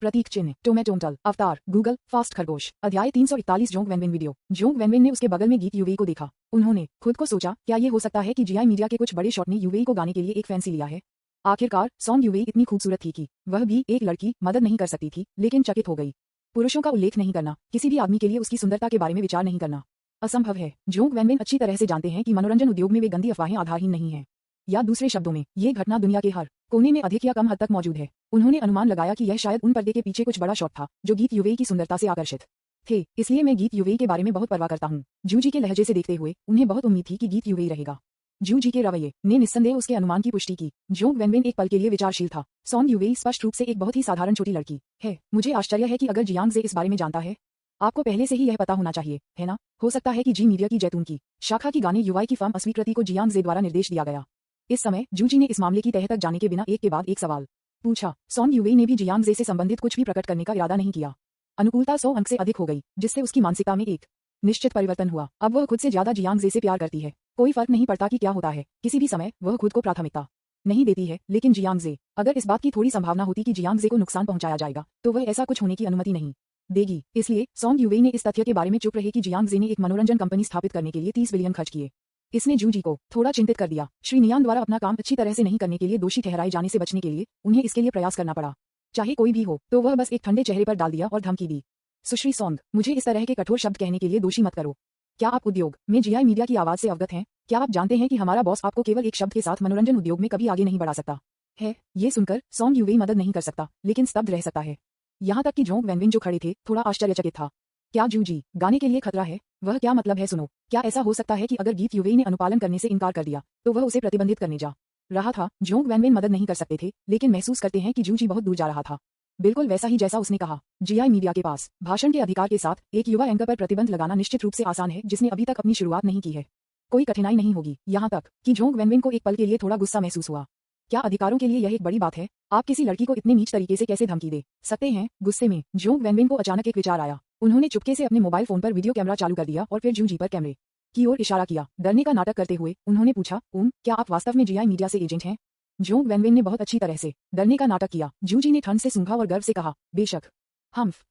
प्रतीक चिन्ह, टोमेटोमटल, अवतार, Google, fast खरगोश। अध्याय 341 जोंग वेनवेन वीडियो। जोंग वेनवेन ने उसके बगल में गीत यूवेई को देखा। उन्होंने खुद को सोचा, क्या ये हो सकता है कि जीआई मीडिया के कुछ बड़े शॉट ने यूवेई को गाने के लिए एक फैंसी लिया है। आखिरकार सॉन्ग यूवेई इतनी खूबसूरत थी कि वह भी एक लड़की मदद नहीं कर सकती थी, लेकिन चकित हो गई। पुरुषों का उल्लेख नहीं करना, किसी भी आदमी के लिए उसकी सुंदरता के बारे में विचार नहीं करना असंभव है। जोंग वेनवेन अच्छी तरह से जानते हैं कि मनोरंजन उद्योग में वे गंदी अफवाहें आधारहीन नहीं हैं। या दूसरे शब्दों में, ये घटना दुनिया के हर कोने में अधिक या कम हद तक मौजूद है। उन्होंने अनुमान लगाया कि यह शायद उन पर्दे के पीछे कुछ बड़ा शॉट था जो गीत यूवेई की सुंदरता से आकर्षित थे। इसलिए मैं गीत यूवेई के बारे में बहुत परवाह करता हूँ। जूजी के लहजे से देखते हुए उन्हें बहुत उम्मीद थी कि गीत यूवेई रहेगा। जूजी के रवैये ने निस्संदेह उसके अनुमान की पुष्टि की। जोंग वेनवेन एक पल के लिए विचारशील था। सॉन्ग यूवेई स्पष्ट रूप से एक बहुत ही साधारण छोटी लड़की है। मुझे आश्चर्य है कि अगर जियांग जे इस बारे में जानता है। आपको पहले से ही यह पता होना चाहिए, है ना? हो सकता है कि जी मीडिया की जैतून की शाखा की गाने यूवाई की फर्म अस्वीकृति को जियांग जे द्वारा निर्देश दिया गया। इस समय जूजी ने इस मामले की तह तक जाने के बिना एक के बाद एक सवाल पूछा। सॉन्ग यूवेई ने भी जियांग जे से संबंधित कुछ भी प्रकट करने का इरादा नहीं किया। अनुकूलता 100 अंक से अधिक हो गई, जिससे उसकी मानसिकता में एक निश्चित परिवर्तन हुआ। अब वह खुद से ज्यादा जियांग जे से प्यार करती है। कोई फर्क नहीं पड़ता कि क्या होता है, किसी भी समय वह खुद को प्राथमिकता नहीं देती है। लेकिन जियांग जे, अगर इस बात की थोड़ी संभावना होती कि जियांग जे को नुकसान पहुंचाया जाएगा, तो वह ऐसा कुछ होने की अनुमति नहीं देगी। इसलिए सॉन्ग यूवेई ने इस तथ्य के बारे में चुप रहे कि जियांग जे ने एक मनोरंजन कंपनी स्थापित करने के लिए 30 बिलियन खर्च किए। इसने जूजी को थोड़ा चिंतित कर दिया। श्री नियान द्वारा अपना काम अच्छी तरह से नहीं करने के लिए दोषी ठहराए जाने से बचने के लिए उन्हें इसके लिए प्रयास करना पड़ा। चाहे कोई भी हो, तो वह बस एक ठंडे चेहरे पर डाल दिया और धमकी दी। सुश्री सॉन्ग, मुझे इस तरह के कठोर शब्द कहने के लिए दोषी मत करो। क्या आप उद्योग में जीआई मीडिया की आवाज से अवगत हैं? क्या आप जानते हैं कि हमारा बॉस आपको केवल एक शब्द के साथ मनोरंजन उद्योग में कभी आगे नहीं बढ़ा सकता है? ये सुनकर सॉन्ग यूवेई मदद नहीं कर सकता, लेकिन स्तब्ध रह सकता है। यहाँ तक कि जोंग वेनवेन जो खड़े थे, थोड़ा आश्चर्यचकित था। क्या जूजी गाने के लिए खतरा है? वह क्या मतलब है? सुनो, क्या ऐसा हो सकता है कि अगर गीत यूवेई ने अनुपालन करने से इनकार कर दिया, तो वह उसे प्रतिबंधित करने जा रहा था? जोंग वेनवेन मदद नहीं कर सकते थे, लेकिन महसूस करते हैं कि जूजी बहुत दूर जा रहा था। बिल्कुल वैसा ही जैसा उसने कहा। जीआई मीडिया के पास भाषण के अधिकार के साथ एक युवा एंकर पर प्रतिबंध लगाना निश्चित रूप से आसान है, जिसने अभी तक अपनी शुरुआत नहीं की है। कोई कठिनाई नहीं होगी। यहाँ तक कि जोंग वेनवेन को एक पल के लिए थोड़ा गुस्सा महसूस हुआ। क्या अधिकारों के लिए यह एक बड़ी बात है? आप किसी लड़की को इतने नीच तरीके से कैसे धमकी दे सकते हैं? गुस्से में जोंग वेनवेन को अचानक एक विचार आया। उन्होंने चुपके से अपने मोबाइल फोन पर वीडियो कैमरा चालू कर दिया और फिर जूजी पर कैमरे की ओर इशारा किया। डरने का नाटक करते हुए उन्होंने पूछा, क्या आप वास्तव में जीआई मीडिया से एजेंट हैं? जोंग वेनवेन ने बहुत अच्छी तरह से डरने का नाटक किया। जूजी ने ठंड से सूंघा और गर्व से कहा, बेशक।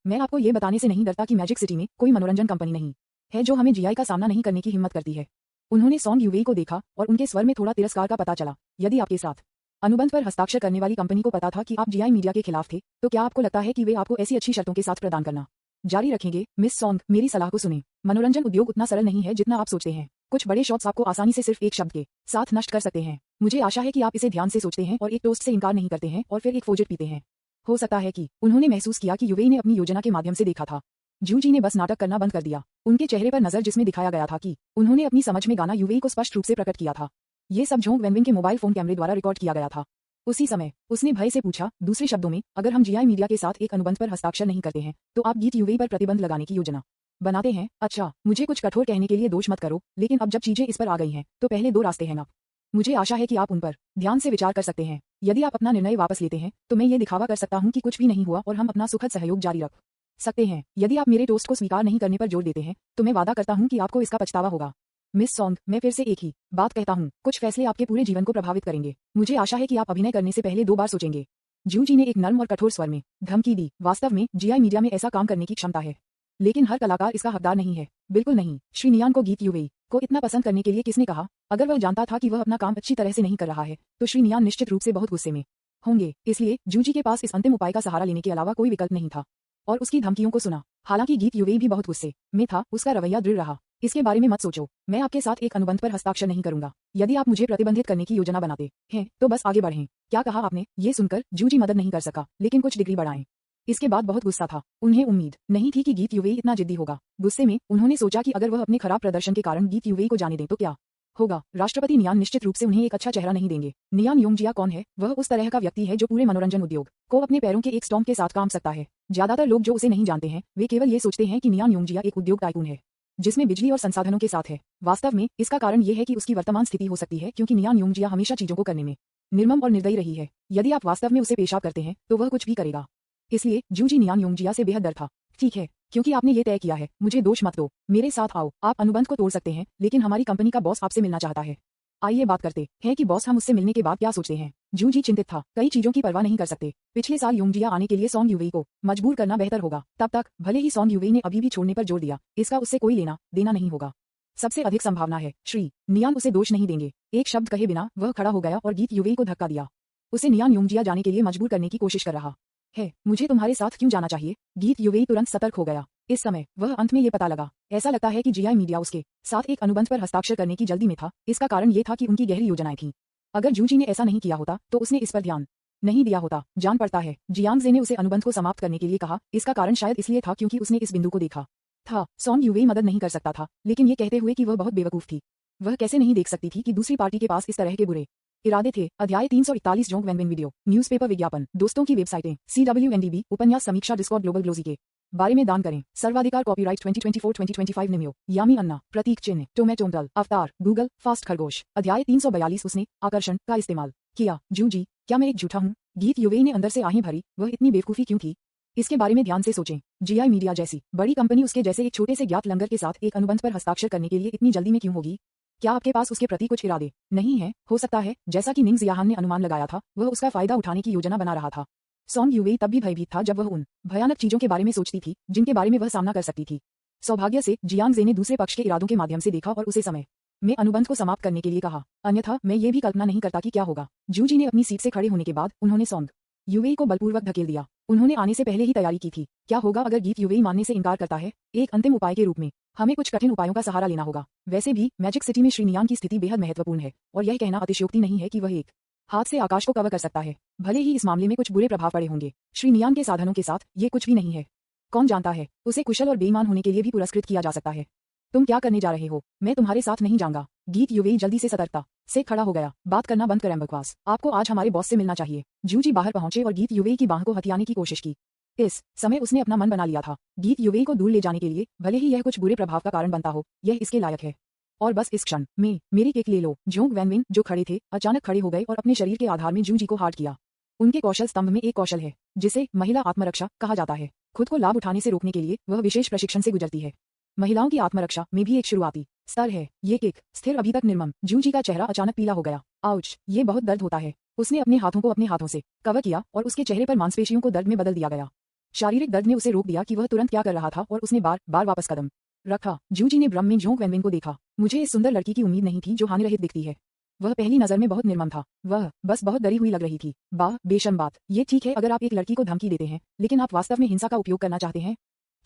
मैं आपको ये बताने से नहीं डरता कि मैजिक सिटी में कोई मनोरंजन कंपनी नहीं है जो हमें जीआई का सामना नहीं करने की हिम्मत करती है। उन्होंने सॉन्ग यूवेई को देखा और उनके स्वर में थोड़ा तिरस्कार का पता चला। यदि आपके साथ अनुबंध पर हस्ताक्षर करने वाली कंपनी को पता था कि आप जीआई मीडिया के खिलाफ थे, तो क्या आपको लगता है कि वे आपको ऐसी अच्छी शर्तों के साथ प्रदान करना जारी रखेंगे? मिस सॉन्ग, मेरी सलाह को सुनें। मनोरंजन उद्योग उतना सरल नहीं है जितना आप सोचते हैं। कुछ बड़े शॉट्स आपको आसानी से सिर्फ एक शब्द के साथ नष्ट कर सकते हैं। मुझे आशा है कि आप इसे ध्यान से सोचते हैं और एक टोस्ट से इनकार नहीं करते हैं और फिर एक फोजिट पीते हैं। हो सकता है कि उन्होंने महसूस किया कि यूवेई ने अपनी योजना के माध्यम से देखा था। जूजी ने बस नाटक करना बंद कर दिया। उनके चेहरे पर नजर जिसमें दिखाया गया था कि उन्होंने अपनी समझ में गाना यूवेई को स्पष्ट रूप से प्रकट किया था। ये सब जोंग वेनवेन के मोबाइल फोन कैमरे द्वारा रिकॉर्ड किया गया था। उसी समय उसने भय से पूछा, दूसरे शब्दों में, अगर हम जीआई मीडिया के साथ एक अनुबंध पर हस्ताक्षर नहीं करते हैं, तो आप गीत यूवेई पर प्रतिबंध लगाने की योजना बनाते हैं? अच्छा, मुझे कुछ कठोर कहने के लिए दोष मत करो, लेकिन अब जब चीजें इस पर आ गई हैं, तो पहले दो रास्ते हैं ना। मुझे आशा है कि आप उन पर ध्यान से विचार कर सकते हैं। यदि आप अपना निर्णय वापस लेते हैं, तो मैं ये दिखावा कर सकता हूँ कि कुछ भी नहीं हुआ और हम अपना सुखद सहयोग जारी रख सकते हैं। यदि आप मेरे टोस्ट को स्वीकार नहीं करने पर जोर देते हैं, तो मैं वादा करता हूँ कि आपको इसका पछतावा होगा। मिस सॉन्ग, मैं फिर से एक ही बात कहता हूँ, कुछ फैसले आपके पूरे जीवन को प्रभावित करेंगे। मुझे आशा है कि आप अभिनय करने से पहले 2 बार सोचेंगे। जूजी ने एक नर्म और कठोर स्वर में धमकी दी। वास्तव में जीआई मीडिया में ऐसा काम करने की क्षमता है, लेकिन हर कलाकार इसका हकदार नहीं है। बिल्कुल नहीं। श्री नियान को गीत यूवेई को इतना पसंद करने के लिए किसने कहा? अगर वह जानता था कि वह अपना काम अच्छी तरह से नहीं कर रहा है, तो श्री नियान निश्चित रूप से बहुत गुस्से में होंगे। इसलिए जूजी के पास इस अंतिम उपाय का सहारा लेने के अलावा कोई विकल्प नहीं था और उसकी धमकियों को सुना। हालांकि गीत यूवेई भी बहुत गुस्से में था, उसका रवैया दृढ़ रहा। इसके बारे में मत सोचो, मैं आपके साथ एक अनुबंध पर हस्ताक्षर नहीं करूंगा। यदि आप मुझे प्रतिबंधित करने की योजना बनाते हैं, तो बस आगे बढ़ें। क्या कहा आपने? ये सुनकर जूजी मदद नहीं कर सका, लेकिन कुछ डिग्री बढ़ाएं। इसके बाद बहुत गुस्सा था। उन्हें उम्मीद नहीं थी कि गीत यूवेई इतना जिद्दी होगा। गुस्से में उन्होंने सोचा कि अगर वह अपने खराब प्रदर्शन के कारण गीत यूवेई को जाने दें तो क्या होगा। राष्ट्रपति नियान निश्चित रूप से उन्हें एक अच्छा चेहरा नहीं देंगे। नियान योंगजिया कौन है? वह उस तरह का व्यक्ति है जो पूरे मनोरंजन उद्योग को अपने पैरों के एक स्टॉम्प के साथ काम सकता है। ज्यादातर लोग जो उसे नहीं जानते हैं, वे केवल ये सोचते हैं कि नियान योंगजिया एक उद्योग टाइकून है जिसमें बिजली और संसाधनों के साथ है। वास्तव में इसका कारण ये है कि उसकी वर्तमान स्थिति हो सकती है, क्योंकि नियान योंगजिया हमेशा चीजों को करने में निर्मम और निर्दयी रही है। यदि आप वास्तव में उसे पेशाब करते हैं, तो वह कुछ भी करेगा। इसलिए जूजी नियान योंगजिया से बेहद डर था। ठीक है, क्योंकि आपने ये तय किया है, मुझे दोष मत दो। मेरे साथ आओ। आप अनुबंध को तोड़ सकते हैं, लेकिन हमारी कंपनी का बॉस आपसे मिलना चाहता है। आइए बात करते हैं कि बॉस हम उससे मिलने के बाद क्या सोचते हैं। जू जी चिंतित था, कई चीजों की परवाह नहीं कर सकते। पिछले साल योंगजिया आने के लिए सॉन्ग यूवेई को मजबूर करना बेहतर होगा। तब तक भले ही सॉन्ग यूवेई ने अभी भी छोड़ने पर जोर दिया, इसका उससे कोई लेना देना नहीं होगा। सबसे अधिक संभावना है श्री नियान उसे दोष नहीं देंगे। एक शब्द कहे बिना वह खड़ा हो गया और गीत यूवेई को धक्का दिया। उसे नियान योंगजिया जाने के लिए मजबूर करने की कोशिश कर रहा है। मुझे तुम्हारे साथ क्यों जाना चाहिए? गीत यूवेई तुरंत सतर्क हो गया। इस समय वह अंत में ये पता लगा, ऐसा लगता है कि जीआई मीडिया उसके साथ एक अनुबंध पर हस्ताक्षर करने की जल्दी में था। इसका कारण ये था कि उनकी गहरी योजनाएं थीं। अगर जूजी ने ऐसा नहीं किया होता तो उसने इस पर ध्यान नहीं दिया होता। जान पड़ता है जियांगजे ने उसे अनुबंध को समाप्त करने के लिए कहा। इसका कारण शायद इसलिए था क्योंकि उसने इस बिंदु को देखा था। सॉन्ग यूवेई मदद नहीं कर सकता था, लेकिन ये कहते हुए कि वह बहुत बेवकूफ थी। वह कैसे नहीं देख सकती थी कि दूसरी पार्टी के पास इस तरह के बुरे इरादे थे। अध्याय 341 जोंग वैनविन वीडियो न्यूज़पेपर विज्ञापन दोस्तों की वेबसाइटें CWNDB उपन्यास समीक्षा डिस्कॉर्ड ग्लोबल ग्लोजी के बारे में दान करें। सर्वाधिकार कॉपीराइट 2024-2025 निम्यो यामी अन्ना प्रतीक चिन्ह टोमेटोंटल अवतार गूगल फास्ट खरगोश। अध्याय 342 उसने आकर्षण का इस्तेमाल किया। जू जी क्या मैं एक झूठा हूँ? गीत यूवेई ने अंदर से आहें भरी। वह इतनी बेवकूफी क्यों थी? इसके बारे में ध्यान से सोचें। जीआई मीडिया जैसी बड़ी कंपनी उसके जैसे एक छोटे से ज्ञात लंगर के साथ एक अनुबंध पर हस्ताक्षर करने के लिए इतनी जल्दी में क्यों होगी? क्या आपके पास उसके प्रति कुछ इरादे नहीं है? हो सकता है जैसा कि निंग जियाहान ने अनुमान लगाया था, वह उसका फायदा उठाने की योजना बना रहा था। सॉन्ग यूवेई तब भी भयभीत था जब वह उन भयानक चीजों के बारे में सोचती थी जिनके बारे में वह सामना कर सकती थी। सौभाग्य से जियांगजे ने दूसरे पक्ष के इरादों के माध्यम से देखा और उसे समय में अनुबंध को समाप्त करने के लिए कहा। अन्यथा मैं ये भी कल्पना नहीं करता कि क्या होगा। जू जी ने अपनी सीट से खड़े होने के बाद उन्होंने सॉन्ग यूवेई को बलपूर्वक धकेल दिया। उन्होंने आने से पहले ही तैयारी की थी। क्या होगा अगर गीत यूवेई मानने से इनकार करता है? एक अंतिम उपाय के रूप में हमें कुछ कठिन उपायों का सहारा लेना होगा। वैसे भी मैजिक सिटी में श्रीनियान की स्थिति बेहद महत्वपूर्ण है और यह कहना अतिशयोक्ति नहीं है कि वह एक हाथ से आकाश को कवर कर सकता है। भले ही इस मामले में कुछ बुरे प्रभाव पड़े होंगे, श्रीनियान के साधनों के साथ ये कुछ भी नहीं है। कौन जानता है, उसे कुशल और बेईमान होने के लिए भी पुरस्कृत किया जा सकता है। तुम क्या करने जा रहे हो? मैं तुम्हारे साथ नहीं जाऊंगा। गीत यूवेई जल्दी से सतर्कता से खड़ा हो गया। बात करना बंद करें बकवास। आपको आज हमारे बॉस से मिलना चाहिए। जू जी बाहर पहुंचे और गीत यूवेई की बाह को हथियाने की कोशिश की। इस समय उसने अपना मन बना लिया था। गीत यूवेई को दूर ले जाने के लिए, भले ही यह कुछ बुरे प्रभाव का कारण बनता हो, यह इसके लायक है। और बस इस क्षण में मेरी केक ले लो। जोंग वैनविन जो खड़े थे अचानक खड़े हो गए और अपने शरीर के आधार में जू जी को हार्ड किया। उनके कौशल स्तंभ में एक कौशल है जिसे महिला आत्मरक्षा कहा जाता है। खुद को लाभ उठाने से रोकने के लिए वह विशेष प्रशिक्षण से गुजरती है। महिलाओं की आत्मरक्षा में भी एक शुरुआती स्तर है। ये किक स्थिर अभी तक निर्मम। जू जी का चेहरा अचानक पीला हो गया। आउच, ये बहुत दर्द होता है। उसने अपने हाथों को अपने हाथों से कवर किया और उसके चेहरे पर मांसपेशियों को दर्द में बदल दिया गया। शारीरिक दर्द ने उसे रोक दिया कि वह तुरंत क्या कर रहा था और उसने बार बार वापस कदम रखा। जू जी ने भ्रम में जोंग वैनविन को देखा। मुझे इस सुंदर लड़की की उम्मीद नहीं थी जो हानिरहित दिखती है। वह पहली नजर में बहुत निर्मम था। वह बस बहुत डरी हुई लग रही थी। बेशर्म बात। ये ठीक है अगर आप एक लड़की को धमकी देते हैं, लेकिन आप वास्तव में हिंसा का उपयोग करना चाहते हैं।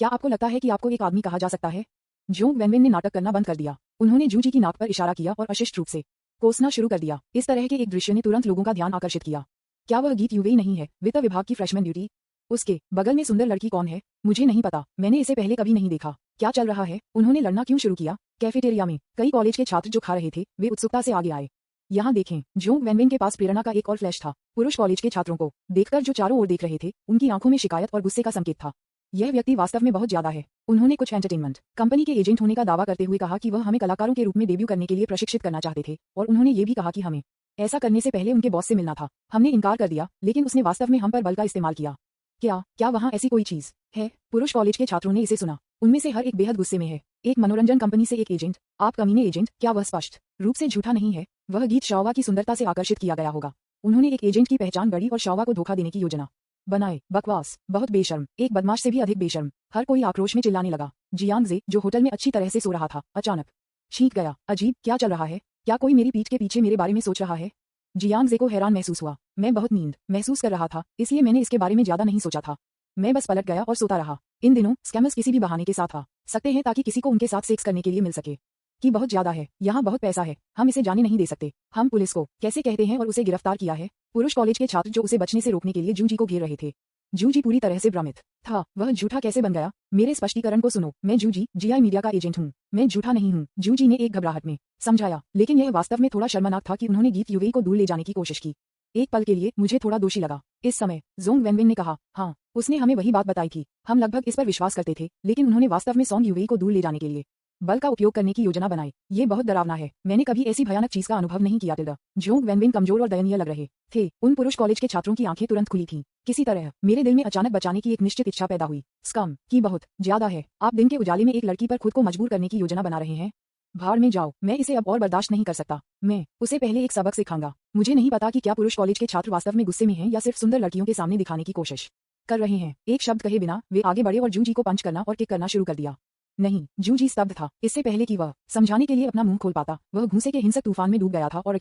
क्या आपको लगता है कि आपको एक आदमी कहा जा सकता है? जोंग वैनविन ने नाटक करना बंद कर दिया। उन्होंने जू जी की नाक पर इशारा किया और अशिष्ट रूप से कोसना शुरू कर दिया। इस तरह के एक दृश्य ने तुरंत लोगों का ध्यान आकर्षित किया। क्या वह गीत यूवेई नहीं है, वित्त विभाग की फ्रेशमैन ड्यूटी? उसके बगल में सुंदर लड़की कौन है? मुझे नहीं पता, मैंने इसे पहले कभी नहीं देखा। क्या चल रहा है? उन्होंने लड़ना क्यों शुरू किया? कैफेटेरिया में कई कॉलेज के छात्र जो खा रहे थे वे उत्सुकता से आगे आए। यहाँ देखें। जोंग वैनविन के पास प्रेरणा का एक और फ्लैश था। पुरुष कॉलेज के छात्रों को देखकर जो चारों ओर देख रहे थे, उनकी आंखों में शिकायत और गुस्से का संकेत था। यह व्यक्ति वास्तव में बहुत ज्यादा है। उन्होंने कुछ एंटरटेनमेंट कंपनी के एजेंट होने का दावा करते हुए कहा कि वह हमें कलाकारों के रूप में डेब्यू करने के लिए प्रशिक्षित करना चाहते थे और उन्होंने ये भी कहा कि हमें ऐसा करने से पहले उनके बॉस से मिलना था। हमने इनकार कर दिया, लेकिन उसने वास्तव में हम पर बल का इस्तेमाल किया। क्या वहाँ ऐसी कोई चीज है? पुरुष कॉलेज के छात्रों ने इसे सुना। उनमें से हर एक बेहद गुस्से में है। एक मनोरंजन कंपनी से एक एजेंट, आप कमीने एजेंट। क्या वह स्पष्ट रूप से झूठा नहीं है? वह गीत शाओवा की सुंदरता से आकर्षित किया गया होगा। उन्होंने एक एजेंट की पहचान गढ़ी और शाओवा को धोखा देने की योजना बनाए। बकवास, बहुत बेशर्म, एक बदमाश से भी अधिक बेशर्म। हर कोई आक्रोश में चिल्लाने लगा। जियांगजे जो होटल में अच्छी तरह से सो रहा था, अचानक छींक गया। अजीब, क्या चल रहा है? क्या कोई मेरी पीठ के पीछे मेरे बारे में सोच रहा है? जियांगजे को हैरान महसूस हुआ। मैं बहुत नींद महसूस कर रहा था, इसलिए मैंने इसके बारे में ज्यादा नहीं सोचा था। मैं बस पलट गया और सोता रहा। इन दिनों स्कैमर्स किसी भी बहाने के साथ आ सकते हैं ताकि किसी को उनके साथ सेक्स करने के लिए मिल सके। कि बहुत ज्यादा है, यहाँ बहुत पैसा है, हम इसे जाने नहीं दे सकते। हम पुलिस को कैसे कहते हैं और उसे गिरफ्तार किया है। पुरुष कॉलेज के छात्र जो उसे बचने से रोकने के लिए जू जी को घेर रहे थे। जू जी पूरी तरह से भ्रमित था। वह झूठा कैसे बन गया? मेरे स्पष्टीकरण को सुनो। मैं जू जी जीआई मीडिया का एजेंट हूँ। मैं झूठा नहीं हूँ, जू जी ने एक घबराहट में समझाया। लेकिन यह वास्तव में थोड़ा शर्मनाक था कि उन्होंने गीत यूवेई को दूर ले जाने की कोशिश की। एक पल के लिए मुझे थोड़ा दोषी लगा। इस समय जोंग वैनविन ने कहा, हाँ, उसने हमें वही बात बताई थी। हम लगभग इस पर विश्वास करते थे, लेकिन उन्होंने वास्तव में सॉन्ग यूवेई को दूर ले जाने के लिए बल का उपयोग करने की योजना बनाई। ये बहुत डरावना है। मैंने कभी ऐसी भयानक चीज का अनुभव नहीं किया। टिल्डा जोंग वैनविन कमजोर और दयनीय लग रहे थे। उन पुरुष कॉलेज के छात्रों की आंखें तुरंत खुली थीं। किसी तरह मेरे दिल में अचानक बचाने की एक निश्चित इच्छा पैदा हुई। स्कम की बहुत ज्यादा है। आप दिन के उजाले में एक लड़की पर खुद को मजबूर करने की योजना बना रहे हैं। भाड़ में जाओ, मैं इसे अब और बर्दाश्त नहीं कर सकता। मैं उसे पहले एक सबक सिखाऊंगा। मुझे नहीं पता कि क्या पुरुष कॉलेज के छात्र वास्तव में गुस्से में हैं या सिर्फ सुंदर लड़कियों के सामने दिखाने की कोशिश कर रहे हैं। एक शब्द कहे बिना वे आगे बढ़े और जू जी को पंच करना और किक करना शुरू कर दिया। नहीं, जू जी स्तब्ध था। इससे पहले कि वह समझाने के लिए अपना मुंह खोल पाता, वह घूंसे के हिंसक तूफान में डूब गया था और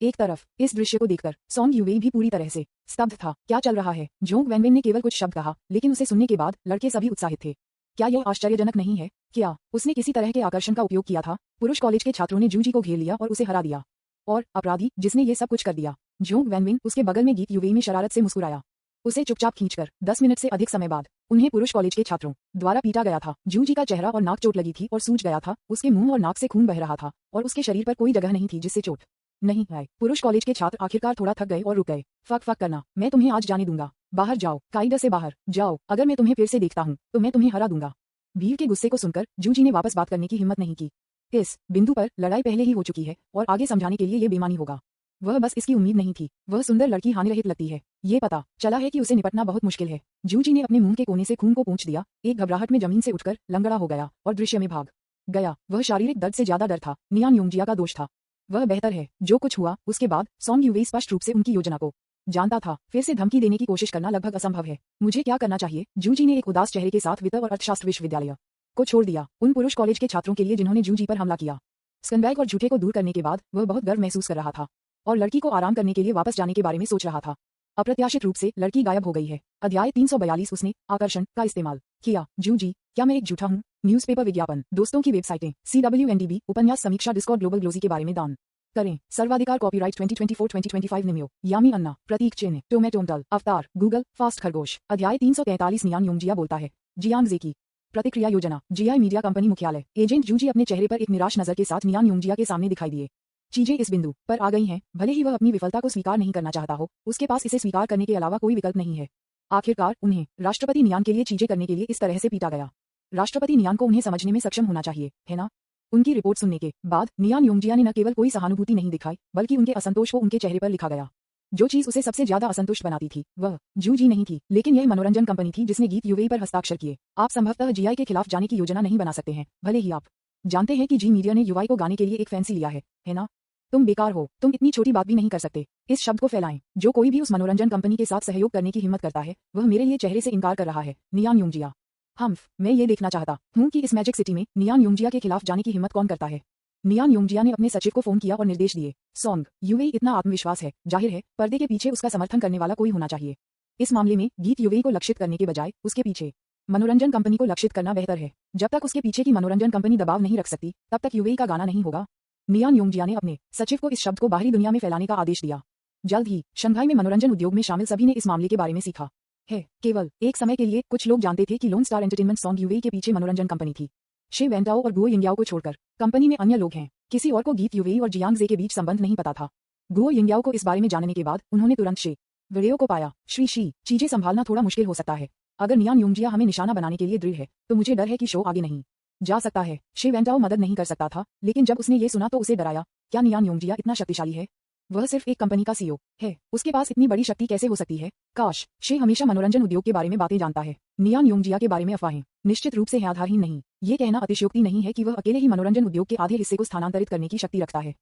एक तरफ इस दृश्य को देखकर सॉन्ग यूवेई भी पूरी तरह से स्तब्ध था। क्या चल रहा है? जोंग वैनविन ने केवल कुछ शब्द कहा, लेकिन उसे सुनने के बाद लड़के सभी उत्साहित थे। क्या यह आश्चर्यजनक नहीं है? क्या उसने किसी तरह के आकर्षण का उपयोग किया था? पुरुष कॉलेज के छात्रों ने जू जी को घेर लिया और उसे हरा दिया। और अपराधी जिसने ये सब कुछ कर दिया? जोंग वैनविन उसके बगल में गीत यूवेई में शरारत से मुस्कुराया। उसे चुपचाप खींचकर 10 मिनट से अधिक समय बाद उन्हें पुरुष कॉलेज के छात्रों द्वारा पीटा गया था। जू जी का चेहरा और नाक चोट लगी थी और सूज गया था। उसके मुंह और नाक से खून बह रहा था और उसके शरीर पर कोई जगह नहीं थी जिससे चोट नहीं आए। पुरुष कॉलेज के छात्र आखिरकार थोड़ा थक गए और रुक गए। फक करना, मैं तुम्हें आज जाने दूंगा। बाहर जाओ, कायदा से बाहर जाओ। अगर मैं तुम्हें फिर से देखता हूँ तो मैं तुम्हें हरा दूंगा। भीड़ के गुस्से को सुनकर जू जी ने वापस बात करने की हिम्मत नहीं की। इस बिंदु पर लड़ाई पहले ही हो चुकी है और आगे समझाने के लिए ये बेईमानी होगा। वह बस इसकी उम्मीद नहीं थी। वह सुंदर लड़की हानिरहित लगती है। ये पता चला है कि उसे निपटना बहुत मुश्किल है। जू जी ने अपने मुंह के कोने से खून को पोंछ दिया। एक घबराहट में जमीन से उठकर लंगड़ा हो गया और दृश्य में भाग गया। वह शारीरिक दर्द से ज्यादा डर था। नियान योंगजिया का दोष था। वह बेहतर है। जो कुछ हुआ उसके बाद सॉन्ग यूवेई स्पष्ट रूप से उनकी योजना को जानता था। फिर से धमकी देने की कोशिश करना लगभग असंभव है। मुझे क्या करना चाहिए? जू जी ने एक उदास चेहरे के साथ वित्त और अर्थशास्त्र विश्वविद्यालय को छोड़ दिया। उन पुरुष कॉलेज के छात्रों के लिए जिन्होंने जू जी पर हमला किया। स्कंबैग और झूठे को दूर करने के बाद वह बहुत गर्व महसूस कर रहा था और लड़की को आराम करने के लिए वापस जाने के बारे में सोच रहा था। अप्रत्याशित रूप से लड़की गायब हो गई है। अध्याय 342। उसने आकर्षण का इस्तेमाल किया। जू जी, क्या मैं एक झूठा हूँ? न्यूज़पेपर विज्ञापन, दोस्तों की वेबसाइटें, CWNDB, उपन्यास समीक्षा, डिस्कॉर्ड, ग्लोबल ग्लोजी के बारे में दान करें। सर्वाधिकार, कॉपीराइट 2024-2025 निम्यो, यामी अन्ना, प्रतीक चिन्ह, टोमेटोमटल, अवतार, गूगल, फास्ट खरगोश। अध्याय 343। नियान योंगजिया बोलता है। जियांग जे की प्रतिक्रिया योजना। जीआई मीडिया कंपनी मुख्यालय। एजेंट जू जी अपने चेहरे पर एक निराश नजर के साथ नियान योंगजिया के सामने दिखाई दिए। चीजें इस बिंदु पर आ गई हैं, भले ही वह अपनी विफलता को स्वीकार नहीं करना चाहता हो, उसके पास इसे स्वीकार करने के अलावा कोई विकल्प नहीं है। आखिरकार उन्हें राष्ट्रपति नियान के लिए चीजें करने के लिए इस तरह से पीटा गया। राष्ट्रपति नियान को उन्हें समझने में सक्षम होना चाहिए, है ना? उनकी रिपोर्ट सुनने के बाद नियान योंगजिया ने न केवल कोई सहानुभूति नहीं दिखाई, बल्कि उनके असंतोष को उनके चेहरे पर लिखा गया। जो चीज उसे सबसे ज्यादा असंतुष्ट बनाती थी वह जू जी नहीं थी, लेकिन यह मनोरंजन कंपनी थी जिसने गीत यूवेई पर हस्ताक्षर किए। आप संभवतः जीआई के खिलाफ जाने की योजना नहीं बना सकते हैं, भले ही आप जानते हैं कि जी मीडिया ने यूवाई को गाने के लिए एक फैंसी लिया है ना? तुम बेकार हो, तुम इतनी छोटी बात भी नहीं कर सकते। इस शब्द को फैलाएं। जो कोई भी उस मनोरंजन कंपनी के साथ सहयोग करने की हिम्मत करता है, वह मेरे लिए चेहरे से इनकार कर रहा है। नियान योंगजिया। मैं ये देखना चाहता हूँ कि इस मैजिक सिटी में नियान योंगजिया के खिलाफ जाने की हिम्मत कौन करता है। नियान योंगजिया ने अपने सचिव को फोन किया और निर्देश दिए। सॉन्ग यूवेई इतना आत्मविश्वास है, जाहिर है पर्दे के पीछे उसका समर्थन करने वाला कोई होना चाहिए। इस मामले में गीत यूवेई को लक्षित करने के बजाय उसके पीछे मनोरंजन कंपनी को लक्षित करना बेहतर है। जब तक उसके पीछे की मनोरंजन कंपनी दबाव नहीं रख सकती, तब तक यूवेई का गाना नहीं होगा। नियान योंगजिया ने अपने सचिव को इस शब्द को बाहरी दुनिया में फैलाने का आदेश दिया। जल्द ही शंघाई में मनोरंजन उद्योग में शामिल सभी ने इस मामले के बारे में सीखा है। केवल एक समय के लिए कुछ लोग जानते थे कि लोन स्टार एंटरटेनमेंट सॉन्ग यूवेई के पीछे मनोरंजन कंपनी थी। शे वेंटाओ और गुओ यिंगयाओ को छोड़कर कंपनी में अन्य लोग हैं। किसी और को गीत यूवेई और जियांग जे के बीच संबंध नहीं पता था। गुओ यिंगयाओ को इस बारे में जानने के बाद उन्होंने तुरंत शे वीडियो को पाया। श्री चीजें संभालना थोड़ा मुश्किल हो सकता है। अगर नियान योंगजिया हमें निशाना बनाने के लिए दृढ़ है, तो मुझे डर है कि शो आगे नहीं जा सकता है। शे वेंटाओ मदद नहीं कर सकता था, लेकिन जब उसने ये सुना तो उसे डराया। क्या नियान योंगजिया इतना शक्तिशाली है? वह सिर्फ एक कंपनी का सीईओ है, उसके पास इतनी बड़ी शक्ति कैसे हो सकती है? काश शे हमेशा मनोरंजन उद्योग के बारे में बातें जानता है। नियान योंगजिया के बारे में अफवाहें निश्चित रूप से हैं, आधारहीन नहीं। ये कहना अतिशयोक्ति नहीं है कि वह अकेले ही मनोरंजन उद्योग के आधे हिस्से को स्थानांतरित करने की शक्ति रखता है।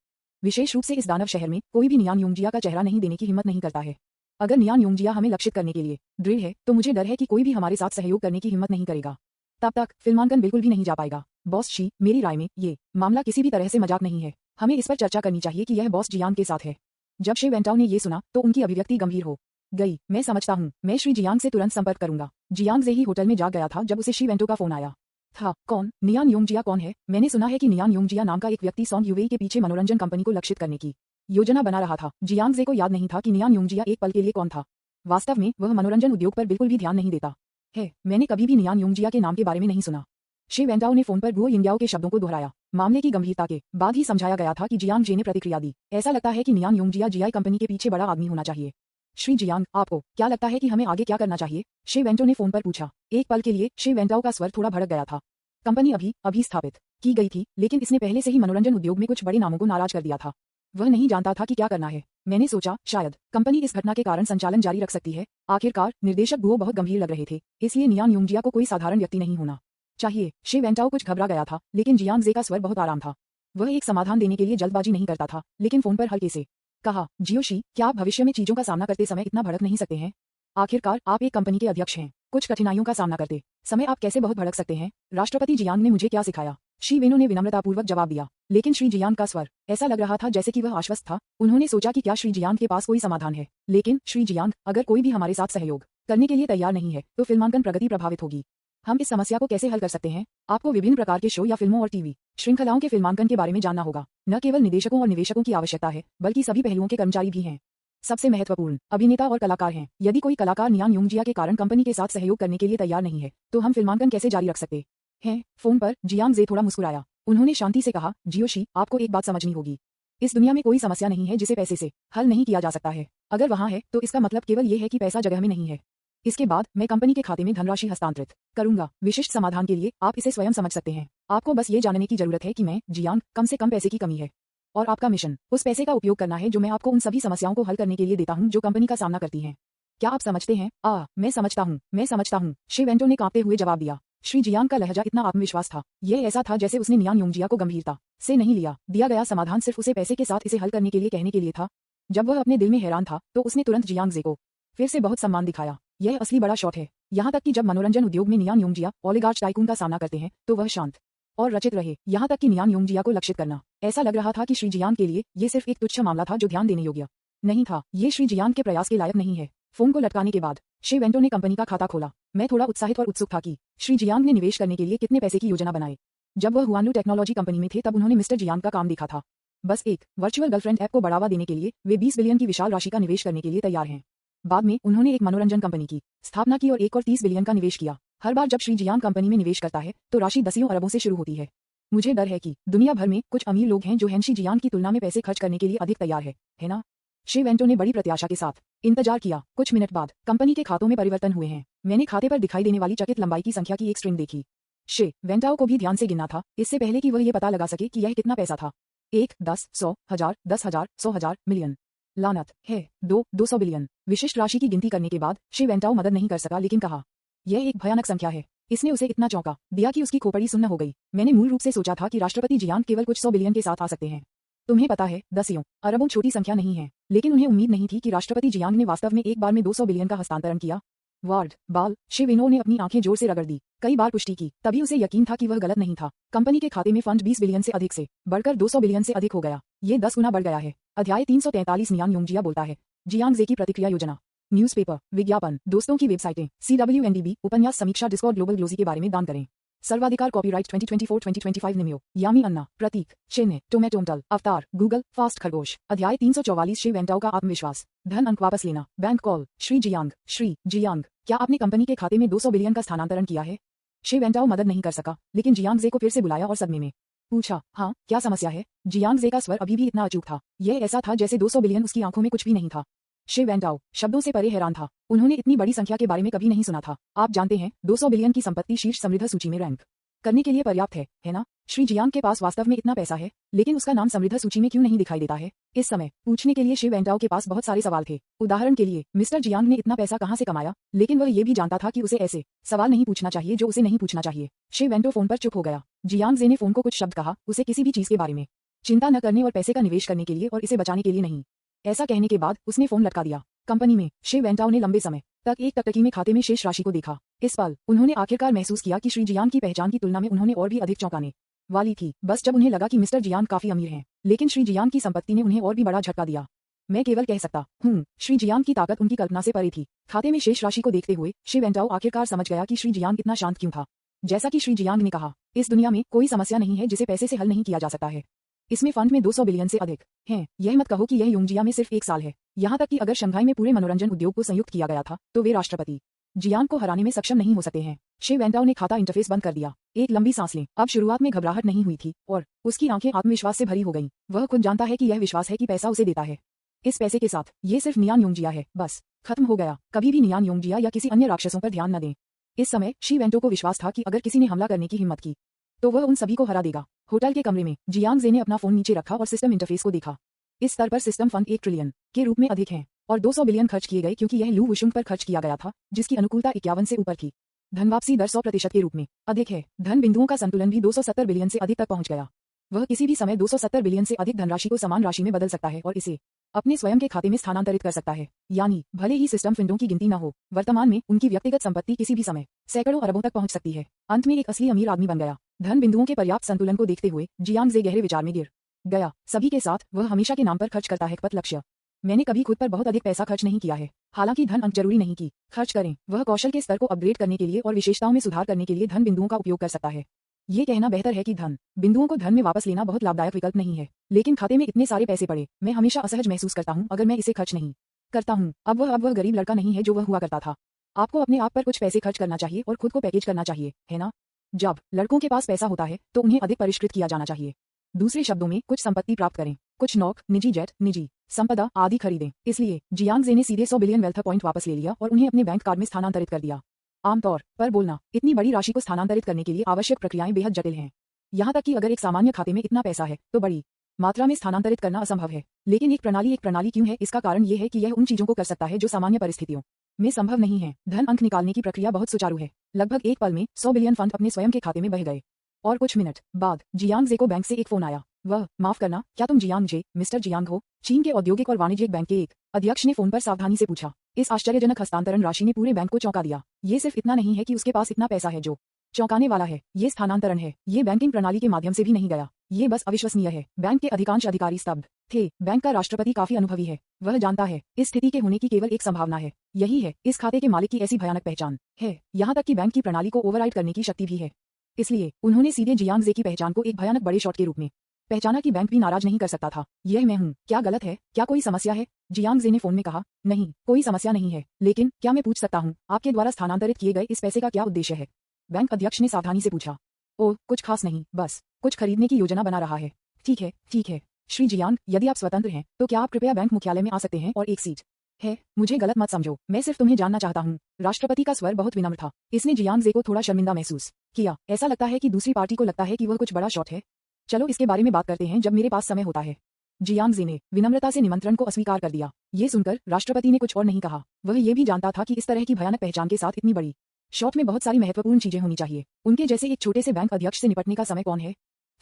विशेष रूप से इस दानव शहर में कोई भी नियान योंगजिया का चेहरा नहीं देने की हिम्मत नहीं करता है। अगर नियान योंगजिया हमें लक्षित करने के लिए दृढ़ है, तो मुझे डर है कि कोई भी हमारे साथ सहयोग करने की हिम्मत नहीं करेगा। तब तक फिल्मांकन बिल्कुल भी नहीं जा पाएगा। बॉस शी, मेरी राय में ये मामला किसी भी तरह से मजाक नहीं है। हमें इस पर चर्चा करनी चाहिए कि यह बॉस जियांग के साथ है। जब शे वेंटाओ ने ये सुना तो उनकी अभिव्यक्ति गंभीर हो गई। मैं समझता हूँ, मैं श्री जियांग से तुरंत संपर्क करूंगा। जियांग जे ही होटल में जाग गया था जब उसे शी वेंटो का फोन आया था। कौन? नियान योंगजिया कौन है? मैंने सुना है कि नियान योंगजिया नाम का एक व्यक्ति सॉन्ग यूवेई के पीछे मनोरंजन कंपनी को लक्षित करने की योजना बना रहा था। जियांग जे को याद नहीं था कि नियान योंगजिया एक पल के लिए कौन था। वास्तव में वह मनोरंजन उद्योग पर बिल्कुल भी ध्यान नहीं देता है। मैंने कभी भी नियान योंगजिया के नाम के बारे में नहीं सुना। शे वेंटाओ ने फोन पर गुओ यिंगयाओ के शब्दों को दोहराया। मामले की गंभीरता के बाद ही समझाया गया था कि जियांग जे ने प्रतिक्रिया दी। ऐसा लगता है कि नियान योंगजिया जीआई कंपनी के पीछे बड़ा आदमी होना चाहिए। श्री जियांग, आपको क्या लगता है कि हमें आगे क्या करना चाहिए? शे वेंटो ने फोन पर पूछा। एक पल के लिए शे वेंटाओ का स्वर थोड़ा भड़क गया था। कंपनी अभी स्थापित की गई थी, लेकिन इसने पहले से ही मनोरंजन उद्योग में कुछ बड़े नामों को नाराज कर दिया था। वह नहीं जानता था कि क्या करना है। मैंने सोचा शायद कंपनी इस घटना के कारण संचालन जारी रख सकती है। आखिरकार निर्देशक गुओ बहुत गंभीर लग रहे थे, इसलिए नियान योंगजिया को कोई साधारण व्यक्ति नहीं होना चाहिए। शे वेंटाओ कुछ घबरा गया था, लेकिन जियांग जे का स्वर बहुत आराम था। वह एक समाधान देने के लिए जल्दबाजी नहीं करता था, लेकिन फोन पर हल्के से कहा, जियोशी, क्या आप भविष्य में चीजों का सामना करते समय इतना भड़क नहीं सकते हैं? आखिरकार आप एक कंपनी के अध्यक्ष हैं। कुछ कठिनाइयों का सामना करते समय आप कैसे बहुत भड़क सकते हैं? राष्ट्रपति जियांग ने मुझे क्या सिखाया? श्री वेणु ने विनम्रतापूर्वक जवाब दिया, लेकिन श्री जियांग का स्वर ऐसा लग रहा था जैसे कि वह आश्वस्त था। उन्होंने सोचा कि क्या श्री जियांग के पास कोई समाधान है, लेकिन श्री जियांग, अगर कोई भी हमारे साथ सहयोग करने के लिए तैयार नहीं है तो फिल्मांकन प्रगति प्रभावित होगी। हम इस समस्या को कैसे हल कर सकते हैं? आपको विभिन्न प्रकार के शो या फिल्मों और टीवी श्रृंखलाओं के फिल्मांकन के बारे में जानना होगा। न केवल निदेशकों और निवेशकों की आवश्यकता है, बल्कि सभी पहलुओं के कर्मचारी भी हैं। सबसे महत्वपूर्ण अभिनेता और कलाकार हैं। यदि कोई कलाकार नियान योंगजिया के कारण कंपनी के साथ सहयोग करने के लिए तैयार नहीं है, तो हम फिल्मांकन कैसे जारी रख सकते हैं? फोन पर जियांग जे थोड़ा मुस्कुराया। उन्होंने शांति से कहा, जियोशी, आपको एक बात समझनी होगी। इस दुनिया में कोई समस्या नहीं है जिसे पैसे से हल नहीं किया जा सकता है। अगर वहाँ है तो इसका मतलब केवल ये है कि पैसा जगह में नहीं है। इसके बाद मैं कंपनी के खाते में धनराशि हस्तांतरित करूंगा। विशिष्ट समाधान के लिए आप इसे स्वयं समझ सकते हैं। आपको बस ये जानने की जरूरत है कि मैं, जियांग, कम से कम पैसे की कमी है, और आपका मिशन उस पैसे का उपयोग करना है जो मैं आपको उन सभी समस्याओं को हल करने के लिए देता हूं जो कंपनी का सामना करती हैं। क्या आप समझते हैं? मैं समझता हूं, श्री वेंटो ने कांपते हुए जवाब दिया। श्री जियांग का लहजा इतना आत्मविश्वास था, यह ऐसा था जैसे उसने नियान योंगजिया को गंभीरता से नहीं लिया। दिया गया समाधान सिर्फ उसे पैसे के साथ इसे हल करने के लिए कहने के लिए था। जब वह अपने दिल में हैरान था तो उसने तुरंत जियांग जे को फिर से बहुत सम्मान दिखाया। यह असली बड़ा शॉट है। यहाँ तक कि जब मनोरंजन उद्योग में नियान योंगजिया ओलिगार्च टाइकून का सामना करते हैं तो वह शांत और रचित रहे। यहाँ तक कि नियान योंगजिया को लक्षित करना ऐसा लग रहा था कि श्री जियांग के लिए ये सिर्फ एक तुच्छ मामला था जो ध्यान देने योग्य नहीं था। ये श्री जियांग के प्रयास के लायक नहीं है। फोन को लटकाने के बाद श्री वेंटो ने कंपनी का खाता खोला। मैं थोड़ा उत्साहित और उत्सुक था कि श्री जियांग ने निवेश करने के लिए कितने पैसे की योजना बनाई। जब वह हुआनलू टेक्नोलॉजी कंपनी में थे तब उन्होंने मिस्टर जियांग का काम देखा था। बस एक वर्चुअल गर्लफ्रेंड ऐप को बढ़ावा देने के लिए वे 20 बिलियन की विशाल राशि का निवेश करने के लिए तैयार हैं। बाद में उन्होंने एक मनोरंजन कंपनी की स्थापना की और 30 बिलियन का निवेश किया। हर बार जब श्री जियांग कंपनी में निवेश करता है तो राशि दसियों अरबों से शुरू होती है। मुझे डर है कि दुनिया भर में कुछ अमीर लोग हैं जो हेनशी जियांग की तुलना में पैसे खर्च करने के लिए अधिक तैयार है ना? श्री वेंटो ने बड़ी प्रत्याशा के साथ इंतजार किया। कुछ मिनट बाद कंपनी के खातों में परिवर्तन हुए हैं। मैंने खाते पर दिखाई देने वाली चकित लंबाई की संख्या की एक स्ट्रिंग देखी। श्री वेंटाओ को भी ध्यान से गिनना था, इससे पहले कि वह ये पता लगा सके कि यह कितना पैसा था। 1, 10, 100, 1000, 10,000, 100,000, मिलियन। लानत है, 200 बिलियन। विशिष्ट राशि की गिनती करने के बाद श्री वेंटाओ मदद नहीं कर सका, लेकिन कहा, यह एक भयानक संख्या है। इसने उसे इतना चौंका दिया कि उसकी खोपड़ी सुन्न हो गई। मैंने मूल रूप से सोचा था कि राष्ट्रपति जियांग केवल कुछ 100 बिलियन के साथ आ सकते हैं। तुम्हें पता है, दसियों अरबों छोटी संख्या नहीं है, लेकिन उन्हें उम्मीद नहीं थी कि राष्ट्रपति जियांग ने वास्तव में एक बार में 200 बिलियन का हस्तांतरण किया। वार्ड बाल, श्री वेनो ने अपनी आंखें जोर से रगड़ दी। कई बार पुष्टि की, तभी उसे यकीन था कि वह गलत नहीं था। कंपनी के खाते में फंड 20 बिलियन से अधिक से बढ़कर 200 बिलियन से अधिक हो गया। ये 10 गुना बढ़ गया है। अध्याय 343 नियान योंगजिया बोलता है। जियांग जे की प्रतिक्रिया योजना। न्यूज़पेपर, विज्ञापन, दोस्तों की वेबसाइटें, CWNDB, उपन्यास समीक्षा, डिस्कॉर्ड, ग्लोबल ग्लोजी के बारे में दान करें। सर्वाधिकार, कॉपीराइट 2024-2025 निमियो, यामी अन्ना, प्रतीक, चिन्ह, टोमेटोमटल, अवतार, गूगल, फास्ट खरगोश। अध्याय 344 श्री वेंटाओ का आत्मविश्वास। धन अंक वापस लेना, बैंक कॉल। श्री जियांग, क्या आपने कंपनी के खाते में 200 बिलियन का स्थानांतरण किया है? श्री वेंटाओ मदद नहीं कर सका, लेकिन जियांग जे को फिर से बुलाया और सदमे में पूछा, हाँ, क्या समस्या है? जियांग जे का स्वर अभी भी इतना अचूक था, यह ऐसा था जैसे 200 बिलियन उसकी आंखों में कुछ भी नहीं था। श्री वेंटाओ शब्दों से परे हैरान था। उन्होंने इतनी बड़ी संख्या के बारे में कभी नहीं सुना था। आप जानते हैं, 200 बिलियन की संपत्ति शीर्ष समृद्ध सूची में रैंक करने के लिए पर्याप्त है ना? श्री जियांग के पास वास्तव में इतना पैसा है, लेकिन उसका नाम समृद्ध सूची में क्यों नहीं दिखाई देता है? इस समय पूछने के लिए श्री वेंटाओ के पास बहुत सारे सवाल थे। उदाहरण के लिए, मिस्टर जियांग ने इतना पैसा कहाँ से कमाया? लेकिन वह ये भी जानता था कि उसे ऐसे सवाल नहीं पूछना चाहिए जो उसे नहीं पूछना चाहिए। श्री वेंटो फोन पर चुप हो गया। जियांग जे ने फोन को कुछ शब्द कहा, उसे किसी भी चीज के बारे में चिंता न करने और पैसे का निवेश करने के लिए और इसे बचाने के लिए नहीं। ऐसा कहने के बाद उसने फोन लटका दिया। कंपनी में श्री वेंटाओ ने लंबे समय तक एक टकटकी में खाते में शेष राशि को देखा। इस पल उन्होंने आखिरकार महसूस किया कि श्री जियांग की पहचान की तुलना में उन्होंने और भी अधिक चौंकाने वाली थी। बस जब उन्हें लगा कि मिस्टर जियांग काफी अमीर हैं, लेकिन श्री जियांग की संपत्ति ने उन्हें और भी बड़ा झटका दिया। मैं केवल कह सकता हूँ, श्री जियांग की ताकत उनकी कल्पना से परे थी। खाते में शेष राशि को देखते हुए श्री वेंटाओ आखिरकार समझ गया कि श्री जियांग इतना शांत क्यों था। जैसा कि श्री जियांग ने कहा, इस दुनिया में कोई समस्या नहीं है जिसे पैसे से हल नहीं किया जा सकता है। इसमें फंड में 200 बिलियन से अधिक हैं। यह मत कहो कि यह योंगजिया में सिर्फ 1 साल है। यहाँ तक कि अगर शंघाई में पूरे मनोरंजन उद्योग को संयुक्त किया गया था तो वे राष्ट्रपति जियांग को हराने में सक्षम नहीं हो सकते हैं। श्री वेंटाओ ने खाता इंटरफेस बंद कर दिया। एक लंबी सांस लें। अब शुरुआत में घबराहट नहीं हुई थी और उसकी आंखें आत्मविश्वास से भरी हो गईं। वह खुद जानता है कि यह विश्वास है कि पैसा उसे देता है। इस पैसे के साथ ये सिर्फ नियान योंगजिया है, बस खत्म हो गया। कभी भी नियान योंगजिया या किसी अन्य राक्षसों पर ध्यान न दें। इस समय श्री वेंटो को विश्वास था कि अगर किसी ने हमला करने की हिम्मत की तो वह उन सभी को हरा देगा। होटल के कमरे में जियांग जे ने अपना फोन नीचे रखा और सिस्टम इंटरफेस को देखा। इस स्तर पर सिस्टम फंड 1 ट्रिलियन के रूप में अधिक हैं और 200 बिलियन खर्च किए गए क्योंकि यह लू वुशुंग पर खर्च किया गया था, जिसकी अनुकूलता 51 से ऊपर थी। धन वापसी दर 100% के रूप में अधिक है। धन बिंदुओं का संतुलन भी 270 बिलियन से अधिक तक पहुंच गया। वह किसी भी समय 270 बिलियन से अधिक धनराशि को समान राशि में बदल सकता है और इसे अपने स्वयं के खाते में स्थानांतरित कर सकता है। यानी भले ही सिस्टम फिंडों की गिनती न हो, वर्तमान में उनकी व्यक्तिगत संपत्ति किसी भी समय सैकड़ों अरबों तक पहुंच सकती है। अंत में एक असली अमीर आदमी बन गया। धन बिंदुओं के पर्याप्त संतुलन को देखते हुए जियांग जे गहरे विचार में गिर गया। सभी के साथ वह हमेशा के नाम पर खर्च करता है। पथ लक्ष्य। मैंने कभी खुद पर बहुत अधिक पैसा खर्च नहीं किया है। हालांकि धन अंक जरूरी नहीं कि खर्च करें। वह कौशल के स्तर को अपग्रेड करने के लिए और विशेषताओं में सुधार करने के लिए धन बिंदुओं का उपयोग कर सकता है। ये कहना बेहतर है कि धन बिंदुओं को धन में वापस लेना बहुत लाभदायक विकल्प नहीं है। लेकिन खाते में इतने सारे पैसे पड़े, मैं हमेशा असहज महसूस करता हूँ अगर मैं इसे खर्च नहीं करता हूँ। अब वह गरीब लड़का नहीं है जो वह हुआ करता था। आपको अपने आप पर कुछ पैसे खर्च करना चाहिए और खुद को पैकेज करना चाहिए, है ना? जब लड़कों के पास पैसा होता है तो उन्हें अधिक परिष्कृत किया जाना चाहिए। दूसरे शब्दों में कुछ संपत्ति प्राप्त करें, कुछ नौक, निजी जेट, निजी संपदा आदि खरीदें। इसलिए जियांग जे ने सीधे 100 बिलियन वेल्थ पॉइंट वापस ले लिया और उन्हें अपने बैंक कार्ड में स्थानांतरित कर दिया। आमतौर पर बोलना इतनी बड़ी राशि को स्थानांतरित करने के लिए आवश्यक प्रक्रियाएं बेहद जटिल हैं। यहाँ तक कि अगर एक सामान्य खाते में इतना पैसा है तो बड़ी मात्रा में स्थानांतरित करना असंभव है। लेकिन एक प्रणाली क्यों है? इसका कारण ये है कि यह उन चीजों को कर सकता है जो सामान्य परिस्थितियों में संभव नहीं है। धन अंक निकालने की प्रक्रिया बहुत सुचारू है। लगभग एक पल में 100 बिलियन फंड अपने स्वयं के खाते में बह गए और कुछ मिनट बाद जियांग जे को बैंक से एक फोन आया। वह, माफ करना, क्या तुम जियांग जे, मिस्टर जियांग हो? चीन के औद्योगिक और वाणिज्यिक बैंक के एक अध्यक्ष ने फोन पर सावधानी से पूछा। इस आश्चर्यजनक हस्तांतरण राशि ने पूरे बैंक को चौंका दिया। ये सिर्फ इतना नहीं है कि उसके पास इतना पैसा है जो चौंकाने वाला है, ये स्थानांतरण है। ये बैंकिंग प्रणाली के माध्यम से भी नहीं गया। ये बस अविश्वसनीय है। बैंक के अधिकांश अधिकारी स्तब्ध थे। बैंक का राष्ट्रपति काफी अनुभवी है। वह जानता है इस स्थिति के होने की केवल एक संभावना है। यही है इस खाते के मालिक की ऐसी भयानक पहचान है। यहाँ तक कि बैंक की प्रणाली को ओवरराइड करने की शक्ति भी है। इसलिए उन्होंने सीधे जियांग जे की पहचान को एक भयानक बड़े शॉट के रूप में पहचाना कि बैंक भी नाराज नहीं कर सकता था। यह मैं हूँ, क्या गलत है? क्या कोई समस्या है? जियांग जे ने फोन में कहा, नहीं, कोई समस्या नहीं है। लेकिन क्या मैं पूछ सकता हूँ, आपके द्वारा स्थानांतरित किए गए इस पैसे का क्या उद्देश्य है? बैंक अध्यक्ष ने सावधानी से पूछा। ओह, कुछ खास नहीं, बस कुछ खरीदने की योजना बना रहा है। ठीक है, ठीक है। श्री जियांग, यदि आप स्वतंत्र हैं तो क्या आप कृपया बैंक मुख्यालय में आ सकते हैं और एक सीट है? मुझे गलत मत समझो, मैं सिर्फ तुम्हें जानना चाहता हूँ। राष्ट्रपति का स्वर बहुत विनम्र था। इसने जियांग जे को थोड़ा शर्मिंदा महसूस किया। ऐसा लगता है कि दूसरी पार्टी को लगता है कि वह कुछ बड़ा शॉट है। चलो इसके बारे में बात करते हैं जब मेरे पास समय होता है। जियांग जे ने विनम्रता से निमंत्रण को अस्वीकार कर दिया। ये सुनकर राष्ट्रपति ने कुछ और नहीं कहा। वह ये भी जानता था कि इस तरह की भयानक पहचान के साथ इतनी बड़ी शॉट में बहुत सारी महत्वपूर्ण चीजें होनी चाहिए। उनके जैसे एक छोटे से बैंक अध्यक्ष से निपटने का समय कौन है?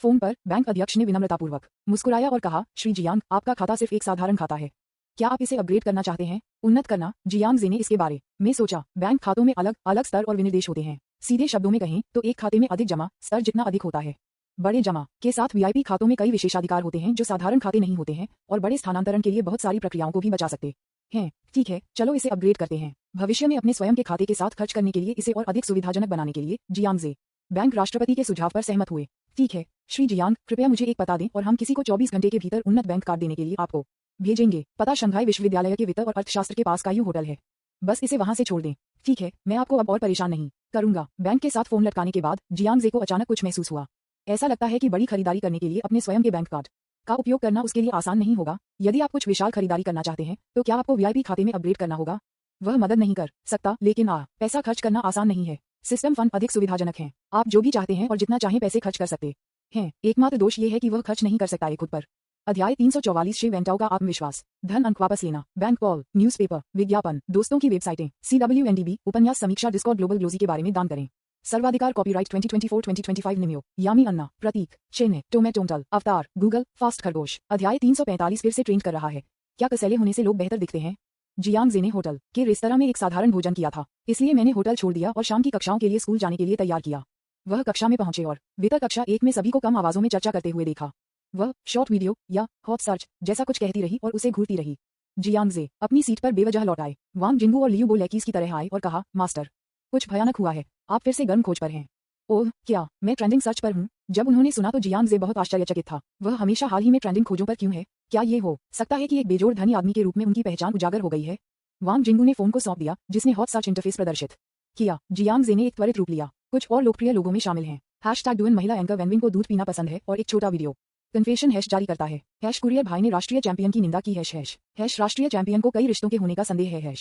फोन पर बैंक अध्यक्ष ने विनम्रतापूर्वक मुस्कुराया और कहा, श्री जियांग, आपका खाता सिर्फ एक साधारण खाता है। क्या आप इसे अपग्रेड करना चाहते हैं, उन्नत करना? जियांग जे ने इसके बारे में सोचा। बैंक खातों में अलग अलग स्तर और विनिर्देश होते हैं। सीधे शब्दों में कहें तो एक खाते में अधिक जमा स्तर जितना अधिक होता है, बड़े जमा के साथ वीआईपी खातों में कई विशेषाधिकार होते हैं जो साधारण खाते नहीं होते हैं और बड़े स्थानांतरण के लिए बहुत सारी प्रक्रियाओं को भी बचा सकते हैं। ठीक है, चलो इसे अपग्रेड करते हैं। भविष्य में अपने स्वयं के खाते के साथ खर्च करने के लिए इसे और अधिक सुविधाजनक बनाने के लिए जियांग जे बैंक राष्ट्रपति के सुझाव पर सहमत हुए। ठीक है श्री जियांग, कृपया मुझे एक पता दें और हम किसी को 24 घंटे के भीतर उन्नत बैंक कार्ड देने के लिए आपको भेजेंगे। पता शंघाई विश्वविद्यालय के वित्त और अर्थशास्त्र के पास का यू होटल है। बस इसे वहां से छोड़ दें। ठीक है, मैं आपको अब और परेशान नहीं करूंगा। बैंक के साथ फोन लटकाने के बाद जियांग जे को अचानक कुछ महसूस हुआ। ऐसा लगता है कि बड़ी खरीदारी करने के लिए अपने स्वयं के बैंक कार्ड का उपयोग करना उसके लिए आसान नहीं होगा। यदि आप कुछ विशाल खरीदारी करना चाहते हैं तो क्या आपको वीआईपी खाते में अपग्रेड करना होगा? वह मदद नहीं कर सकता, लेकिन पैसा खर्च करना आसान नहीं है। सिस्टम फंड अधिक सुविधाजनक हैं। आप जो भी चाहते हैं और जितना चाहें पैसे खर्च कर सकते हैं। एकमात्र दोष ये है कि वह खर्च नहीं कर सकता है खुद पर। अध्याय 344 श्री वेंटाओ का आत्मविश्वास। धन अंक वापस लेना, बैंक कॉल, न्यूज़पेपर, विज्ञापन, दोस्तों की वेबसाइटें, CWNDB, उपन्यास समीक्षा, डिस्कॉर्ड, ग्लोबल ग्लोजी के बारे में दान करें। सर्वाधिकार कॉपीराइट 2024-2025 निम्यो, यामी अन्ना, प्रतीक, चेन्नई, टोमेटोंटल, अवतार, गूगल, फास्ट खरगोश। अध्याय 345 फिर से ट्रेंड कर रहा है। क्या कसैले होने से लोग बेहतर दिखते हैं? जियांग जे ने होटल के रेस्तरां में एक साधारण भोजन किया था, इसलिए मैंने होटल छोड़ दिया और शाम की कक्षाओं के लिए स्कूल जाने के लिए तैयार किया। वह कक्षा में पहुंचे और वित्त कक्षा 1 में सभी को कम आवाजों में चर्चा करते हुए देखा। वह शॉर्ट वीडियो या हॉट सर्च जैसा कुछ कहती रही और उसे घूरती रही। जियांग जे अपनी सीट पर बेवजह लौट आए। वांग जिंगू और लियू बो लैकीज की तरह आए और कहा, मास्टर, कुछ भयानक हुआ है। आप फिर से गर्म खोज पर हैं। ओह क्या, मैं ट्रेंडिंग सर्च पर हूँ? जब उन्होंने सुना तो जियांग जे बहुत आश्चर्यचकित था। वह हमेशा हाल ही में ट्रेंडिंग खोजों पर क्यों है? क्या ये हो सकता है कि एक बेजोड़ धनी आदमी के रूप में उनकी पहचान उजागर हो गई है? वांग जिंगू ने फोन को सौंप दिया, जिसने हॉट सर्च इंटरफेस प्रदर्शित किया। जियांग जे ने एक त्वरित रूप लिया। कुछ और लोकप्रिय लोगों में शामिल हैं #डुएन महिला एंकर वेनविन को दूध पीना पसंद है और एक छोटा वीडियो कन्फेशन हैश जारी करता है। कुरियर भाई ने राष्ट्रीय चैंपियन की निंदा की। हैश राष्ट्रीय चैंपियन को कई रिश्तों के होने का संदेह है।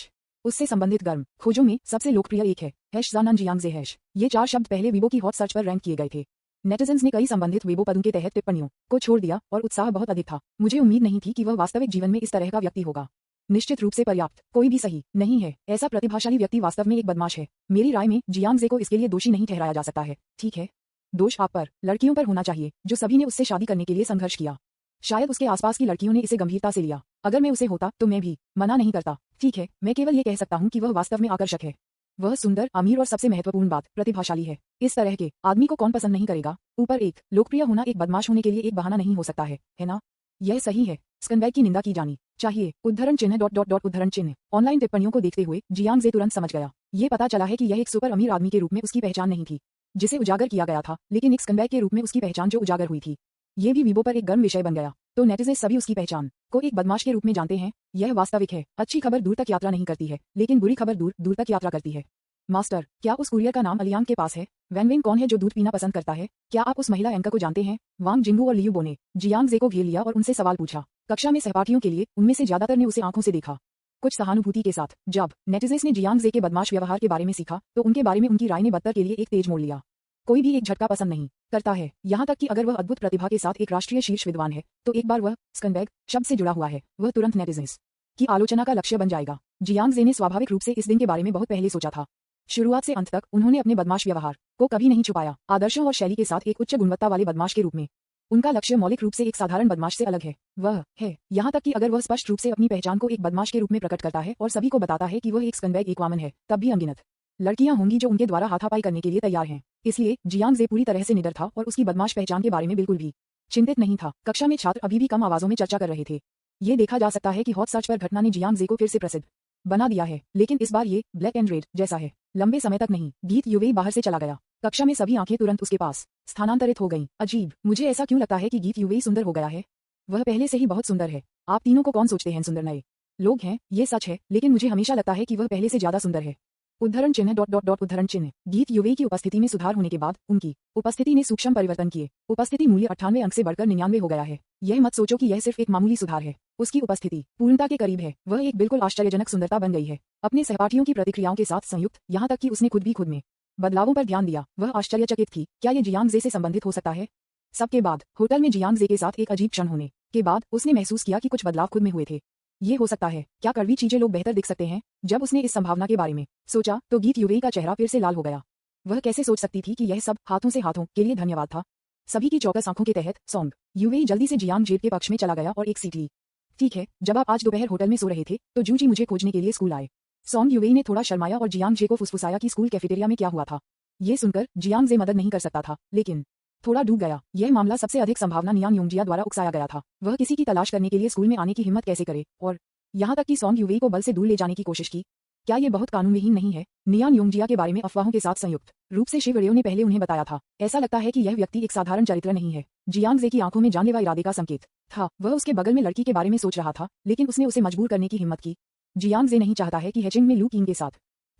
उससे संबंधित गर्म खोजों में सबसे लोकप्रिय एक है ज़ानन जियांग जे। ये 4 शब्द पहले वीबो की हॉट सर्च पर रैंक किए गए थे। नेटिजन्स ने कई संबंधित वीबो पदों के तहत टिप्पणियों को छोड़ दिया और उत्साह बहुत अधिक था। मुझे उम्मीद नहीं थी कि वह वास्तविक जीवन में इस तरह का व्यक्ति होगा। निश्चित रूप से पर्याप्त कोई भी सही नहीं है। ऐसा प्रतिभाशाली व्यक्ति वास्तव में एक बदमाश है। मेरी राय में जियांग जे को इसके लिए दोषी नहीं ठहराया जा सकता है। ठीक है, दोष आप पर, लड़कियों पर होना चाहिए जो सभी ने उससे शादी करने के लिए संघर्ष किया। शायद उसके आसपास की लड़कियों ने इसे गंभीरता से लिया। अगर मैं उसे होता तो मैं भी मना नहीं करता। ठीक है, मैं केवल ये कह सकता हूँ कि वह वास्तव में आकर्षक है। वह सुंदर, अमीर और सबसे महत्वपूर्ण बात, प्रतिभाशाली है। इस तरह के आदमी को कौन पसंद नहीं करेगा। ऊपर एक लोकप्रिय होना एक बदमाश होने के लिए एक बहाना नहीं हो सकता है ना? यह सही है। स्कंबैग की निंदा की जानी चाहिए। उद्धरण चिन्ह डॉट डॉट डॉट उद्धरण चिन्ह। ऑनलाइन टिप्पणियों को देखते हुए जियांग जे तुरंत समझ गया। ये पता चला है कि यह एक सुपर अमीर आदमी के रूप में उसकी पहचान नहीं थी जिसे उजागर किया गया था, लेकिन एक स्कंबैग के रूप में उसकी पहचान जो उजागर हुई थी। ये भी वीबो पर एक गर्म विषय बन गया। तो नेटिजन सभी उसकी पहचान को एक बदमाश के रूप में जानते हैं। यह वास्तविक है। अच्छी खबर दूर तक यात्रा नहीं करती है, लेकिन बुरी खबर दूर दूर तक यात्रा करती है। मास्टर, क्या उस कुरियर का नाम अलियांग के पास है? वैनवेन कौन है जो दूध पीना पसंद करता है? क्या आप उस महिला एंकर को जानते हैं? वांग जिंगू और लियू बो ने जियांग जे को घेर लिया और उनसे सवाल पूछा। कक्षा में सहपाठियों के लिए उनमें से ज्यादातर ने उसे आंखों से देखा, कुछ सहानुभूति के साथ। जब नेटिजन्स ने जियांग जे के बदमाश व्यवहार के बारे में सीखा तो उनके बारे में उनकी राय ने बदतर के लिए एक तेज मोड़ लिया। कोई भी एक झटका पसंद नहीं करता है, यहाँ तक कि अगर वह अद्भुत प्रतिभा के साथ एक राष्ट्रीय शीर्ष विद्वान है, तो एक बार वह स्कंबैग शब्द से जुड़ा हुआ है, वह तुरंत नेटिजन्स की आलोचना का लक्ष्य बन जाएगा। जियांग जे ने स्वाभाविक रूप से इस दिन के बारे में बहुत पहले सोचा था। शुरुआत से अंत तक उन्होंने अपने बदमाश व्यवहार को कभी नहीं छुपाया। आदर्शों और शैली के साथ एक उच्च गुणवत्ता वाले बदमाश के रूप में उनका लक्ष्य मौलिक रूप से एक साधारण बदमाश से अलग है। वह है यहाँ तक कि अगर वह स्पष्ट रूप से अपनी पहचान को एक बदमाश के रूप में प्रकट करता है और सभी को बताता है कि वह एक स्कंबैग एकवामन है, तब भी अनगिनत लड़कियां होंगी जो उनके द्वारा हाथापाई करने के लिए तैयार हैं। इसलिए जियांग जे पूरी तरह से निडर था और उसकी बदमाश पहचान के बारे में बिल्कुल भी चिंतित नहीं था। कक्षा में छात्र अभी भी कम आवाजों में चर्चा कर रहे थे। ये देखा जा सकता है कि हॉट सर्च पर घटना ने जियांग जे को फिर से प्रसिद्ध बना दिया है, लेकिन इस बार ये ब्लैक एंड रेड जैसा है। लंबे समय तक नहीं। गीत युवेई बाहर से चला गया। कक्षा में सभी आंखें तुरंत उसके पास स्थानांतरित हो गईं। अजीब, मुझे ऐसा क्यों लगता है कि गीत युवेई सुंदर हो गया है? वह पहले से ही बहुत सुंदर है। आप तीनों को कौन सोचते हैं सुंदर नए लोग हैं? ये सच है, लेकिन मुझे हमेशा लगता है कि वह पहले से ज्यादा सुंदर है। उद्धरण चिन्ह डॉट डॉट डॉट उद्धरण चिन्ह। गीत युवेई की उपस्थिति में सुधार होने के बाद उनकी उपस्थिति ने सूक्ष्म परिवर्तन किए। उपस्थिति मूल्य 98 अंक से बढ़कर 99 हो गया है। यह मत सोचो कि यह सिर्फ एक मामूली सुधार है। उसकी उपस्थिति पूर्णता के करीब है। वह एक बिल्कुल आश्चर्यजनक सुंदरता बन गई है। अपने सहपाठियों की प्रतिक्रियाओं के साथ संयुक्त, यहाँ तक कि उसने खुद भी खुद में बदलावों पर ध्यान दिया। वह आश्चर्यचकित थी। क्या ये जियांग जे से संबंधित हो सकता है? सबके बाद होटल में जियांग जे के साथ एक अजीब क्षण होने के बाद उसने महसूस किया कि कुछ बदलाव खुद में हुए थे। ये हो सकता है। क्या कड़वी चीजें लोग बेहतर दिख सकते हैं? जब उसने इस संभावना के बारे में सोचा तो गीत युवेई का चेहरा फिर से लाल हो गया। वह कैसे सोच सकती थी कि यह सब हाथों से हाथों के लिए धन्यवाद था। सभी की चौकस आंखों के तहत सॉन्ग युवेई जल्दी से जियांग जे के पक्ष में चला गया और एक सीट ली। ठीक है, जब आप आज दोपहर होटल में सो रहे थे तो जूजी मुझे खोजने के लिए स्कूल आए। सॉन्ग युवेई ने थोड़ा शर्माया और जियांग जे को फुसफुसाया कि स्कूल कैफेटेरिया में क्या हुआ था। ये सुनकर जियांग जे मदद नहीं कर सकता था, लेकिन थोड़ा डूब गया। यह मामला सबसे अधिक संभावना नियांग योंगजिया द्वारा उकसाया गया था। वह किसी की तलाश करने के लिए स्कूल में आने की हिम्मत कैसे करे, और यहाँ तक कि सॉन्ग युवेई को बल से दूर ले जाने की कोशिश की। क्या ये बहुत कानूनविहीन नहीं है? नियांग योंगजिया के बारे में अफवाहों के साथ संयुक्त रूप से शिव रियो ने पहले उन्हें बताया था। ऐसा लगता है कि यह व्यक्ति एक साधारण चरित्र नहीं है। जियांग जे की आंखों में जानलेवा इरादे का संकेत था। वह उसके बगल में लड़की के बारे में सोच रहा था, लेकिन उसने उसे मजबूर करने की हिम्मत की। जियांग जे नहीं चाहता है कि हेचिंग में लू किंग के साथ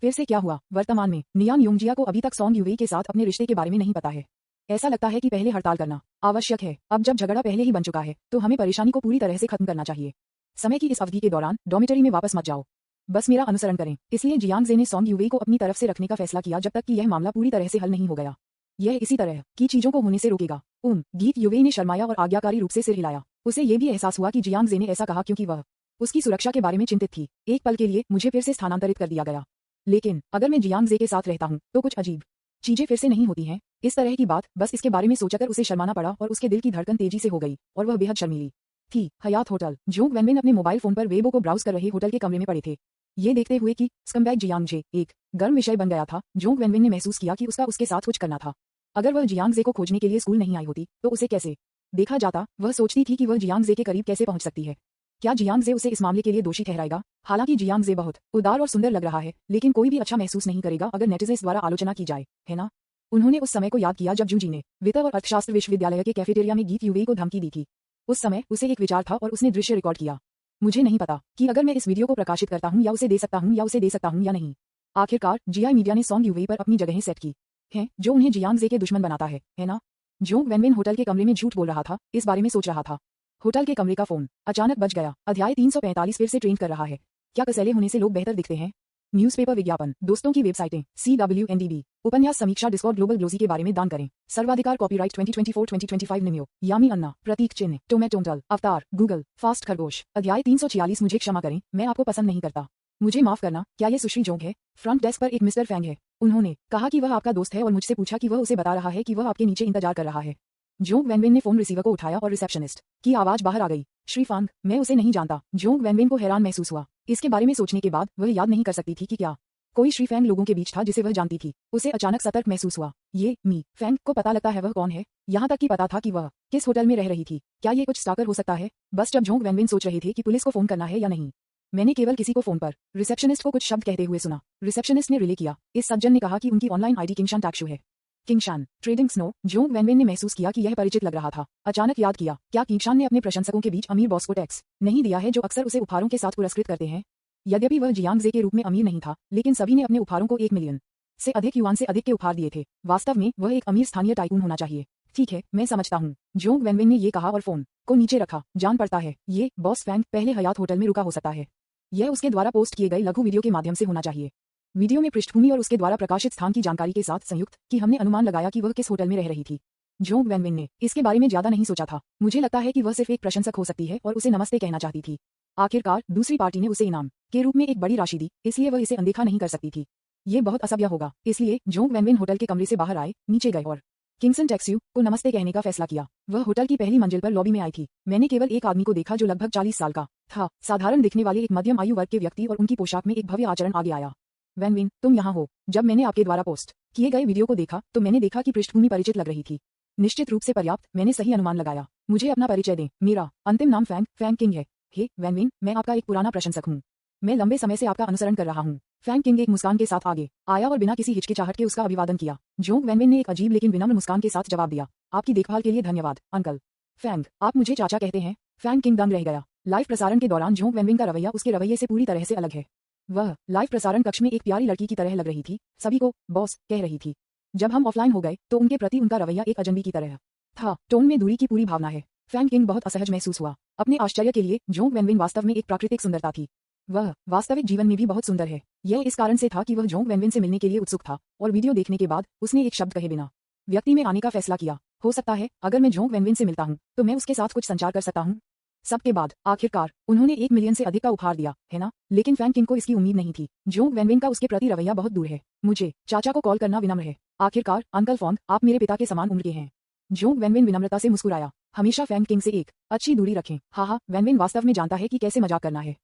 फिर से क्या हुआ। वर्तमान में नियांग योंगजिया को अभी तक सॉन्ग युवेई के साथ अपने रिश्ते के बारे में नहीं पता है। ऐसा लगता है कि पहले हड़ताल करना आवश्यक है। अब जब झगड़ा पहले ही बन चुका है तो हमें परेशानी को पूरी तरह से खत्म करना चाहिए। समय की इस अवधि के दौरान डॉर्मिटरी में वापस मत जाओ, बस मेरा अनुसरण करें। इसलिए जियांग जे ने सॉन्ग युवेई को अपनी तरफ से रखने का फैसला किया जब तक कि यह मामला पूरी तरह से हल नहीं हो गया। यह इसी तरह की चीजों को होने से रोकेगा। गीत युवेई ने शर्माया और आज्ञाकारी रूप से सिर हिलाया। उसे यह भी एहसास हुआ कि जियांग जे ने ऐसा कहा क्योंकि वह उसकी सुरक्षा के बारे में चिंतित थी। एक पल के लिए मुझे फिर से स्थानांतरित कर दिया गया, लेकिन अगर मैं जियांग जे के साथ रहता हूँ तो कुछ अजीब चीजें फिर से नहीं होती हैं। इस तरह की बात, बस इसके बारे में सोचकर उसे शर्माना पड़ा और उसके दिल की धड़कन तेजी से हो गई और वह बेहद शर्मीली थी। Hyatt hotel. जोंग वैनवेन अपने मोबाइल फोन पर वेबो को ब्राउज कर रहे होटल के कमरे में पड़े थे। ये देखते हुए कि स्कंबैग जियांग जे एक गर्म विषय बन गया था, जोंग वैनवेन ने महसूस किया कि उसका उसके साथ कुछ करना था। अगर वह जियांग जे को खोजने के लिए स्कूल नहीं आई होती तो उसे कैसे देखा जाता? वह सोचती थी कि वह जियांग जे के करीब कैसे पहुंच सकती है। क्या जियांग जे उसे इस मामले के लिए दोषी ठहराएगा? हालांकि जियांग जे बहुत उदार और सुंदर लग रहा है, लेकिन कोई भी अच्छा महसूस नहीं करेगा अगर नेटिजन्स द्वारा आलोचना की जाए, है ना? उन्होंने उस समय को याद किया जब जूजी ने वित्त और अर्थशास्त्र विश्वविद्यालय के कैफेटेरिया में गीत युवेई को धमकी दी थी। उस समय उसे एक विचार था और उसने दृश्य रिकॉर्ड किया। मुझे नहीं पता कि अगर मैं इस वीडियो को प्रकाशित करता हूं या उसे दे सकता हूं या नहीं। आखिरकार जीआई मीडिया ने सॉन्ग युवेई पर अपनी जगहें सेट की हैं, जो उन्हें जियांग जे के दुश्मन बनाता है ना? जोंग वैनवेन होटल के कमरे में झूठ बोल रहा था, इस बारे में सोच रहा था। होटल के कमरे का फोन अचानक बज गया। अध्याय 345 फिर से ट्रेंड कर रहा है। क्या कसैले होने से लोग बेहतर दिखते हैं? न्यूज़पेपर विज्ञापन, दोस्तों की वेबसाइटें, CWNDB, उपन्यास समीक्षा, डिस्कॉर्ड, ग्लोबल ग्लोजी के बारे में दान करें। सर्वाधिकार कॉपीराइट 2024-2025 निम्यो, यामी अन्ना, प्रतीक चिन्ह, टोमेटोंटल, अवतार, गूगल, फास्ट खरगोश। अध्याय 346। मुझे क्षमा करें, मैं आपको पसंद नहीं करता। मुझे माफ करना। क्या ये सुश्री जोंग है? फ्रंट डेस्क पर एक मिस्टर फैंग है। उन्होंने कहा कि वह आपका दोस्त है और मुझसे पूछा कि वह उसे बता रहा है कि वह आपके नीचे इंतजार कर रहा है। जोंग वेनवेन ने फोन रिसीवर को उठाया और रिसेप्शनिस्ट की आवाज बाहर आ गई। श्री फांग, मैं उसे नहीं जानता। जोंग वेनवेन को हैरान महसूस हुआ। इसके बारे में सोचने के बाद वह याद नहीं कर सकती थी कि क्या कोई श्री फैंग लोगों के बीच था जिसे वह जानती थी। उसे अचानक सतर्क महसूस हुआ। ये मी फैंग को पता लगता है वह कौन है, यहाँ तक कि पता था कि वह किस होटल में रह रही थी। क्या ये कुछ स्टाकर हो सकता है? बस जब जोंग वेनवेन सोच रहे थे कि पुलिस को फोन करना है या नहीं, मैंने केवल किसी को फोन पर रिसेप्शनिस्ट को कुछ शब्द कहते हुए सुना। रिसेप्शनिस्ट ने रिले किया। इस सज्जन ने कहा कि उनकी ऑनलाइन आईडी किंगशान टैक्शू है। किंगशान ट्रेडिंग स्नो। जोंग वेनवेन ने महसूस किया कि यह परिचित लग रहा था। अचानक याद किया, क्या किंगशान ने अपने प्रशंसकों के बीच अमीर बॉस को टैक्स नहीं दिया है जो अक्सर उसे उपहारों के साथ पुरस्कृत करते हैं। यद्यपि वह जियांगजे के रूप में अमीर नहीं था, लेकिन सभी ने अपने उपहारों को 1 मिलियन से अधिक युआन से अधिक के उपहार दिए थे। वास्तव में वह एक अमीर स्थानीय टाइकून होना चाहिए। ठीक है, मैं समझता हूँ, जोंग वेनवेन ने ये कहा और फोन को नीचे रखा। जान पड़ता है ये बॉस फैंग पहले हयात होटल में रुका हो सकता है। यह उसके द्वारा पोस्ट किए गए लघु वीडियो के माध्यम से होना चाहिए। वीडियो में पृष्ठभूमि और उसके द्वारा प्रकाशित स्थान की जानकारी के साथ संयुक्त कि हमने अनुमान लगाया कि वह किस होटल में रह रही थी। जोंग वेनवेन ने इसके बारे में ज्यादा नहीं सोचा था। मुझे लगता है कि वह सिर्फ एक प्रशंसक हो सकती है और उसे नमस्ते कहना चाहती थी। आखिरकार दूसरी पार्टी ने उसे इनाम के रूप में एक बड़ी राशि दी, इसलिए वह इसे अनदेखा नहीं कर सकती थी। ये बहुत असभ्य होगा, इसलिए जोंग वेनवेन होटल के कमरे से बाहर आए, नीचे गए और किंगसन टैक्स्यू को नमस्ते कहने का फैसला किया। वह होटल की पहली मंजिल पर लॉबी में आई थी। मैंने केवल एक आदमी को देखा जो लगभग 40 साल का था। साधारण दिखने वाले एक मध्यम आयु वर्ग के व्यक्ति और उनकी पोशाक में एक भव्य आचरण आगे आया। वेनविन, तुम यहाँ हो। जब मैंने आपके द्वारा पोस्ट किए गए वीडियो को देखा तो मैंने देखा कि पृष्ठभूमि परिचित लग रही थी। निश्चित रूप से पर्याप्त, मैंने सही अनुमान लगाया। मुझे अपना परिचय दें। मेरा अंतिम नाम फैंग किंग है। हे वेनविन, मैं आपका एक पुराना प्रशंसक हूँ। मैं लंबे समय से आपका अनुसरण कर रहा हूँ। फैंग किंग एक मुस्कान के साथ आगे आया और बिना किसी हिचकिचाहट के उसका अभिवादन किया। जोंग वेनविन ने एक अजीब लेकिन विनम्र मुस्कान के साथ जवाब दिया, आपकी देखभाल के लिए धन्यवाद अंकल। फैंग, आप मुझे चाचा कहते हैं। फैंग किंग दंग रह गया। लाइव प्रसारण के दौरान जोंग वेनविन का रवैया उसके रवैये से पूरी तरह से अलग है। वह लाइव प्रसारण कक्ष में एक प्यारी लड़की की तरह लग रही थी, सभी को बॉस कह रही थी। जब हम ऑफलाइन हो गए तो उनके प्रति उनका रवैया एक अजनबी की तरह था। टोन में दूरी की पूरी भावना है। फैंग किंग बहुत असहज महसूस हुआ। अपने आश्चर्य के लिए जोंग वेनविन वास्तव में एक प्राकृतिक सुंदरता थी। वह वास्तविक जीवन में भी बहुत सुंदर है। यह इस कारण से था कि वह जोंग वेनविन से मिलने के लिए उत्सुक था और वीडियो देखने के बाद उसने एक शब्द कहे बिना व्यक्ति में आने का फैसला किया। हो सकता है अगर मैं जोंग वेनविन से मिलता हूँ तो मैं उसके साथ कुछ संचार कर सकता हूँ। सबके बाद आखिरकार उन्होंने 1 मिलियन से अधिक का उपहार दिया, है ना? लेकिन फैंग किंग को इसकी उम्मीद नहीं थी। जोंग वेनविन का उसके प्रति रवैया बहुत दूर है। मुझे चाचा को कॉल करना विनम्र है। आखिरकार अंकल फॉन्ग, आप मेरे पिता के समान उम्र के हैं। जोंग वेनविन विनम्रता से मुस्कुराया। हमेशा फैंग किंग से एक अच्छी दूरी रखें। हाँ, वेनविन वास्तव में जानता है कि कैसे मजाक करना है।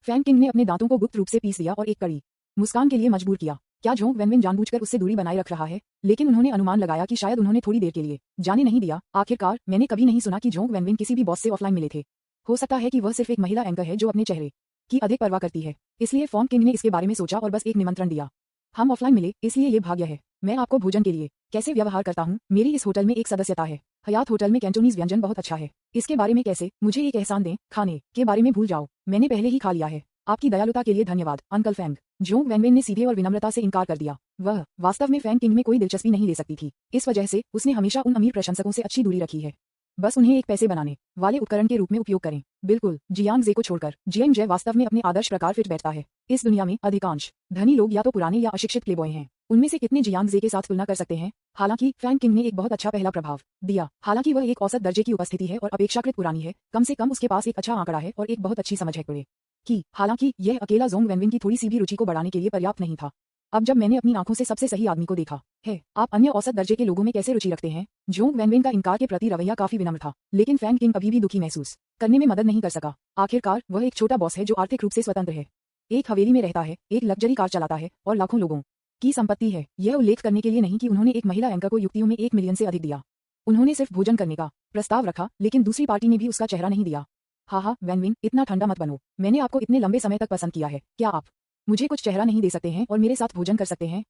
फैंग किंग ने अपने दांतों को गुप्त रूप से पीस दिया और एक कड़ी मुस्कान के लिए मजबूर किया। क्या जोंग वेनविन जानबूझकर उससे दूरी बनाए रख रहा है? लेकिन उन्होंने अनुमान लगाया कि शायद उन्होंने थोड़ी देर के लिए जाने नहीं दिया। आखिरकार मैंने कभी नहीं सुना कि जोंग वेनविन किसी भी बॉस से ऑफलाइन मिले थे। हो सकता है कि वह सिर्फ एक महिला एंकर है जो अपने चेहरे की अधिक परवाह करती है। इसलिए फॉन्ग किंग ने इसके बारे में सोचा और बस एक निमंत्रण दिया। हम ऑफलाइन मिले, इसलिए ये भाग्य है। मैं आपको भोजन के लिए कैसे व्यवहार करता हूँ? मेरी इस होटल में एक सदस्यता है। हयात होटल में कैंटोनीज व्यंजन बहुत अच्छा है। इसके बारे में कैसे? मुझे एक एहसान दें, खाने के बारे में भूल जाओ, मैंने पहले ही खा लिया है। आपकी दयालुता के लिए धन्यवाद अंकल फैंग। जोंग वेनविन ने सीधे और विनम्रता से इनकार कर दिया। वह वास्तव में फैंग किंग में कोई दिलचस्पी नहीं ले सकती थी। इस वजह से उसने हमेशा उन अमीर प्रशंसकों से अच्छी दूरी रखी है। बस उन्हें एक पैसे बनाने वाले उपकरण के रूप में उपयोग करें। बिल्कुल, जियांगजे को छोड़कर जियांग जे वास्तव में अपने आदर्श प्रकार फिट बैठता है। इस दुनिया में अधिकांश धनी लोग या तो पुराने या अशिक्षित प्लेबॉय हैं। उनमें से कितने जियांगजे के साथ तुलना कर सकते हैं? हालांकि फैंग किंग ने एक बहुत अच्छा पहला प्रभाव दिया। हालांकि वह एक औसत दर्जे की उपस्थिति है और अपेक्षाकृत पुरानी है, कम से कम उसके पास एक अच्छा आंकड़ा है और एक बहुत अच्छी समझ है कि हालांकि यह अकेला जोंग वेनविन की थोड़ी सी भी रुचि को बढ़ाने के लिए पर्याप्त नहीं था। अब जब मैंने अपनी आंखों से सबसे सही आदमी को देखा है, आप अन्य औसत दर्जे के लोगों में कैसे रुचि रखते हैं? जोंग वेनविन का इनकार के प्रति रवैया काफी विनम्र था, लेकिन फैंग किंग अभी भी दुखी महसूस करने में मदद नहीं कर सका। आखिरकार वह एक छोटा बॉस है जो आर्थिक रूप से स्वतंत्र है, एक हवेली में रहता है, एक लग्जरी कार चलाता है और लाखों लोगों की संपत्ति है। यह उल्लेख करने के लिए नहीं कि उन्होंने एक महिला एंकर को युक्तियों में 1 मिलियन से अधिक दिया। उन्होंने सिर्फ भोजन करने का प्रस्ताव रखा, लेकिन दूसरी पार्टी ने भी उसका चेहरा नहीं दिया। हाँ, वेनविन, इतना ठंडा मत बनो। मैंने आपको इतने लंबे समय तक पसंद किया है। क्या आप मुझे कुछ चेहरा नहीं दे सकते हैं और मेरे साथ भोजन कर सकते हैं?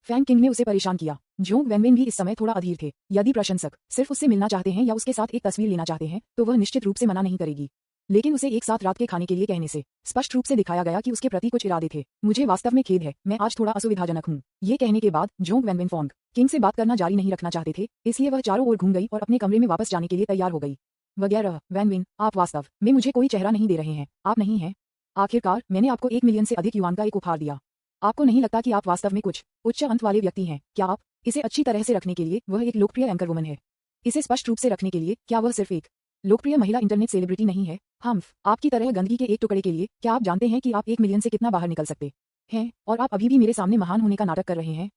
फैंग किंग ने उसे परेशान किया। जोंग वेनविन भी इस समय थोड़ा अधीर थे। यदि प्रशंसक सिर्फ उससे मिलना चाहते हैं या उसके साथ एक तस्वीर लेना चाहते हैं तो वह निश्चित रूप से मना नहीं करेगी। लेकिन उसे एक साथ रात के खाने के लिए कहने से स्पष्ट रूप से दिखाया गया कि उसके प्रति कुछ इरादे थे। मुझे वास्तव में खेद है, मैं आज थोड़ा असुविधाजनक हूँ। ये कहने के बाद जोंग वेनविन फॉन्ग किंग से बात करना जारी नहीं रखना चाहते थे, इसलिए वह चारों ओर घूम गई और अपने कमरे में वापस जाने के लिए तैयार हो गई। वगैरह, वेनविन, आप वास्तव में मुझे कोई चेहरा नहीं दे रहे हैं। आप नहीं हैं। आखिरकार मैंने आपको 1 मिलियन से अधिक युआन का एक उपहार दिया। आपको नहीं लगता कि आप वास्तव में कुछ उच्च अंत वाले व्यक्ति हैं? क्या आप इसे अच्छी तरह से रखने के लिए वह एक लोकप्रिय एंकर वुमन है? इसे स्पष्ट रूप से रखने के लिए क्या वह सिर्फ एक लोकप्रिय महिला इंटरनेट सेलिब्रिटी नहीं है? आपकी तरह गंदगी के एक टुकड़े के लिए क्या आप जानते हैं कि आप 1 मिलियन से कितना बाहर निकल सकते हैं और आप अभी भी मेरे सामने महान होने का नाटक कर रहे हैं?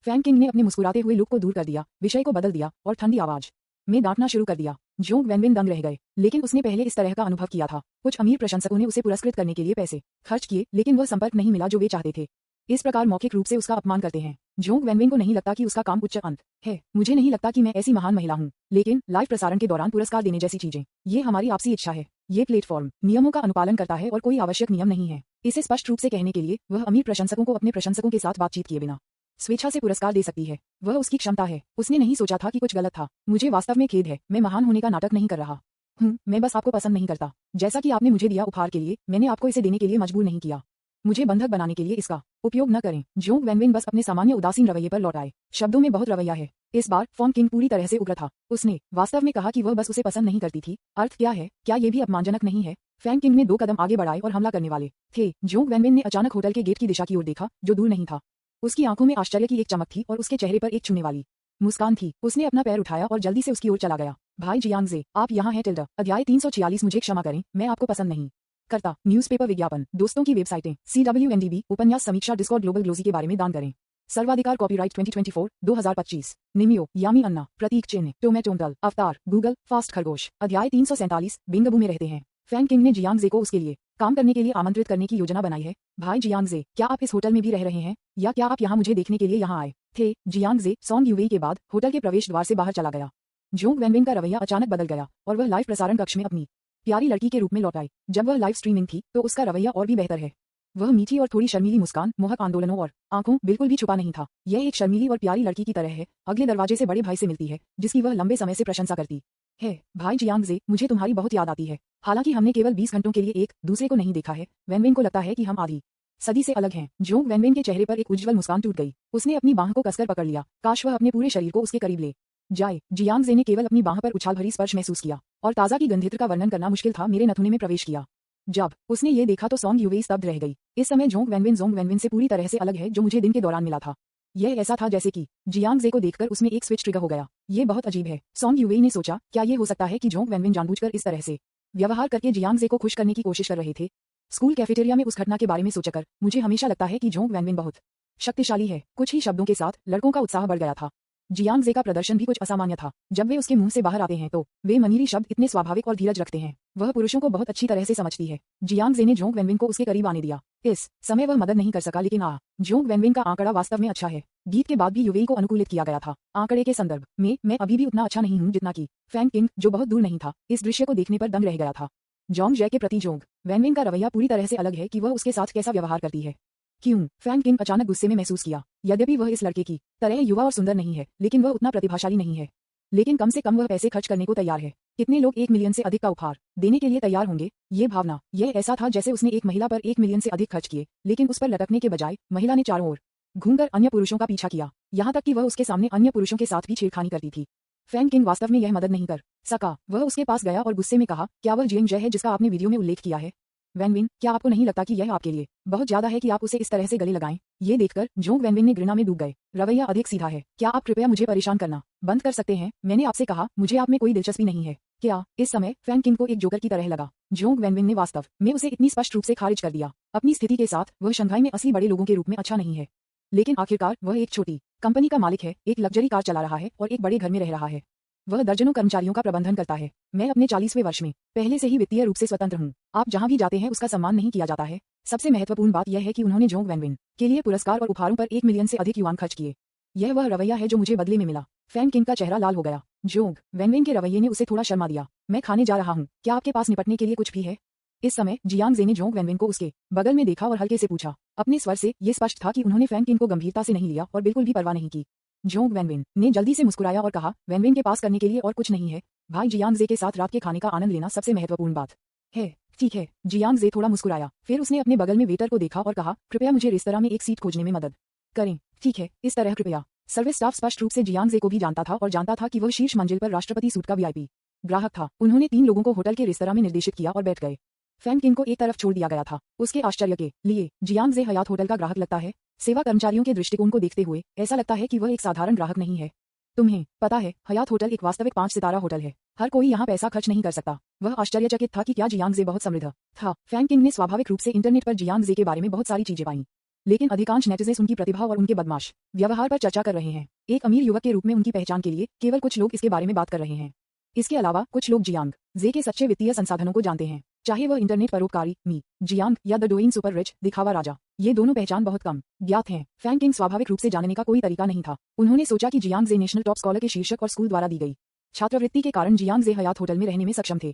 फैंग किंग ने अपने मुस्कुराते हुए लुक को दूर कर दिया, विषय को बदल दिया और ठंडी आवाज में डांटना शुरू कर दिया। जोंग वेनविन दंग रह गए, लेकिन उसने पहले इस तरह का अनुभव किया था। कुछ अमीर प्रशंसकों ने उसे पुरस्कृत करने के लिए पैसे खर्च किए, लेकिन वह संपर्क नहीं मिला जो वे चाहते थे। इस प्रकार मौखिक रूप से उसका अपमान करते हैं। जोंग वेनविन को नहीं लगता कि उसका काम उच्च अंत है। मुझे नहीं लगता कि मैं ऐसी महान महिला हूँ, लेकिन लाइव प्रसारण के दौरान पुरस्कार देने जैसी चीजें, ये हमारी आपसी इच्छा है। ये प्लेटफॉर्म नियमों का अनुपालन करता है और कोई आवश्यक नियम नहीं है। इसे स्पष्ट रूप से कहने के लिए वह अमीर प्रशंसकों को अपने प्रशंसकों के साथ बातचीत किए बिना स्वेच्छा से पुरस्कार दे सकती है। वह उसकी क्षमता है। उसने नहीं सोचा था कि कुछ गलत था। मुझे वास्तव में खेद है, मैं महान होने का नाटक नहीं कर रहा हूँ। मैं बस आपको पसंद नहीं करता। जैसा कि आपने मुझे दिया उपहार के लिए, मैंने आपको इसे देने के लिए मजबूर नहीं किया। मुझे बंधक बनाने के लिए इसका उपयोग न करें। जोंग वेनविन बस अपने सामान्य उदासीन रवैये पर लौट आए। शब्दों में बहुत रवैया है। इस बार फॉन्ग किंग पूरी तरह से उग्र था। उसने वास्तव में कहा कि वह बस उसे पसंद नहीं करती थी। अर्थ क्या है? क्या ये भी अपमानजनक नहीं है? फैंग किंग ने 2 कदम आगे बढ़ाए और हमला करने वाले थे। जोंग वेनविन ने अचानक होटल के गेट की दिशा की ओर देखा, जो दूर नहीं था। उसकी आंखों में आश्चर्य की एक चमक थी और उसके चेहरे पर एक छूने वाली मुस्कान थी। उसने अपना पैर उठाया और जल्दी से उसकी ओर चला गया। भाई जियांगजे, आप यहाँ हैं टिल्डा। अध्याय 346। मुझे क्षमा करें, मैं आपको पसंद नहीं करता। न्यूज़पेपर विज्ञापन, दोस्तों की वेबसाइटें, CWNDB, उपन्यास समीक्षा, डिस्कॉर्ड, ग्लोबल ग्लोजी के बारे में दान करें। सर्वाधिकार, कॉपीराइट 2024, 2025। निमियो, यामी अन्ना, प्रतीक चिन्ह, टोमेटोंटल, अवतार, गूगल, फास्ट खरगोश। अध्याय 347। बेंगबू में रहते हैं। फैंग किंग ने जियांगजे को उसके लिए काम करने के लिए आमंत्रित करने की योजना बनाई है। भाई जियांगजे, क्या आप इस होटल में भी रह रहे हैं, या क्या आप यहाँ मुझे देखने के लिए यहाँ आए थे? जियांगजे सॉन्ग यूवेई के बाद होटल के प्रवेश द्वार से बाहर चला गया। जोंग वेनविन का रवैया अचानक बदल गया और वह लाइव प्रसारण कक्ष में अपनी प्यारी लड़की के रूप में लौट आई। जब वह लाइव स्ट्रीमिंग थी तो उसका रवैया और भी बेहतर है। वह मीठी और थोड़ी शर्मीली मुस्कान, मोहक आंदोलनों और आंखों बिल्कुल भी छुपा नहीं था। यह एक शर्मीली और प्यारी लड़की की तरह है, अगले दरवाजे से बड़े भाई से मिलती है, जिसकी वह लंबे समय से प्रशंसा करती है। भाई जियांगजे, मुझे तुम्हारी बहुत याद आती है। हालांकि हमने केवल 20 घंटों के लिए एक दूसरे को नहीं देखा है। वेनविन को लगता है कि हम आधी सदी से अलग हैं। जोंग वेनविन के चेहरे पर एक उज्ज्वल मुस्कान टूट गई। उसने अपनी बांह को कसकर पकड़ लिया। काश वह अपने पूरे शरीर को उसके करीब ले जाए। जियांगजे ने केवल अपनी बांह पर उछाल भरी स्पर्श महसूस किया और ताजा की गंधित्र का वर्णन करना मुश्किल था। मेरे नथुने में प्रवेश किया। जब उसने ये देखा तो सॉन्ग यूवेई स्तब्ध रह गई। इस समय जोंग वेनविन से पूरी तरह से अलग है, जो मुझे दिन के दौरान मिला था। यह ऐसा था जैसे कि जियांगजे को देखकर उसमें एक स्विच ट्रिगर हो गया। ये बहुत अजीब है। सॉन्ग यूवेई ने सोचा, क्या ये हो सकता है कि जोंग वेनविन जानबूझकर इस तरह से व्यवहार करके जियांगजे को खुश करने की कोशिश कर रहे थे? स्कूल कैफेटेरिया में उस घटना के बारे में सोचकर मुझे हमेशा लगता है कि जोंग वेनविन बहुत शक्तिशाली है। कुछ ही शब्दों के साथ लड़कों का उत्साह बढ़ गया था। जियांगजे का प्रदर्शन भी कुछ असामान्य था। जब वे उसके मुंह से बाहर आते हैं तो वे मनीरी शब्द इतने स्वाभाविक और धीरज रखते हैं। वह पुरुषों को बहुत अच्छी तरह से समझती है। जियांगजे ने जोंग वेनविन को उसके करीब आने दिया। इस समय वह मदद नहीं कर सका, लेकिन जोंग वेनविन का आंकड़ा वास्तव में अच्छा है। गीत के बाद भी यूवेई को अनुकूलित किया गया था। आंकड़े के संदर्भ में मैं अभी भी उतना अच्छा नहीं हूँ जितना कि फैंग किंग, जो बहुत दूर नहीं था, इस दृश्य को देखने पर दंग रह गया था। जोंग जय के प्रति जोंग वेनविन का रवैया पूरी तरह से अलग है कि वह उसके साथ कैसा व्यवहार करती है। क्यों? फैंग किंग अचानक गुस्से में महसूस किया। यद्यपि वह इस लड़के की तरह युवा और सुंदर नहीं है, लेकिन वह उतना प्रतिभाशाली नहीं है। लेकिन कम से कम वह पैसे खर्च करने को तैयार है। कितने लोग 1 मिलियन से अधिक का उपहार देने के लिए तैयार होंगे? ये भावना, यह ऐसा था जैसे उसने एक महिला पर 1 मिलियन से अधिक खर्च किए, लेकिन उस पर लटकने के बजाय महिला ने चारों ओर घूमकर अन्य पुरुषों का पीछा किया, यहाँ तक कि वह उसके सामने अन्य पुरुषों के साथ भी छेड़खानी करती थी। फैंग किंग वास्तव में यह मदद नहीं कर सका। वह उसके पास गया और गुस्से में कहा, क्या वह जियांग जय है जिसका आपने वीडियो में उल्लेख किया है? वेनविन, क्या आपको नहीं लगता कि यह आपके लिए बहुत ज्यादा है कि आप उसे इस तरह से गले लगाएं? ये देखकर जोंग वेनविन ने घृणा में डूब गए। रवैया अधिक सीधा है। क्या आप कृपया मुझे परेशान करना बंद कर सकते हैं? मैंने आपसे कहा, मुझे आप में कोई दिलचस्पी नहीं है। क्या? इस समय फैंग किंग को एक जोकर की तरह लगा। जोंग वेनविन ने वास्तव में उसे इतनी स्पष्ट रूप से खारिज कर दिया। अपनी स्थिति के साथ वह शंघाई में असली बड़े लोगों के रूप में अच्छा नहीं है, लेकिन आखिरकार वह एक छोटी कंपनी का मालिक है, एक लग्जरी कार चला रहा है और एक बड़े घर में रह रहा है। वह दर्जनों कर्मचारियों का प्रबंधन करता है। मैं अपने 40वें वर्ष में पहले से ही वित्तीय रूप से स्वतंत्र हूँ। आप जहाँ भी जाते हैं उसका सम्मान नहीं किया जाता है। सबसे महत्वपूर्ण बात यह है कि उन्होंने जोंग वेनविन के लिए पुरस्कार और उपहारों पर 1 मिलियन से अधिक युआन खर्च किए। यह वह रवैया है जो मुझे बदले में मिला। फैंग किंग का चेहरा लाल हो गया। जोंग वेनविन के रवैये ने उसे थोड़ा शर्मा दिया। मैं खाने जा रहा हूँ, क्या आपके पास निपटने के लिए कुछ भी है? इस समय जियांगजे ने जोंग वेनविन को उसके बगल में देखा और हल्के से पूछा। अपने स्वर से ये स्पष्ट था कि उन्होंने फैंग किंग को गंभीरता से नहीं लिया और बिल्कुल भी परवाह नहीं की। जोंग वेनविन ने जल्दी से मुस्कुराया और कहा, वेनविन के पास करने के लिए और कुछ नहीं है। भाई जियांगजे के साथ रात के खाने का आनंद लेना सबसे महत्वपूर्ण बात है। ठीक है। जियांगजे थोड़ा मुस्कुराया, फिर उसने अपने बगल में वेटर को देखा और कहा, कृपया मुझे रेस्तरां में एक सीट खोजने में मदद करें। ठीक है, इस तरह कृपया। सर्विस स्टाफ स्पष्ट रूप से जियांगजे को भी जानता था और जानता था कि वह शीर्ष मंजिल पर राष्ट्रपति सूट का वीआईपी ग्राहक था। उन्होंने 3 लोगों को होटल के रेस्तरां में निर्देशित किया और बैठ गए। फैंग किंग को एक तरफ छोड़ दिया गया था। उसके आश्चर्य के लिए जियांगजे हयात होटल का ग्राहक लगता है। सेवा कर्मचारियों के दृष्टिकोण को देखते हुए ऐसा लगता है कि वह एक साधारण ग्राहक नहीं है। तुम्हें पता है, हयात होटल एक वास्तविक 5 सितारा होटल है। हर कोई यहाँ पैसा खर्च नहीं कर सकता। वह आश्चर्यचकित था कि क्या जियांगजे बहुत समृद्ध था। फैंग किंग ने स्वाभाविक रूप से इंटरनेट पर जियांगजे के बारे में बहुत सारी चीजें पाईं। लेकिन अधिकांश नेटिजन्स उनकी प्रतिभा और उनके बदमाश व्यवहार पर चर्चा कर रहे हैं। एक अमीर युवक के रूप में उनकी पहचान के लिए केवल कुछ लोग इसके बारे में बात कर रहे हैं। इसके अलावा कुछ लोग जियांग जे के सच्चे वित्तीय संसाधनों को जानते हैं, चाहे वह इंटरनेट परोपकारी मी जियांग या द डोइंग सुपर रिच दिखावा राजा। ये दोनों पहचान बहुत कम ज्ञात हैं। फैंग किंग स्वाभाविक रूप से जानने का कोई तरीका नहीं था। उन्होंने सोचा कि जियांग जे नेशनल टॉप स्कॉलर के शीर्षक और स्कूल द्वारा दी गई छात्रवृत्ति के कारण जियांग जे हयात होटल में रहने में सक्षम थे।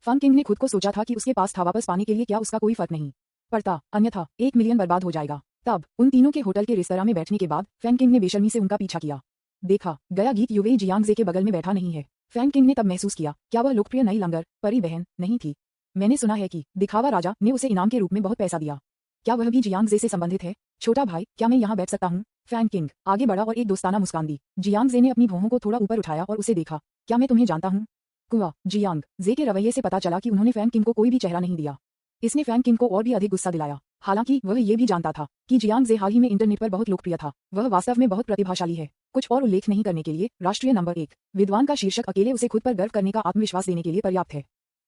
फैंग किंग ने खुद को सोचा था कि उसके पास था, वापस पाने के लिए क्या उसका कोई फर्क नहीं पड़ता, अन्यथा 1 मिलियन बर्बाद हो जाएगा। तब उन तीनों के होटल के रेस्तरां में बैठने के बाद फैंग किंग ने बेशर्मी से उनका पीछा किया। देखा गया गीत युवे जियांग जे के बगल में बैठा नहीं है। फैंग किंग ने तब महसूस किया, क्या वह लोकप्रिय नई लंगर परी बहन नहीं थी? मैंने सुना है कि दिखावा राजा ने उसे इनाम के रूप में बहुत पैसा दिया। क्या वह भी जियांग जे से संबंधित है? छोटा भाई, क्या मैं यहाँ बैठ सकता हूँ? फैंग किंग आगे बढ़ा और एक दोस्ताना मुस्कान दी। जियांग जे ने अपनी भौहों को थोड़ा ऊपर उठाया और उसे देखा। क्या मैं तुम्हें जानता हूँ? कुआ जियांग जे के रवैये से पता चला कि उन्होंने फैंग किंग को कोई भी चेहरा नहीं दिया। इसने फैंग किंग को और भी अधिक गुस्सा दिलाया। हालांकि वह ये भी जानता था कि जियांग जे हाल ही में इंटरनेट पर बहुत लोकप्रिय था। वह वास्तव में बहुत प्रतिभाशाली है। कुछ और उल्लेख नहीं करने के लिए राष्ट्रीय नंबर 1 विद्वान का शीर्षक अकेले उसे खुद पर गर्व करने का आत्मविश्वास देने के लिए पर्याप्त है।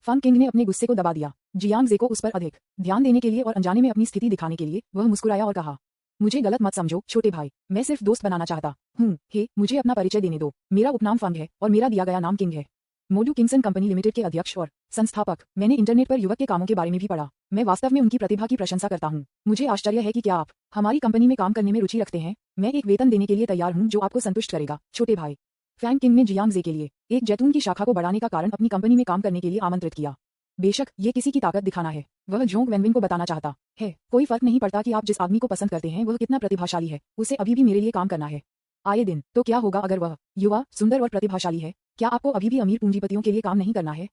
फैंग किंग ने अपने गुस्से को दबा दिया। जियांग जे को उस पर अधिक ध्यान देने के लिए और अनजाने में अपनी स्थिति दिखाने के लिए वह मुस्कुराया और कहा, मुझे गलत मत समझो छोटे भाई, मैं सिर्फ दोस्त बनाना चाहता हूँ। हे, मुझे अपना परिचय देने दो। मेरा उपनाम फंग है और मेरा दिया गया नाम किंग है। मोडू किंगसन कंपनी लिमिटेड के अध्यक्ष और संस्थापक। मैंने इंटरनेट पर युवक के कामों के बारे में भी पढ़ा। मैं वास्तव में उनकी प्रतिभा की प्रशंसा करता हूँ। मुझे आश्चर्य है कि क्या आप हमारी कंपनी में काम करने में रुचि रखते हैं। मैं एक वेतन देने के लिए तैयार हूँ जो आपको संतुष्ट करेगा छोटे भाई। फैंग किंग ने जियांग जे के लिए एक जैतून की शाखा को बढ़ाने का कारण अपनी कंपनी में काम करने के लिए आमंत्रित किया। बेशक ये किसी की ताकत दिखाना है। वह जोंग वेनविन को बताना चाहता है, कोई फर्क नहीं पड़ता कि आप जिस आदमी को पसंद करते हैं वह कितना प्रतिभाशाली है, उसे अभी भी मेरे लिए काम करना है। आए दिन तो क्या होगा अगर वह युवा, सुंदर और प्रतिभाशाली है? क्या आपको अभी भी अमीर पूंजीपतियों के लिए काम नहीं करना है?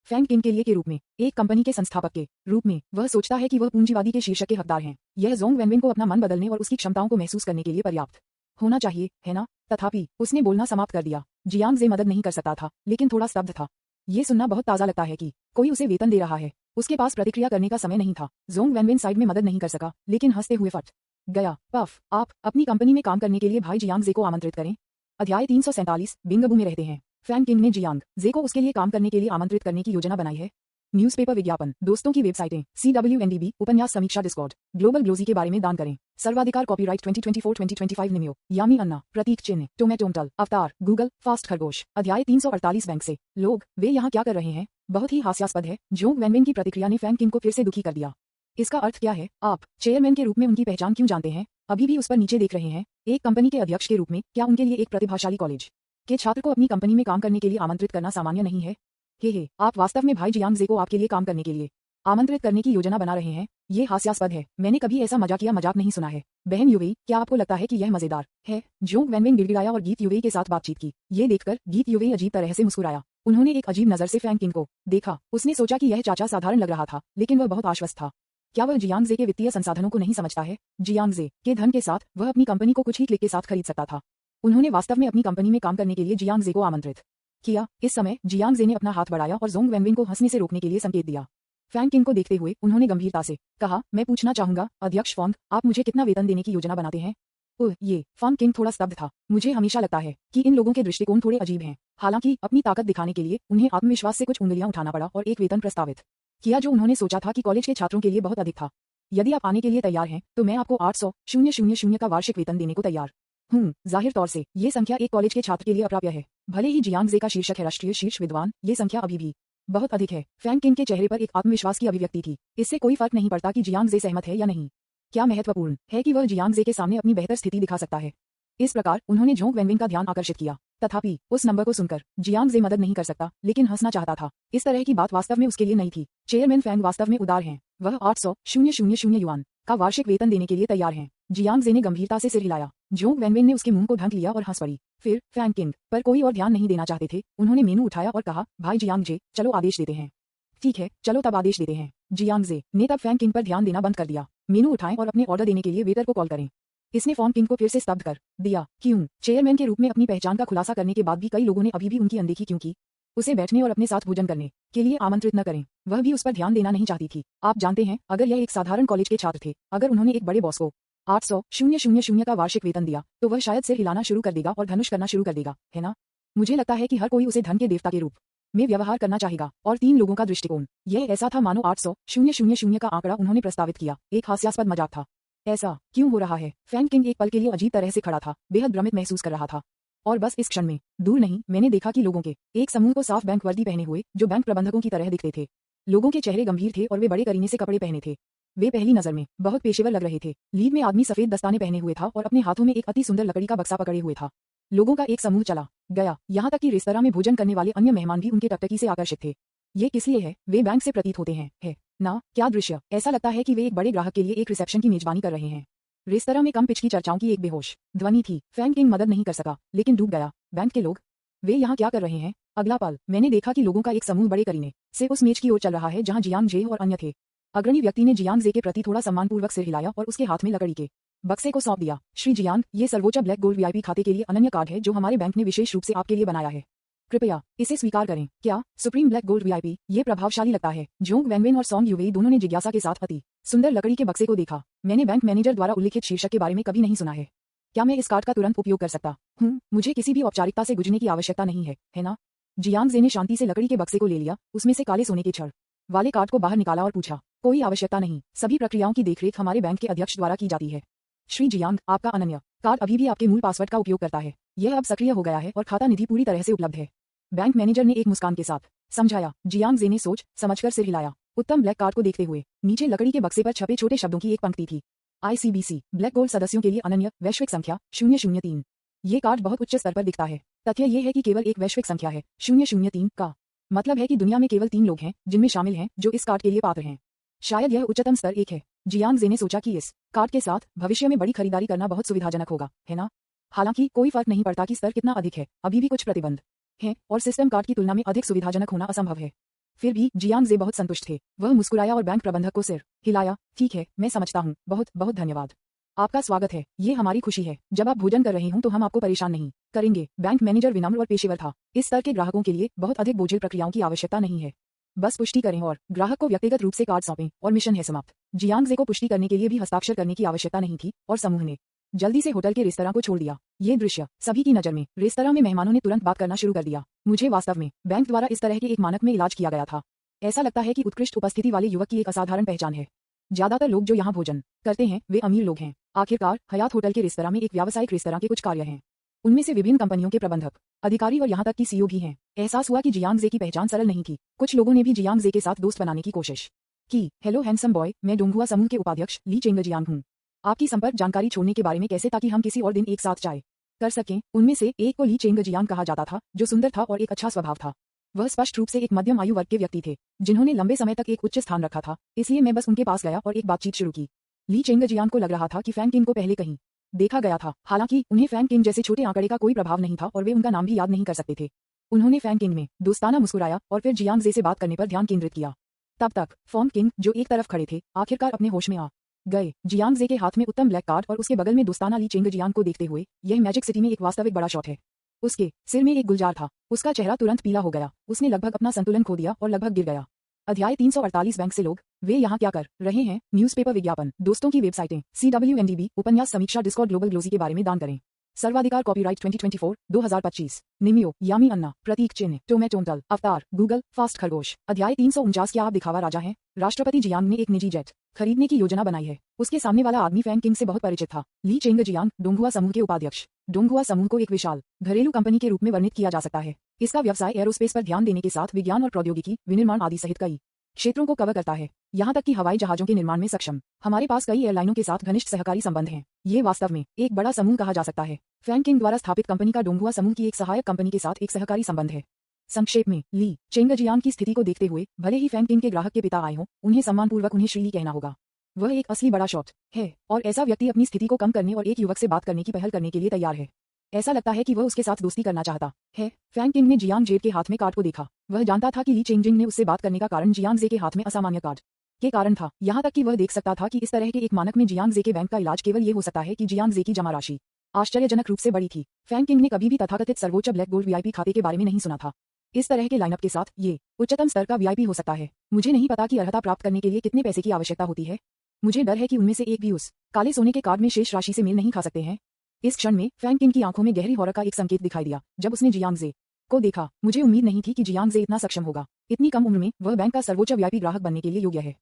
फैंग किंग के लिए के रूप में, एक कंपनी के संस्थापक के रूप में, वह सोचता है कि वह पूंजीवादी के शीर्षक के हकदार हैं। यह जोंग वेनविन को अपना मन बदलने और उसकी क्षमताओं को महसूस करने के लिए पर्याप्त होना चाहिए, है ना? तथापि उसने बोलना समाप्त कर दिया। जियांग जे मदद नहीं कर सकता था, लेकिन थोड़ा स्तब्ध था। ये सुनना बहुत ताज़ा लगता है कि कोई उसे वेतन दे रहा है। उसके पास प्रतिक्रिया करने का समय नहीं था। जोंग वेनविन साइड में मदद नहीं कर सका, लेकिन हंसते हुए फट गया। पफ, आप अपनी कंपनी में काम करने के लिए भाई जियांग जे को आमंत्रित करें। अध्याय 347 बिंगबू में रहते हैं। फैंग किंग ने जियांग जे को उसके लिए काम करने के लिए आमंत्रित करने की योजना बनाई है। न्यूज़पेपर विज्ञापन, दोस्तों की वेबसाइटें, CWNDB, उपन्यास समीक्षा, डिस्कॉर्ड, ग्लोबल ग्लोजी के बारे में दान करें। सर्वाधिकार कॉपीराइट 2024-2025 निमियो, यामी अन्ना, प्रतीक चिन्ह, टोमेटोमटल, अवतार, गूगल, फास्ट खरगोश। अध्याय 348 बैंक से लोग वे यहाँ क्या कर रहे हैं? बहुत ही हास्यास्पद है। जोंग वेनविन की प्रतिक्रिया ने फैंग किंग को फिर से दुखी कर दिया। इसका अर्थ क्या है? आप चेयरमैन के रूप में उनकी पहचान क्यों जानते हैं? अभी भी उस पर नीचे देख रहे हैं। एक कंपनी के अध्यक्ष के रूप में क्या उनके लिए एक प्रतिभाशाली कॉलेज के छात्र को अपनी कंपनी में काम करने के लिए आमंत्रित करना सामान्य नहीं है? हे, आप वास्तव में भाई जियांग जे को आपके लिए काम करने के लिए आमंत्रित करने की योजना बना रहे हैं? ये हास्यास्पद है। मैंने कभी ऐसा मजाक नहीं सुना है। बहन युवेई, क्या आपको लगता है कि यह मजेदार है? जोंग वेनविन गिड़गिड़ाया और गीत युवेई के साथ बातचीत की। ये देखकर गीत युवेई अजीब तरह से मुस्कुराया। उन्होंने एक अजीब नजर से फैंग किंग को देखा। उसने सोचा कि यह चाचा साधारण लग रहा था, लेकिन वह बहुत आश्वस्त था। क्या वह जियांग जे के वित्तीय संसाधनों को नहीं समझता है? जियांग जे के धन के साथ वह अपनी कंपनी को कुछ ही क्लिक के साथ खरीद सकता था। उन्होंने वास्तव में अपनी कंपनी में काम करने के लिए जियांग जे को आमंत्रित किया। इस समय जियांग जे ने अपना हाथ बढ़ाया और जोंग वेनविन को हंसने से रोकने के लिए संकेत दिया। फैंग किंग को देखते हुए उन्होंने गंभीरता से कहा, मैं पूछना चाहूंगा अध्यक्ष फोंग, आप मुझे कितना वेतन देने की योजना बनाते हैं? ये फैंग किंग थोड़ा स्तब्ध था। मुझे हमेशा लगता है कि इन लोगों के दृष्टिकोण थोड़े अजीब हैं। हालांकि अपनी ताकत दिखाने के लिए उन्हें आत्मविश्वास से कुछ उंगलियां उठाना पड़ा और एक वेतन प्रस्तावित किया जो उन्होंने सोचा था कि कॉलेज के छात्रों के लिए बहुत अधिक था। यदि आप आने के लिए तैयार हैं तो मैं आपको 800,000 का वार्षिक वेतन देने को तैयार हूँ। जाहिर तौर से ये संख्या एक कॉलेज के छात्र के लिए अप्राप्य है। भले ही जियांग जे का शीर्षक है राष्ट्रीय शीर्ष विद्वान, ये संख्या अभी भी बहुत अधिक है। फैंग किंग के चेहरे पर एक आत्मविश्वास की अभिव्यक्ति थी। इससे कोई फर्क नहीं पड़ता कि जियांग जे सहमत है या नहीं। क्या महत्वपूर्ण है कि वह जियांग जे के सामने अपनी बेहतर स्थिति दिखा सकता है। इस प्रकार उन्होंने जोंग वेनविन का ध्यान आकर्षित किया। तथापि उस नंबर को सुनकर जियांग जे मदद नहीं कर सकता, लेकिन हंसना चाहता था। इस तरह की बात वास्तव में उसके लिए नहीं थी। चेयरमैन फैंग वास्तव में उदार हैं। वह 800,000 युआन का वार्षिक वेतन देने के लिए तैयार हैं। जियांग जे ने गंभीरता से सिर हिलाया। जोंग वेनविन ने उसके मुंह को ढक लिया और हंस पड़ी। फिर फैंग किंग पर कोई और ध्यान नहीं देना चाहते थे। उन्होंने मेनू उठाया और कहा, भाई जियांग जे, चलो आदेश देते हैं। ठीक है, चलो तब आदेश देते हैं। जियांग जे ने तब फैंग किंग पर ध्यान देना बंद कर दिया। मेनू उठाएं और अपने ऑर्डर देने के लिए वेटर को कॉल करें। इसने फॉर्म किंग को फिर से स्तब्ध कर दिया। क्यों? चेयरमैन के रूप में अपनी पहचान का खुलासा करने के बाद भी कई लोगों ने अभी भी उनकी अनदेखी क्यों की? उसे बैठने और अपने साथ भोजन करने के लिए आमंत्रित न करें। वह भी उस पर ध्यान देना नहीं चाहती थी। आप जानते हैं, अगर यह एक साधारण कॉलेज के छात्र थे, अगर उन्होंने एक बड़े बॉस को 800,000 का वार्षिक वेतन दिया तो वह शायद सिर हिलाना शुरू कर देगा और धनुष करना शुरू कर देगा, है ना? मुझे लगता है कि हर कोई उसे धन के देवता के रूप में व्यवहार करना चाहेगा। और 3 लोगों का दृष्टिकोण यह ऐसा था मानो 800,000 का आंकड़ा उन्होंने प्रस्तावित किया एक हास्यास्पद मजाक था। ऐसा क्यों हो रहा है? फैंग किंग एक पल के लिए अजीब तरह से खड़ा था, बेहद भ्रमित महसूस कर रहा था। और बस इस क्षण में, दूर नहीं, मैंने देखा कि लोगों के एक समूह को साफ बैंक वर्दी पहने हुए, जो बैंक प्रबंधकों की तरह दिखते थे। लोगों के चेहरे गंभीर थे और वे बड़े करीने से कपड़े पहने थे। वे पहली नजर में बहुत पेशेवर लग रहे थे। लीड में आदमी सफेद दस्ताने पहने हुए था और अपने हाथों में एक अति सुंदर लकड़ी का बक्सा पकड़े हुए था। लोगों का एक समूह चला गया, यहाँ तक कि रेस्तरां में भोजन करने वाले अन्य मेहमान भी उनके टकटकी से आकर्षित थे। ये किस लिए है? वे बैंक से प्रतीत होते हैं, है ना? क्या दृश्य! ऐसा लगता है कि वे एक बड़े ग्राहक के लिए एक रिसेप्शन की मेजबानी कर रहे हैं। रेस्तरां में कम पिच की चर्चाओं की एक बेहोश ध्वनि थी। फैंग किंग मदद नहीं कर सका, लेकिन डूब गया। बैंक के लोग, वे यहाँ क्या कर रहे हैं? अगला पल, मैंने देखा कि लोगों का एक समूह बड़े करीने से उस मेज की ओर चल रहा है जहाँ जियांग जे और अन्य थे। अग्रणी व्यक्ति ने जियांग जे के प्रति थोड़ा सम्मानपूर्वक सिर हिलाया और उसके हाथ में लकड़ी के बक्से को सौंप दिया। श्री जियांग, ये सर्वोच्च ब्लैक गोल्ड वीआईपी खाते के लिए अनन्य कार्ड है जो हमारे बैंक ने विशेष रूप से आपके लिए बनाया है। कृपया इसे स्वीकार करें। क्या सुप्रीम ब्लैक गोल्ड वीआईपी? ये प्रभावशाली लगता है। जोंग वैनवेन और सॉन्ग यूवेई दोनों ने जिज्ञासा के साथ अति सुंदर लकड़ी के बक्से को देखा। मैंने बैंक मैनेजर द्वारा उल्लिखित शीर्षक के बारे में कभी नहीं सुना है। क्या मैं इस कार्ड का तुरंत उपयोग कर सकता हूँ? मुझे किसी भी औपचारिकता से गुजरने की आवश्यकता नहीं है ना? जियांग जे ने शांति से लकड़ी के बक्से को ले लिया, उसमें से काले सोने के छड़ वाले कार्ड को बाहर निकाला और पूछा, कोई आवश्यकता नहीं, सभी प्रक्रियाओं की देखरेख हमारे बैंक के अध्यक्ष द्वारा की जाती है। श्री जियांग, आपका अनन्य कार्ड अभी भी आपके मूल पासवर्ड का उपयोग करता है। यह अब सक्रिय हो गया है और खाता निधि पूरी तरह से उपलब्ध है। बैंक मैनेजर ने एक मुस्कान के साथ समझाया। जियांग जे ने सोच समझकर सिर हिलाया। उत्तम ब्लैक कार्ड को देखते हुए नीचे लकड़ी के बक्से पर छपे छोटे शब्दों की एक पंक्ति थी। ICBC ब्लैक गोल्ड सदस्यों के लिए अनन्य वैश्विक संख्या 003। ये कार्ड बहुत उच्च स्तर पर दिखता है। तथ्य ये है कि केवल एक वैश्विक संख्या है। 003 का मतलब है कि दुनिया में केवल 3 लोग हैं जिनमें शामिल हैं जो इस कार्ड के लिए पात्र हैं। शायद यह उच्चतम स्तर 1 है। जियांग जे ने सोचा कि इस कार्ड के साथ भविष्य में बड़ी खरीदारी करना बहुत सुविधाजनक होगा, है ना? हालांकि कोई फर्क नहीं पड़ता कि स्तर कितना अधिक है, अभी भी कुछ प्रतिबंध हैं और सिस्टम कार्ड की तुलना में अधिक सुविधाजनक होना असंभव है। फिर भी जियांग जे बहुत संतुष्ट थे। वह मुस्कुराया और बैंक प्रबंधक को सिर हिलाया। ठीक है, मैं समझता हूँ, बहुत बहुत धन्यवाद। आपका स्वागत है, ये हमारी खुशी है। जब आप भोजन कर रहे हों तो हम आपको परेशान नहीं करेंगे। बैंक मैनेजर विनम्र और पेशेवर था। इस स्तर के ग्राहकों के लिए बहुत अधिक बोझिल प्रक्रियाओं की आवश्यकता नहीं है। बस पुष्टि करें और ग्राहक को व्यक्तिगत रूप से कार्ड सौंपें और मिशन है समाप्त। जियांग जे को पुष्टि करने के लिए भी हस्ताक्षर करने की आवश्यकता नहीं थी और समूह ने जल्दी से होटल के रेस्तरां को छोड़ दिया। ये दृश्य सभी की नजर में। रेस्तरां में मेहमानों ने तुरंत बात करना शुरू कर दिया। मुझे वास्तव में बैंक द्वारा इस तरह के एक मानक में इलाज किया गया था। ऐसा लगता है कि उत्कृष्ट उपस्थिति वाले युवक की एक असाधारण पहचान है। ज्यादातर लोग जो यहाँ भोजन करते हैं वे अमीर लोग हैं। आखिरकार हयात होटल के रेस्तरां में एक व्यावसायिक रेस्तरां के कुछ कार्य हैं। उनमें से विभिन्न कंपनियों के प्रबंधक, अधिकारी और यहाँ तक कि सीईओ भी हैं। एहसास हुआ कि जियांग जे की पहचान सरल नहीं थी। कुछ लोगों ने भी जियांग जे के साथ दोस्त बनाने की कोशिश की। हेलो हैंडसम बॉय, मैं डोंगहुआ समूह के उपाध्यक्ष ली चेंग जियांग हूँ। आपकी संपर्क जानकारी छोड़ने के बारे में कैसे, ताकि हम किसी और दिन एक साथ चाय कर सकें। उनमें से एक को ली चेंग जियांग कहा जाता था, जो सुंदर था और एक अच्छा स्वभाव था। वह स्पष्ट रूप से एक मध्यम आयु वर्ग के व्यक्ति थे जिन्होंने लंबे समय तक एक उच्च स्थान रखा था, इसलिए मैं बस उनके पास गया और एक बातचीत शुरू की। ली चेंग जियांग को लग रहा था कि फैंग किंग को पहले कहीं देखा गया था। हालांकि उन्हें फैंग किंग जैसे छोटे आंकड़े का कोई प्रभाव नहीं था और वे उनका नाम भी याद नहीं कर सकते थे। उन्होंने फैंग किंग में दोस्ताना मुस्कुराया और फिर जियांग जे से बात करने पर ध्यान केंद्रित किया। तब तक फॉर्म किंग, जो एक तरफ खड़े थे, आखिरकार अपने होश में आ गए। जियांग जे के हाथ में उत्तम ब्लैक कार्ड और उसके बगल में दोस्ताना ली चेंग जियांग को देखते हुए, यह मैजिक सिटी में एक वास्तविक बड़ा शॉट है। उसके सिर में एक गुलजार था। उसका चेहरा तुरंत पीला हो गया। उसने लगभग अपना संतुलन खो दिया और लगभग गिर गया। अध्याय 348 बैंक से लोग, वे यहाँ क्या कर रहे हैं? न्यूज़पेपर विज्ञापन, दोस्तों की वेबसाइटें, CWNDB, उपन्यास समीक्षा, डिस्कॉर्ड, ग्लोबल ग्लोजी के बारे में दान करें। सर्वाधिकार कॉपीराइट 2024, 2025। निमियो, यामी अन्ना, प्रतीक चिन्ह, टोमेटोंटल, अवतार, गूगल, फास्ट खरगोश। अध्याय 349। क्या आप दिखावा राजा हैं? राष्ट्रपति जियांग ने एक निजी जेट खरीदने की योजना बनाई है। उसके सामने वाला आदमी फैंग किंग से बहुत परिचित था। ली चेंग जियांग, डोंगहुआ समूह के उपाध्यक्ष। डोंगहुआ समूह को एक विशाल घरेलू कंपनी के रूप में वर्णित किया जा सकता है। इसका व्यवसाय एरोस्पेस पर ध्यान देने के साथ विज्ञान और प्रौद्योगिकी, विनिर्माण आदि सहित कई क्षेत्रों को कवर करता है, यहाँ तक कि हवाई जहाजों के निर्माण में सक्षम। हमारे पास कई एयरलाइनों के साथ घनिष्ठ सहकारी संबंध हैं। ये वास्तव में एक बड़ा समूह कहा जा सकता है। फैंग किंग द्वारा स्थापित कंपनी का डोंगहुआ समूह की एक सहायक कंपनी के साथ एक सहकारी संबंध है। संक्षेप में, ली चेंग जियांग की स्थिति को देखते हुए, भले ही फैंग किंग के ग्राहक के पिता आए हों, उन्हें सम्मानपूर्वक उन्हें श्री ली कहना होगा। वह एक असली बड़ा शॉट है और ऐसा व्यक्ति अपनी स्थिति को कम करने और एक युवक से बात करने की पहल करने के लिए तैयार है। ऐसा लगता है कि वह उसके साथ दोस्ती करना चाहता है। फैंग किंग ने जियांग जे के हाथ में कार्ड को देखा। वह जानता था कि ली चेंजिंग ने उससे बात करने का कारण जियांग जे के हाथ में असामान्य कार्ड के कारण था। यहाँ तक कि वह देख सकता था कि इस तरह के एक मानक में जियांग जे के बैंक का इलाज केवल ये हो सकता है कि जियांग जे की जमा राशि आश्चर्यजनक रूप से बड़ी थी। फैंग किंग ने कभी भी तथाकथित सर्वोच्च ब्लैक गोल्ड वीआईपी खाते के बारे में नहीं सुना था। इस तरह के लाइनअप के साथ ये उच्चतम स्तर का वीआईपी हो सकता है। मुझे नहीं पता कि अर्हता प्राप्त करने के लिए कितने पैसे की आवश्यकता होती है। मुझे डर है कि उनमें से एक भी उस काले सोने के कार्ड में शेष राशि से मेल नहीं खा सकते हैं। इस क्षण में फैंग किंग की आंखों में गहरी हॉरर का एक संकेत दिखाई दिया जब उसने जियांग जे को देखा। मुझे उम्मीद नहीं थी कि जियांग जे इतना सक्षम होगा। इतनी कम उम्र में वह बैंक का सर्वोच्च वीआईपी ग्राहक बनने के लिए योग्य है।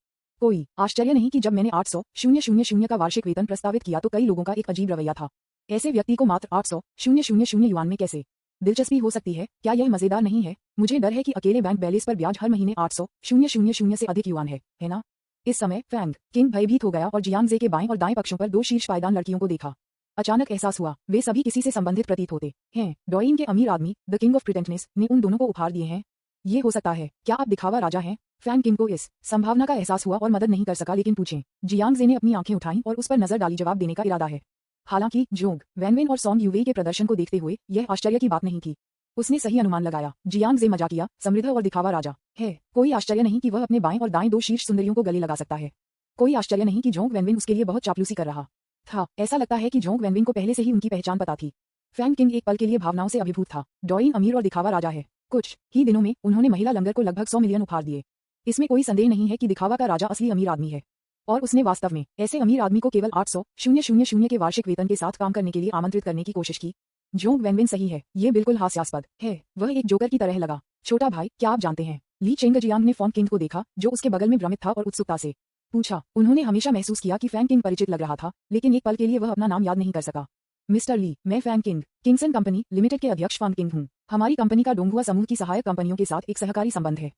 कोई आश्चर्य नहीं कि जब मैंने 800,000 का वार्षिक वेतन प्रस्तावित किया तो कई लोगों का एक अजीब रवैया था। ऐसे व्यक्ति को मात्र 800,000 युआन में कैसे दिलचस्पी हो सकती है? क्या यह मजेदार नहीं है? मुझे डर है कि अकेले बैंक बैलेंस पर ब्याज हर महीने 800,000 से अधिक युआन है ना? इस समय फैंग किंग भयभीत हो गया और जियांगजे के बाएं और दाएं पक्षों पर दो शीर्ष पायदान लड़कियों को देखा। अचानक एहसास हुआ वे सभी किसी से संबंधित प्रतीत होते हैं। डॉइन के अमीर आदमी द किंग ऑफ प्रिटेंटनेस ने उन दोनों को उपहार दिए हैं। ये हो सकता है। क्या आप दिखावा राजा हैं? फैंग किंग को इस संभावना का एहसास हुआ और मदद नहीं कर सका, लेकिन पूछें। जियांगजे ने अपनी आंखें उठाईं और उस पर नजर डाली। जवाब देने का इरादा है। हालांकि जोंग वैनवेन और सॉन्ग यूवेई के प्रदर्शन को देखते हुए यह आश्चर्य की बात नहीं थी। उसने सही अनुमान लगाया। जियांगजे मजाकिया, समृद्ध और दिखावा राजा है। कोई आश्चर्य नहीं कि वह अपने बाएं और दाएं दो शीर्ष सुंदरियों को गले लगा सकता है। कोई आश्चर्य नहीं कि जोंग वैनवेन उसके लिए बहुत चापलूसी कर रहा था। ऐसा लगता है कि जोंग वैनवेन को पहले से ही उनकी पहचान पता थी। फैंग किंग एक पल के लिए भावनाओं से अभिभूत था। डॉइन अमीर और दिखावा राजा है। कुछ ही दिनों में उन्होंने महिला लंगर को लगभग 100 मिलियन उपहार दिए। इसमें कोई संदेह नहीं है कि दिखावा का राजा असली अमीर आदमी है और उसने वास्तव में ऐसे अमीर आदमी को केवल 800,000 के वार्षिक वेतन के साथ काम करने के लिए आमंत्रित करने की कोशिश की। जोंग वैनवेन सही है। ये बिल्कुल हास्यास्पद है। वह एक जोकर की तरह लगा। छोटा भाई, क्या आप जानते हैं? ली चेंगजियांग ने फॉन्ग किंग को देखा जो उसके बगल में भ्रमित था और उत्सुकता से पूछा। उन्होंने हमेशा महसूस किया कि फैंग किंग परिचित लग रहा था, लेकिन एक पल के लिए वह अपना नाम याद नहीं कर सका। मिस्टर ली, मैं फैंग किंग, किंगसन कंपनी लिमिटेड के अध्यक्ष फैंग किंग हूँ। हमारी कंपनी का डोंगहुआ समूह की सहायक कंपनियों के साथ एक सहकारी संबंध है।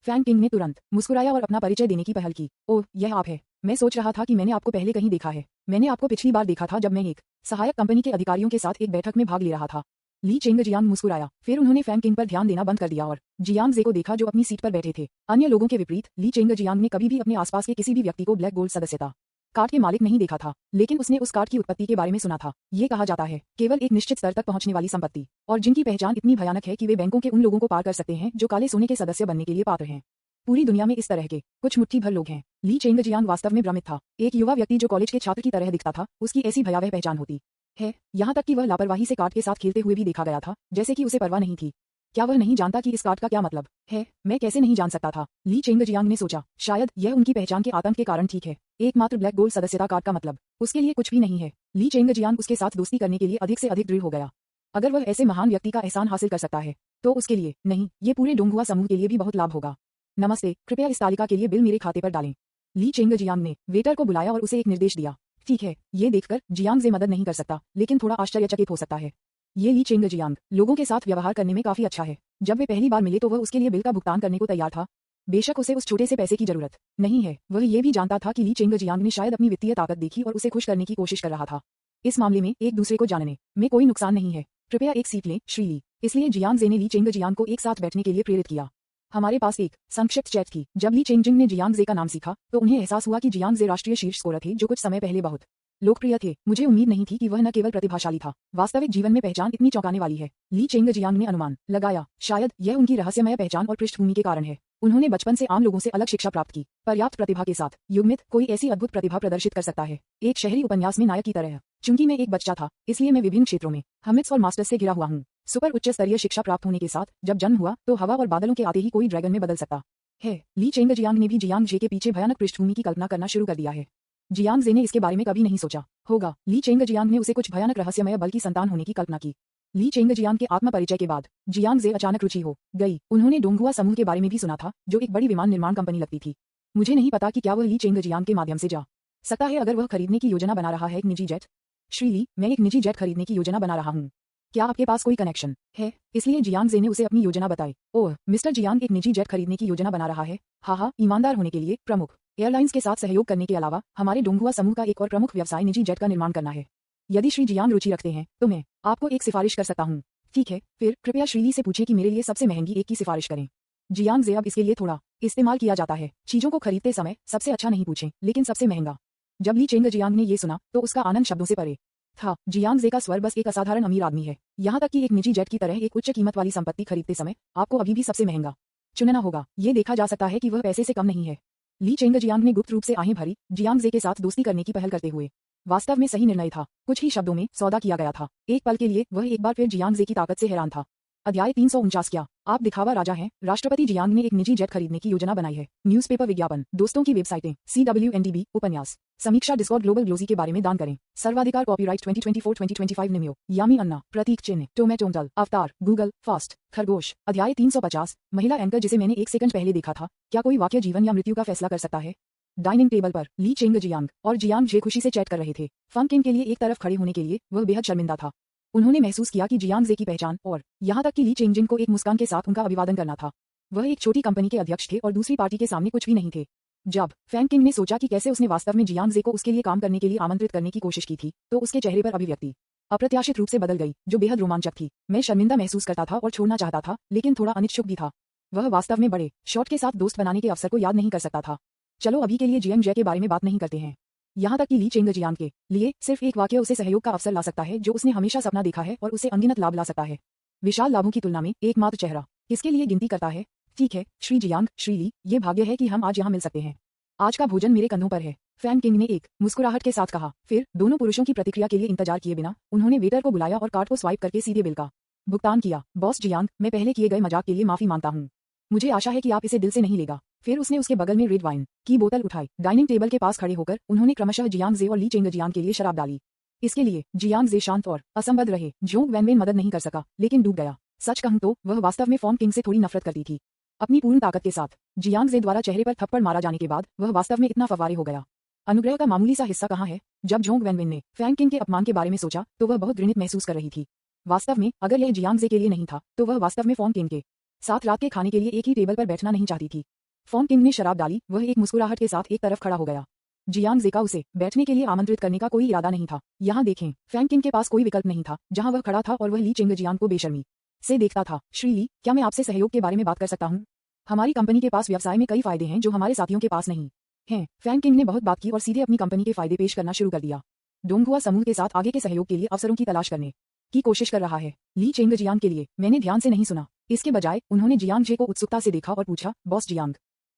फैंग किंग ने तुरंत मुस्कुराया और अपना परिचय देने की पहल की। ओह, यह आप है। मैं सोच रहा था कि मैंने आपको पहले कहीं देखा है। मैंने आपको पिछली बार देखा था जब मैं एक सहायक कंपनी के अधिकारियों के साथ एक बैठक में भाग ले रहा था। ली चेंगजियांग मुस्कुराया। फिर उन्होंने फैंग किंग पर ध्यान देना बंद कर दिया और जियांगजे को देखा जो अपनी सीट पर बैठे थे। अन्य लोगों के विपरीत ली चेंगजियांग ने कभी भी अपने आसपास के किसी भी व्यक्ति को ब्लैक गोल्ड सदस्यता कार्ड के मालिक नहीं देखा था, लेकिन उसने उस कार्ड की उत्पत्ति के बारे में सुना था। ये कहा जाता है केवल एक निश्चित स्तर तक पहुंचने वाली संपत्ति और जिनकी पहचान इतनी भयानक है कि वे बैंकों के उन लोगों को पार कर सकते हैं जो काले सोने के सदस्य बनने के लिए पात्र हैं। पूरी दुनिया में इस तरह के कुछ मुट्ठी भर लोग हैं। ली चेंगजियांग वास्तव में भ्रमित था। एक युवा व्यक्ति जो कॉलेज के छात्र की तरह दिखता था, उसकी ऐसी भयावह पहचान होती है। यहाँ तक कि वह लापरवाही से कार्ड के साथ खेलते हुए भी देखा गया था, जैसे कि उसे परवाह नहीं थी। क्या वह नहीं जानता कि इस कार्ड का क्या मतलब है? मैं कैसे नहीं जान सकता था? ली चेंगजियांग ने सोचा। शायद यह उनकी पहचान के आतंक के कारण ठीक है। एकमात्र ब्लैक गोल्ड सदस्यता कार्ड का मतलब उसके लिए कुछ भी नहीं है। ली चेंगजियांग उसके साथ दोस्ती करने के लिए अधिक से अधिक दृढ़ हो गया। अगर वह ऐसे महान व्यक्ति का एहसान हासिल कर सकता है तो उसके लिए नहीं, ये पूरे डोंगहुआ समूह के लिए भी बहुत लाभ होगा। नमस्ते, कृपया इस तालिका के लिए बिल मेरे खाते पर डालें। ली चेंगजियांग ने वेटर को बुलाया और उसे एक निर्देश दिया। ठीक है, ये देखकर जियांगजे मदद नहीं कर सकता, लेकिन थोड़ा आश्चर्यचकित हो सकता है। ये ली चेंगजियांग लोगों के साथ व्यवहार करने में काफी अच्छा है। जब वे पहली बार मिले तो वह उसके लिए बिल का भुगतान करने को तैयार था। बेशक उसे उस छोटे से पैसे की जरूरत नहीं है। वह ये भी जानता था कि ली चेंगजियांग ने शायद अपनी वित्तीय ताकत देखी और उसे खुश करने की कोशिश कर रहा था। इस मामले में एक दूसरे को जानने में कोई नुकसान नहीं है। कृपया एक सीट लें, श्री ली। इसलिए जियांगजे ने ली चेंगजियांग को एक साथ बैठने के लिए प्रेरित किया। हमारे पास एक संक्षिप्त चैट थी। जब ली चेंगजिंग ने जियांगजे का नाम सीखा तो उन्हें एहसास हुआ कि जियांगजे राष्ट्रीय शीर्ष स्कोरर थे जो कुछ समय पहले बहुत लोकप्रिय थे। मुझे उम्मीद नहीं थी कि वह न केवल प्रतिभाशाली था, वास्तविक जीवन में पहचान इतनी चौंकाने वाली है। ली चेंगजियांग ने अनुमान लगाया, शायद यह उनकी रहस्यमय पहचान और पृष्ठभूमि के कारण है। उन्होंने बचपन से आम लोगों से अलग शिक्षा प्राप्त की। पर्याप्त प्रतिभा के साथ युग्मित कोई ऐसी अद्भुत प्रतिभा प्रदर्शित कर सकता है, एक शहरी उपन्यास में नायक की तरह। चूंकि मैं एक बच्चा था, इसलिए मैं विभिन्न क्षेत्रों में हमिट्स और मास्टर्स से घिरा हुआ हूँ। सुपर उच्च स्तरीय शिक्षा प्राप्त होने के साथ जब जन्म हुआ तो हवा और बादलों के आते ही कोई ड्रैगन में बदल सकता है। ली चेंगजियांग ने भी जियांगजे के पीछे भयानक पृष्ठभूमि की कल्पना करना शुरू कर दिया है। जियांगजे ने इसके बारे में कभी नहीं सोचा होगा। ली चेंगजियांग ने उसे कुछ भयानक रहस्यमय बल की संतान होने की कल्पना की। ली चेंगजियांग के आत्मपरिचय के बाद जियांगजे अचानक रुचि हो गई। उन्होंने डोंगहुआ समूह के बारे में भी सुना था, जो एक बड़ी विमान निर्माण कंपनी लगती थी। मुझे नहीं पता कि क्या वह ली चेंगजियांग के माध्यम से जा सकता है अगर वह खरीदने की योजना बना रहा है एक निजी जेट। श्री ली, मैं एक निजी जेट खरीदने की योजना बना रहा हूँ। क्या आपके पास कोई कनेक्शन है? इसलिए जियांगजे ने उसे अपनी योजना बताई। ओह, मिस्टर जियांग एक निजी जेट खरीदने की योजना बना रहा है। हाँ, ईमानदार होने के लिए प्रमुख एयरलाइंस के साथ सहयोग करने के अलावा हमारे डोंगहुआ समूह का एक और प्रमुख व्यवसाय निजी जेट का निर्माण करना है। यदि श्री जियांग रुचि रखते हैं तो मैं आपको एक सिफारिश कर सकता हूँ। ठीक है, फिर कृपया श्री ली से पूछिए कि मेरे लिए सबसे महंगी एक की सिफारिश करें। जियांगजे, अब इसके लिए थोड़ा इस्तेमाल किया जाता है। चीजों को खरीदते समय सबसे अच्छा नहीं पूछें, लेकिन सबसे महंगा। जब ली चेंगजियांग ने ये सुना तो उसका आनंद शब्दों से परे था। जियांगजे का स्वर बस एक असाधारण अमीर आदमी है। यहाँ तक कि एक निजी जेट की तरह एक उच्च कीमत वाली संपत्ति खरीदते समय आपको अभी भी सबसे महंगा चुनना होगा। ये देखा जा सकता है कि वह पैसे से कम नहीं है। ली चेंगजियांग ने गुप्त रूप से आहें भरी, जियांगजे के साथ दोस्ती करने की पहल करते हुए। वास्तव में सही निर्णय था। कुछ ही शब्दों में सौदा किया गया था। एक पल के लिए वह एक बार फिर जियांगजे की ताकत से हैरान था। अध्याय 349। क्या आप दिखावा राजा हैं? राष्ट्रपति जियांग ने एक निजी जेट खरीदने की योजना बनाई है। न्यूज़पेपर विज्ञापन, दोस्तों की वेबसाइटें, CWNDB, उपन्यास, समीक्षा, डिस्कॉर्ड, ग्लोबल ग्लोजी के बारे में दान करें। सर्वाधिकार, कॉपीराइट 2024-2025 निम्यो, यामी अन्ना, प्रतीक चिन्ह, टोमेटोंटल, अवतार, गूगल, फास्ट, खरगोश। अध्याय 350। महिला एंकर जिसे मैंने एक सेकंड पहले देखा था। क्या कोई वाक्य जीवन या मृत्यु का फैसला कर सकता है? डाइनिंग टेबल पर ली चेंग जियांग और जियांग जे खुशी से चैट कर रहे थे। फन किंग के लिए एक तरफ खड़े होने के लिए वह बेहद शर्मिंदा था। उन्होंने महसूस किया कि जियांग जे की पहचान और यहाँ तक कि ली चेंगजिन को एक मुस्कान के साथ उनका अभिवादन करना था। वह एक छोटी कंपनी के अध्यक्ष थे और दूसरी पार्टी के सामने कुछ भी नहीं थे। जब फैन किंग ने सोचा कि कैसे उसने वास्तव में जियांग जे को उसके लिए काम करने के लिए आमंत्रित करने की कोशिश की थी, तो उसके चेहरे पर अभिव्यक्ति अप्रत्याशित रूप से बदल गई, जो बेहद रोमांचक थी। मैं शर्मिंदा महसूस करता था और छोड़ना चाहता था, लेकिन थोड़ा अनिच्छुक भी था। वह वास्तव में बड़े शॉट के साथ दोस्त बनाने के अवसर को याद नहीं कर सकता था। चलो अभी के लिए जियांग जे के बारे में बात नहीं करते हैं। यहाँ तक कि ली चेंग जियांग के लिए सिर्फ एक वाक्य उसे सहयोग का अवसर ला सकता है जो उसने हमेशा सपना देखा है और उसे अनगिनत लाभ ला सकता है। विशाल लाभों की तुलना में एकमात्र चेहरा किसके लिए गिनती करता है? ठीक है श्री जियांग, श्री ली, ये भाग्य है कि हम आज यहाँ मिल सकते हैं। आज का भोजन मेरे कंधों पर है, फैन किंग ने एक मुस्कुराहट के साथ कहा। फिर दोनों पुरुषों की प्रतिक्रिया के लिए इंतजार किए बिना उन्होंने वेटर को बुलाया और कार्ड को स्वाइप करके सीधे बिल का भुगतान किया। बॉस जियांग, मैं पहले किए गए मजाक के लिए माफी मांगता हूँ। मुझे आशा है कि आप इसे दिल से नहीं लेगा। फिर उसने उसके बगल में रेड वाइन की बोतल उठाई। डाइनिंग टेबल के पास खड़े होकर उन्होंने क्रमशः जियांग जे और ली चेंग जियांग के लिए शराब डाली। इसके लिए जियांग जे शांत और असंबद्ध रहे। जोंग वैनवेन मदद नहीं कर सका, लेकिन डूब गया। सच कहूं तो वह वास्तव में फॉन किंग से थोड़ी नफरत करती थी। अपनी पूर्ण ताकत के साथ जियांग जे द्वारा चेहरे पर थप्पड़ मारा जाने के बाद वह वास्तव में इतना फव्वारे हो गया। अनुग्रह का मामूली सा हिस्सा कहाँ है? जब जोंग वैनवेन ने फैन किंग के अपमान के बारे में सोचा तो वह बहुत घृणित महसूस कर रही थी। वास्तव में अगर यह जियांग जे के लिए नहीं था तो वह वास्तव में फॉन किंग के साथ रात के खाने के लिए एक ही टेबल पर बैठना नहीं चाहती थी। फॉन किंग ने शराब डाली। वह एक मुस्कुराहट के साथ एक तरफ खड़ा हो गया। जियांग जे का उसे बैठने के लिए आमंत्रित करने का कोई इरादा नहीं था। यहाँ देखें, फैन किंग के पास कोई विकल्प नहीं था जहाँ वह खड़ा था और वह ली चेंग जियांग को बेशर्मी से देखता था। श्री ली, क्या मैं आपसे सहयोग के बारे में बात कर सकता हूँ? हमारी कंपनी के पास व्यवसाय में कई फायदे हैं जो हमारे साथियों के पास नहीं हैं। फैन किंग ने बहुत बात की और सीधे अपनी कंपनी के फायदे पेश करना शुरू कर दिया। डोंगहुआ समूह के साथ आगे के सहयोग के लिए अवसरों की तलाश करने की कोशिश कर रहा है। ली चेंग जियांग के लिए मैंने ध्यान से नहीं सुना। इसके बजाय उन्होंने जियांग जे को उत्सुकता से देखा और पूछा, बॉस जियांग,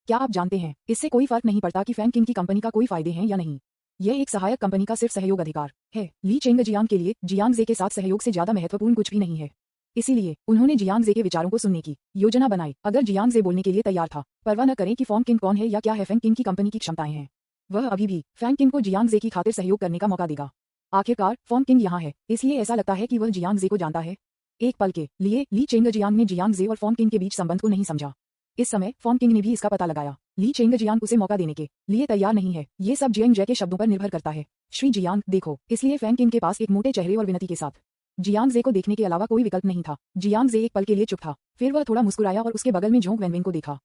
क्या आप जानते हैं इससे कोई फर्क नहीं पड़ता कि फैन किंग की कंपनी का कोई फायदे हैं या नहीं। यह एक सहायक कंपनी का सिर्फ सहयोग अधिकार है। ली चेंग जियांग के लिए जियांग जे के साथ सहयोग से ज्यादा महत्वपूर्ण कुछ भी नहीं है। इसीलिए उन्होंने जियांग जे के विचारों को सुनने की योजना बनाई। अगर जियांग जे बोलने के लिए तैयार था, परवाह न करें कि फॉन किंग कौन है या क्या है फैन किंग की कंपनी की क्षमताएं हैं, वह अभी भी फैन किंग को जियांग जे की खातिर सहयोग करने का मौका देगा। आखिरकार फॉन किंग यहाँ है, इसलिए ऐसा लगता है कि वह जियांग जे को जानता है। एक पल के लिए ली चेंग जियांग ने जियांग जे और फॉन किंग के बीच संबंध को नहीं समझा। इस समय फॉन किंग ने भी इसका पता लगाया। ली चेंग जियांग उसे मौका देने के लिए तैयार नहीं है। ये सब जियांग जे के शब्दों पर निर्भर करता है। श्री जियांग, देखो, इसलिए फैन किंग के पास एक मोटे चेहरे और विनती के साथ जियांग जे को देखने के अलावा कोई विकल्प नहीं था। जियांग जे एक पल के लिए चुप था, फिर वह थोड़ा मुस्कुराया और उसके बगल में जोंग वैनवेन को देखा।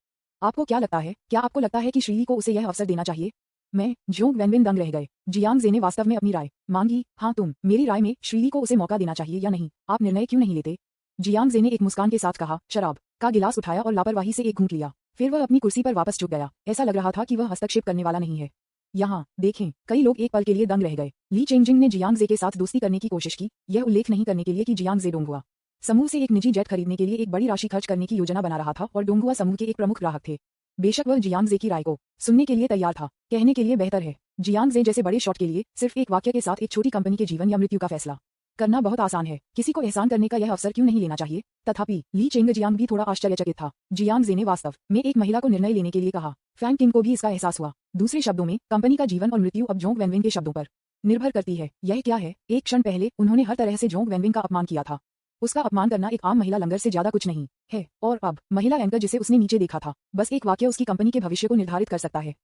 आपको क्या लगता है? क्या आपको लगता है कि श्रीली को उसे यह अवसर देना चाहिए? मैं जोंग वैनवेन दंग रह गए। जियांग जे ने वास्तव में अपनी राय मांगी। हाँ तुम, मेरी राय में श्रीली को उसे मौका देना चाहिए या नहीं, आप निर्णय क्यों नहीं लेते? जियांग जे ने एक मुस्कान के साथ कहा। शराब का गिलास उठाया और लापरवाही से एक घूंट लिया। फिर वह अपनी कुर्सी पर वापस झुक गया। ऐसा लग रहा था कि वह हस्तक्षेप करने वाला नहीं है। यहाँ देखें, कई लोग एक पल के लिए दंग रह गए। ली चेंगजिंग ने जियांग जे के साथ दोस्ती करने की कोशिश की, यह उल्लेख नहीं करने के लिए कि जियांग जे डोंगहुआ समूह से एक निजी जेट खरीदने के लिए एक बड़ी राशि खर्च करने की योजना बना रहा था और डोंगहुआ समूह के एक प्रमुख ग्राहक थे। बेशक वह जियांग जे की राय को सुनने के लिए तैयार था। कहने के लिए बेहतर है, जियांग जे जैसे बड़े शॉट के लिए सिर्फ एक वाक्य के साथ एक छोटी कंपनी के जीवन या मृत्यु का फैसला करना बहुत आसान है। किसी को एहसान करने का यह अवसर क्यों नहीं लेना चाहिए? तथापि ली चेंग जियांग भी थोड़ा आश्चर्यचकित था। जियांग जे ने वास्तव में एक महिला को निर्णय लेने के लिए कहा। फैन किंग को भी इसका एहसास हुआ। दूसरे शब्दों में, कंपनी का जीवन और मृत्यु अब जोंग वैनवेन के शब्दों पर निर्भर करती है। यह क्या है? एक क्षण पहले उन्होंने हर तरह से जोंग वैनवेन का अपमान किया था। उसका अपमान करना एक आम महिला लंगर से ज्यादा कुछ नहीं है। और अब महिला एंकर जिसे उसने नीचे देखा था, बस एक वाक्य उसकी कंपनी के भविष्य को निर्धारित कर सकता है।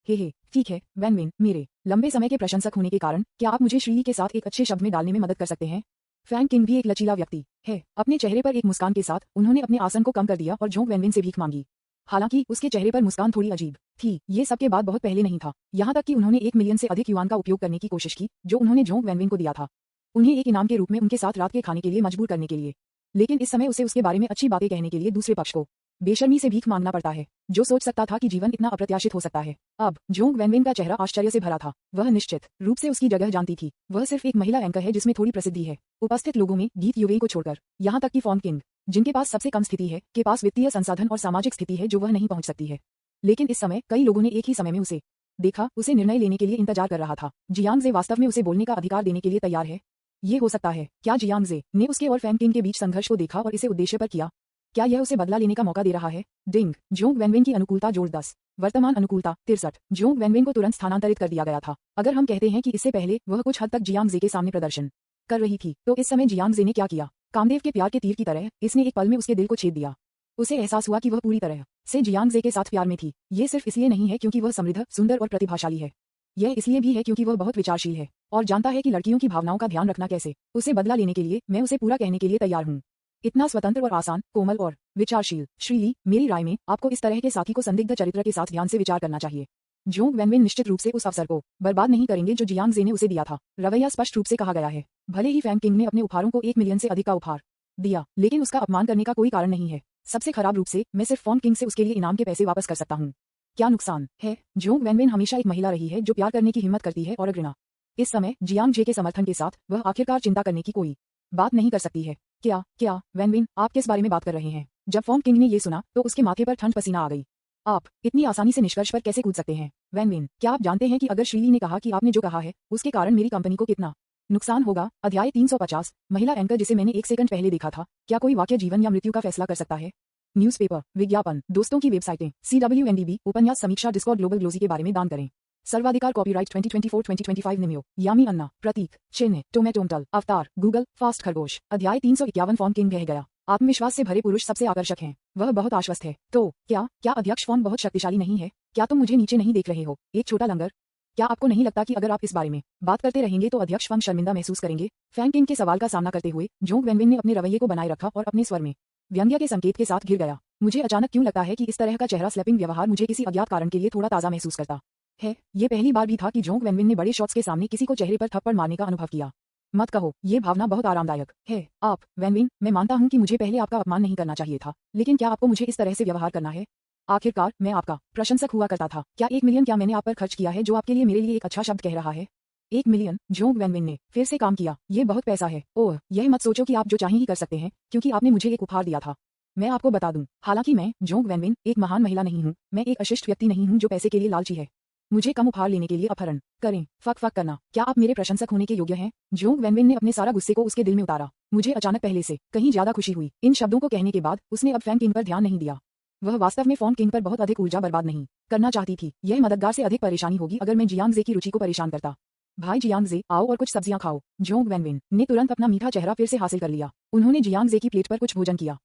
हे ठीक है वैनवेन, मेरे लंबे समय के प्रशंसक होने के कारण क्या आप मुझे श्रीली के साथ एक अच्छे शब्द में डालने में मदद कर सकते हैं? फैन किंग भी एक लचीला व्यक्ति है। अपने चेहरे पर एक मुस्कान के साथ उन्होंने अपने आसन को कम कर दिया और जोंग वैनवेन से भीख मांगी। हालांकि उसके चेहरे पर मुस्कान थोड़ी अजीब थी। ये सब के बाद बहुत पहले नहीं था। यहाँ तक कि उन्होंने 1 मिलियन से अधिक युआन का उपयोग करने की कोशिश की जो उन्होंने जोंग वैनवेन को दिया था, उन्हें एक इनाम के रूप में उनके साथ रात के खाने के लिए मजबूर करने के लिए। लेकिन इस समय उसे उसके बारे में अच्छी बातें कहने के लिए दूसरे पक्ष को बेशर्मी से भीख मांगना पड़ता है। जो सोच सकता था कि जीवन इतना अप्रत्याशित हो सकता है। अब जोंग वैनवेन का चेहरा आश्चर्य से भरा था। वह निश्चित रूप से उसकी जगह जानती थी। वह सिर्फ एक महिला एंकर है जिसमें थोड़ी प्रसिद्धि है। उपस्थित लोगों में गीत युवेई को छोड़कर, यहाँ तक कि फॉन किंग, जिनके पास सबसे कम स्थिति है, के पास वित्तीय संसाधन और सामाजिक स्थिति है जो वह नहीं पहुंच सकती है। लेकिन इस समय कई लोगों ने एक ही समय में उसे देखा। उसे निर्णय लेने के लिए इंतजार कर रहा था। जियांग जे वास्तव में उसे बोलने का अधिकार देने के लिए तैयार है। ये हो सकता है। क्या जियांग जे ने उसके और फैन किंग के बीच संघर्ष को देखा और इसे उद्देश्य पर किया? क्या यह उसे बदला लेने का मौका दे रहा है? डिंग। जोंग वैनवेन की अनुकूलता जोड़ 10। वर्तमान अनुकूलता 63। जोंग वैनवेन को तुरंत स्थानांतरित कर दिया गया था। अगर हम कहते हैं कि इससे पहले वह कुछ हद तक जियांग जे के सामने प्रदर्शन कर रही थी, तो इस समय जियांग जे ने क्या किया? कामदेव के प्यार के तीर की तरह इसने एक पल में उसके दिल को छेद दिया। उसे एहसास हुआ कि वह पूरी तरह से जियांग जे के साथ प्यार में थी। ये सिर्फ इसलिए नहीं है क्योंकि वह समृद्ध, सुंदर और प्रतिभाशाली है। यह इसलिए भी है क्योंकि वह बहुत विचारशील है और जानता है कि लड़कियों की भावनाओं का ध्यान रखना कैसे। उसे बदला लेने के लिए मैं उसे पूरा कहने के लिए तैयार हूँ। इतना स्वतंत्र और आसान, कोमल और विचारशील। श्रीली, मेरी राय में आपको इस तरह के साथी को संदिग्ध चरित्र के साथ ध्यान से विचार करना चाहिए। जोंग वेनवेन निश्चित रूप से उस अवसर को बर्बाद नहीं करेंगे जो जियांग जे ने उसे दिया था। रवैया स्पष्ट रूप से कहा गया है। भले ही फैंग किंग ने अपने उपहारों को 1 मिलियन से अधिक का उपहार दिया, लेकिन उसका अपमान करने का कोई कारण नहीं है। सबसे खराब रूप से मैं सिर्फ फॉन किंग से उसके लिए इनाम के पैसे वापस कर सकता हूँ। क्या नुकसान है? जोंग वेनवेन हमेशा एक महिला रही है जो प्यार करने की हिम्मत करती है और घृणा। इस समय जियांग जे के समर्थन के साथ वह आखिरकार चिंता करने की कोई बात नहीं कर सकती है। क्या वेनवेन, आप किस बारे में बात कर रहे हैं? जब फॉन किंग ने ये सुना तो उसके माथे पर ठंड पसीना आ गई। आप इतनी आसानी से निष्कर्ष पर कैसे कूद सकते हैं? वेनवेन, क्या आप जानते हैं कि अगर श्रीली ने कहा कि आपने जो कहा है उसके कारण मेरी कंपनी को कितना नुकसान होगा? अध्याय 350, महिला एंकर जिसे मैंने 1 सेकंड पहले देखा था। क्या कोई वाक्य जीवन या मृत्यु का फैसला कर सकता है? न्यूज़पेपर, विज्ञापन, दोस्तों की वेबसाइटें, CWNDB, उपन्यास समीक्षा, डिस्कॉर्ड, ग्लोबल ग्लोजी के बारे में दान करें। सर्वाधिकार, कॉपीराइट 2024-2025 निम्यो, यामी अन्ना, प्रतीक, चिन्ह, टोमेटोमटल, अवतार, गूगल, फास्ट खरगोश। अध्याय 351, फॉन किंग कह गया। आत्मविश्वास से भरे पुरुष सबसे आकर्षक हैं। वह बहुत आश्वस्त है। तो क्या अध्यक्ष फॉन बहुत शक्तिशाली नहीं है? क्या तुम मुझे नीचे नहीं देख रहे हो, एक छोटा लंगर? क्या आपको नहीं लगता कि अगर आप इस बारे में बात करते रहेंगे तो अध्यक्ष फंग शर्मिंदा महसूस करेंगे? फैंग किंग के सवाल का सामना करते हुए जोंग वेनवेन ने अपने रवैये को बनाए रखा और अपने स्वर में व्यंग्य के संकेत के साथ गिर गया। मुझे अचानक क्यों लगता है कि इस तरह का चेहरा स्लैपिंग व्यवहार मुझे किसी अज्ञात कारण के लिए थोड़ा ताज़ा महसूस करता है। ये पहली बार भी था कि जोंग वेनवेन ने बड़े शॉट्स के सामने किसी को चेहरे पर थप्पड़ मारने का अनुभव किया। मत कहो, ये भावना बहुत आरामदायक है। आप, वेनवेन, मैं मानता हूँ कि मुझे पहले आपका अपमान नहीं करना चाहिए था, लेकिन क्या आपको मुझे इस तरह से व्यवहार करना है? आखिरकार मैं आपका प्रशंसक हुआ करता था। क्या 1 मिलियन क्या मैंने आप पर खर्च किया है जो आपके लिए मेरे लिए एक अच्छा शब्द कह रहा है? 1 मिलियन? जोंग वेनवेन ने फिर से काम किया। ये बहुत पैसा है। ओह, यह मत सोचो कि आप जो चाहें ही कर सकते हैं, क्योंकि आपने मुझे एक उपहार दिया था। मैं आपको बता दूं, हालांकि मैं, जोंग वेनवेन, एक महान महिला नहीं हूं। मैं एक अशिष्ट व्यक्ति नहीं हूं जो पैसे के लिए लालची है। मुझे कम उपहार लेने के लिए अपहरण करें, फक करना। क्या आप मेरे प्रशंसक होने के योग्य हैं? जोंग वेनवेन ने अपने सारा गुस्से को उसके दिल में उतारा। मुझे अचानक पहले से कहीं ज्यादा खुशी हुई। इन शब्दों को कहने के बाद उसने अब फैंग किंग पर ध्यान नहीं दिया। वह वास्तव में फॉन किंग पर बहुत अधिक ऊर्जा बर्बाद नहीं करना चाहती थी। यह मददगार से अधिक परेशानी होगी अगर मैं जियांग जे की रुचि को परेशान करता। भाई जियांग जे, आओ और कुछ सब्जियां खाओ। जोंग वेनवेन ने तुरंत अपना मीठा चेहरा फिर से हासिल कर लिया। उन्होंने जियांग जे की प्लेट पर कुछ भोजन किया।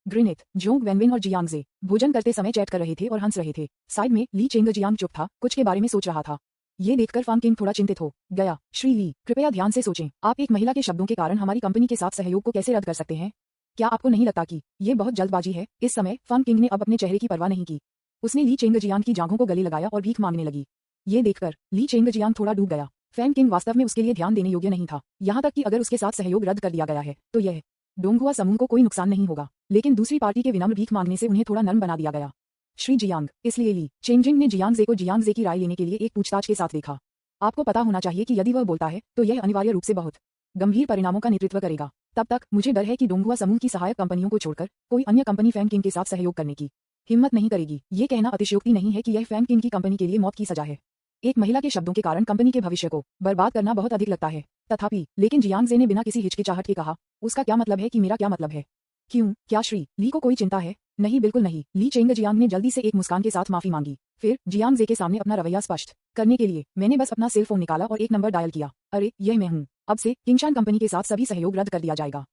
घृणित। जोंग वेनवेन और जियांग जे भोजन करते समय चैट कर रहे थे और हंस रहे थे। साइड में ली चेंग जियांग चुप था, कुछ के बारे में सोच रहा था। ये देखकर फॉन किंग थोड़ा चिंतित हो गया। श्री ली, कृपया ध्यान से सोचें। आप एक महिला के शब्दों के कारण हमारी कंपनी के साथ सहयोग को कैसे रद्द कर सकते हैं? क्या आपको नहीं लगता कि ये बहुत जल्दबाजी है? इस समय फॉन किंग ने अब अपने चेहरे की परवाह नहीं की। उसने ली चेंग जियांग की जांघों को गले लगाया और भीख मांगने लगी। ये देखकर ली चेंग जियांग थोड़ा डूब गया। फैंग किंग वास्तव में उसके लिए ध्यान देने योग्य नहीं था। यहाँ तक कि अगर उसके साथ सहयोग रद्द कर दिया गया है तो यह डोंगहुआ समूह को कोई नुकसान नहीं होगा, लेकिन दूसरी पार्टी के विनम्र भीख मांगने से उन्हें थोड़ा नर्म बना दिया गया। श्री जियांग, इसलिए ली चेंजिंग ने जियांग जे को जियांग जे की राय लेने के लिए एक पूछताछ के साथ देखा। आपको पता होना चाहिए कि यदि वह बोलता है तो यह अनिवार्य रूप से बहुत गंभीर परिणामों का नेतृत्व करेगा। तब तक मुझे डर है कि डोंगहुआ समूह की सहायक कंपनियों को छोड़कर कोई अन्य कंपनी फैंग किंग के साथ सहयोग करने की हिम्मत नहीं करेगी। ये कहना अतिशयोक्ति नहीं है कि यह फैंग किंग की कंपनी के लिए मौत की सजा है। एक महिला के शब्दों के कारण कंपनी के भविष्य को बर्बाद करना बहुत अधिक लगता है। तथापि, लेकिन जियांग जे ने बिना किसी हिचकिचाहट के कहा, उसका क्या मतलब है कि मेरा क्या मतलब है? क्यों, क्या श्री ली को कोई चिंता है? नहीं, बिल्कुल नहीं। ली चेंग जियांग ने जल्दी से एक मुस्कान के साथ माफी मांगी। फिर जियांग जे के सामने अपना रवैया स्पष्ट करने के लिए मैंने बस अपना सेल फोन निकाला और एक नंबर डायल किया। अरे, यह मैं हूँ। अब से किंगशान कंपनी के साथ सभी सहयोग रद्द कर दिया जाएगा।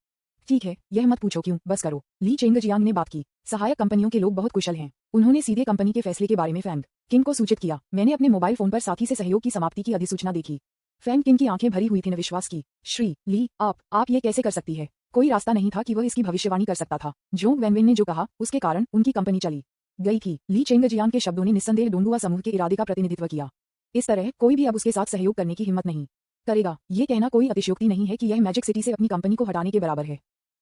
ठीक है, यह मत पूछो क्यों, बस करो। ली चेंग जियांग ने बात की। सहायक कंपनियों के लोग बहुत कुशल हैं। उन्होंने सीधे कंपनी के फैसले के बारे में फैंग किंग को सूचित किया। मैंने अपने मोबाइल फोन पर साथी से सहयोग की समाप्ति की अधिसूचना देखी। फैंग किंग की आंखें भरी हुई थी विश्वास की। श्री ली, आप ये कैसे कर सकती है? कोई रास्ता नहीं था कि वह इसकी भविष्यवाणी कर सकता था। जोंग वेनवेन ने जो कहा उसके कारण उनकी कंपनी चली गई थी। ली चेंग जियांग के शब्दों ने निस्संदेह डोंगहुआ समूह के इरादे का प्रतिनिधित्व किया। इस तरह कोई भी अब उसके साथ सहयोग करने की हिम्मत नहीं करेगा। ये कहना कोई अतिशयोक्ति नहीं है कि यह मैजिक सिटी से अपनी कंपनी को हटाने के बराबर है।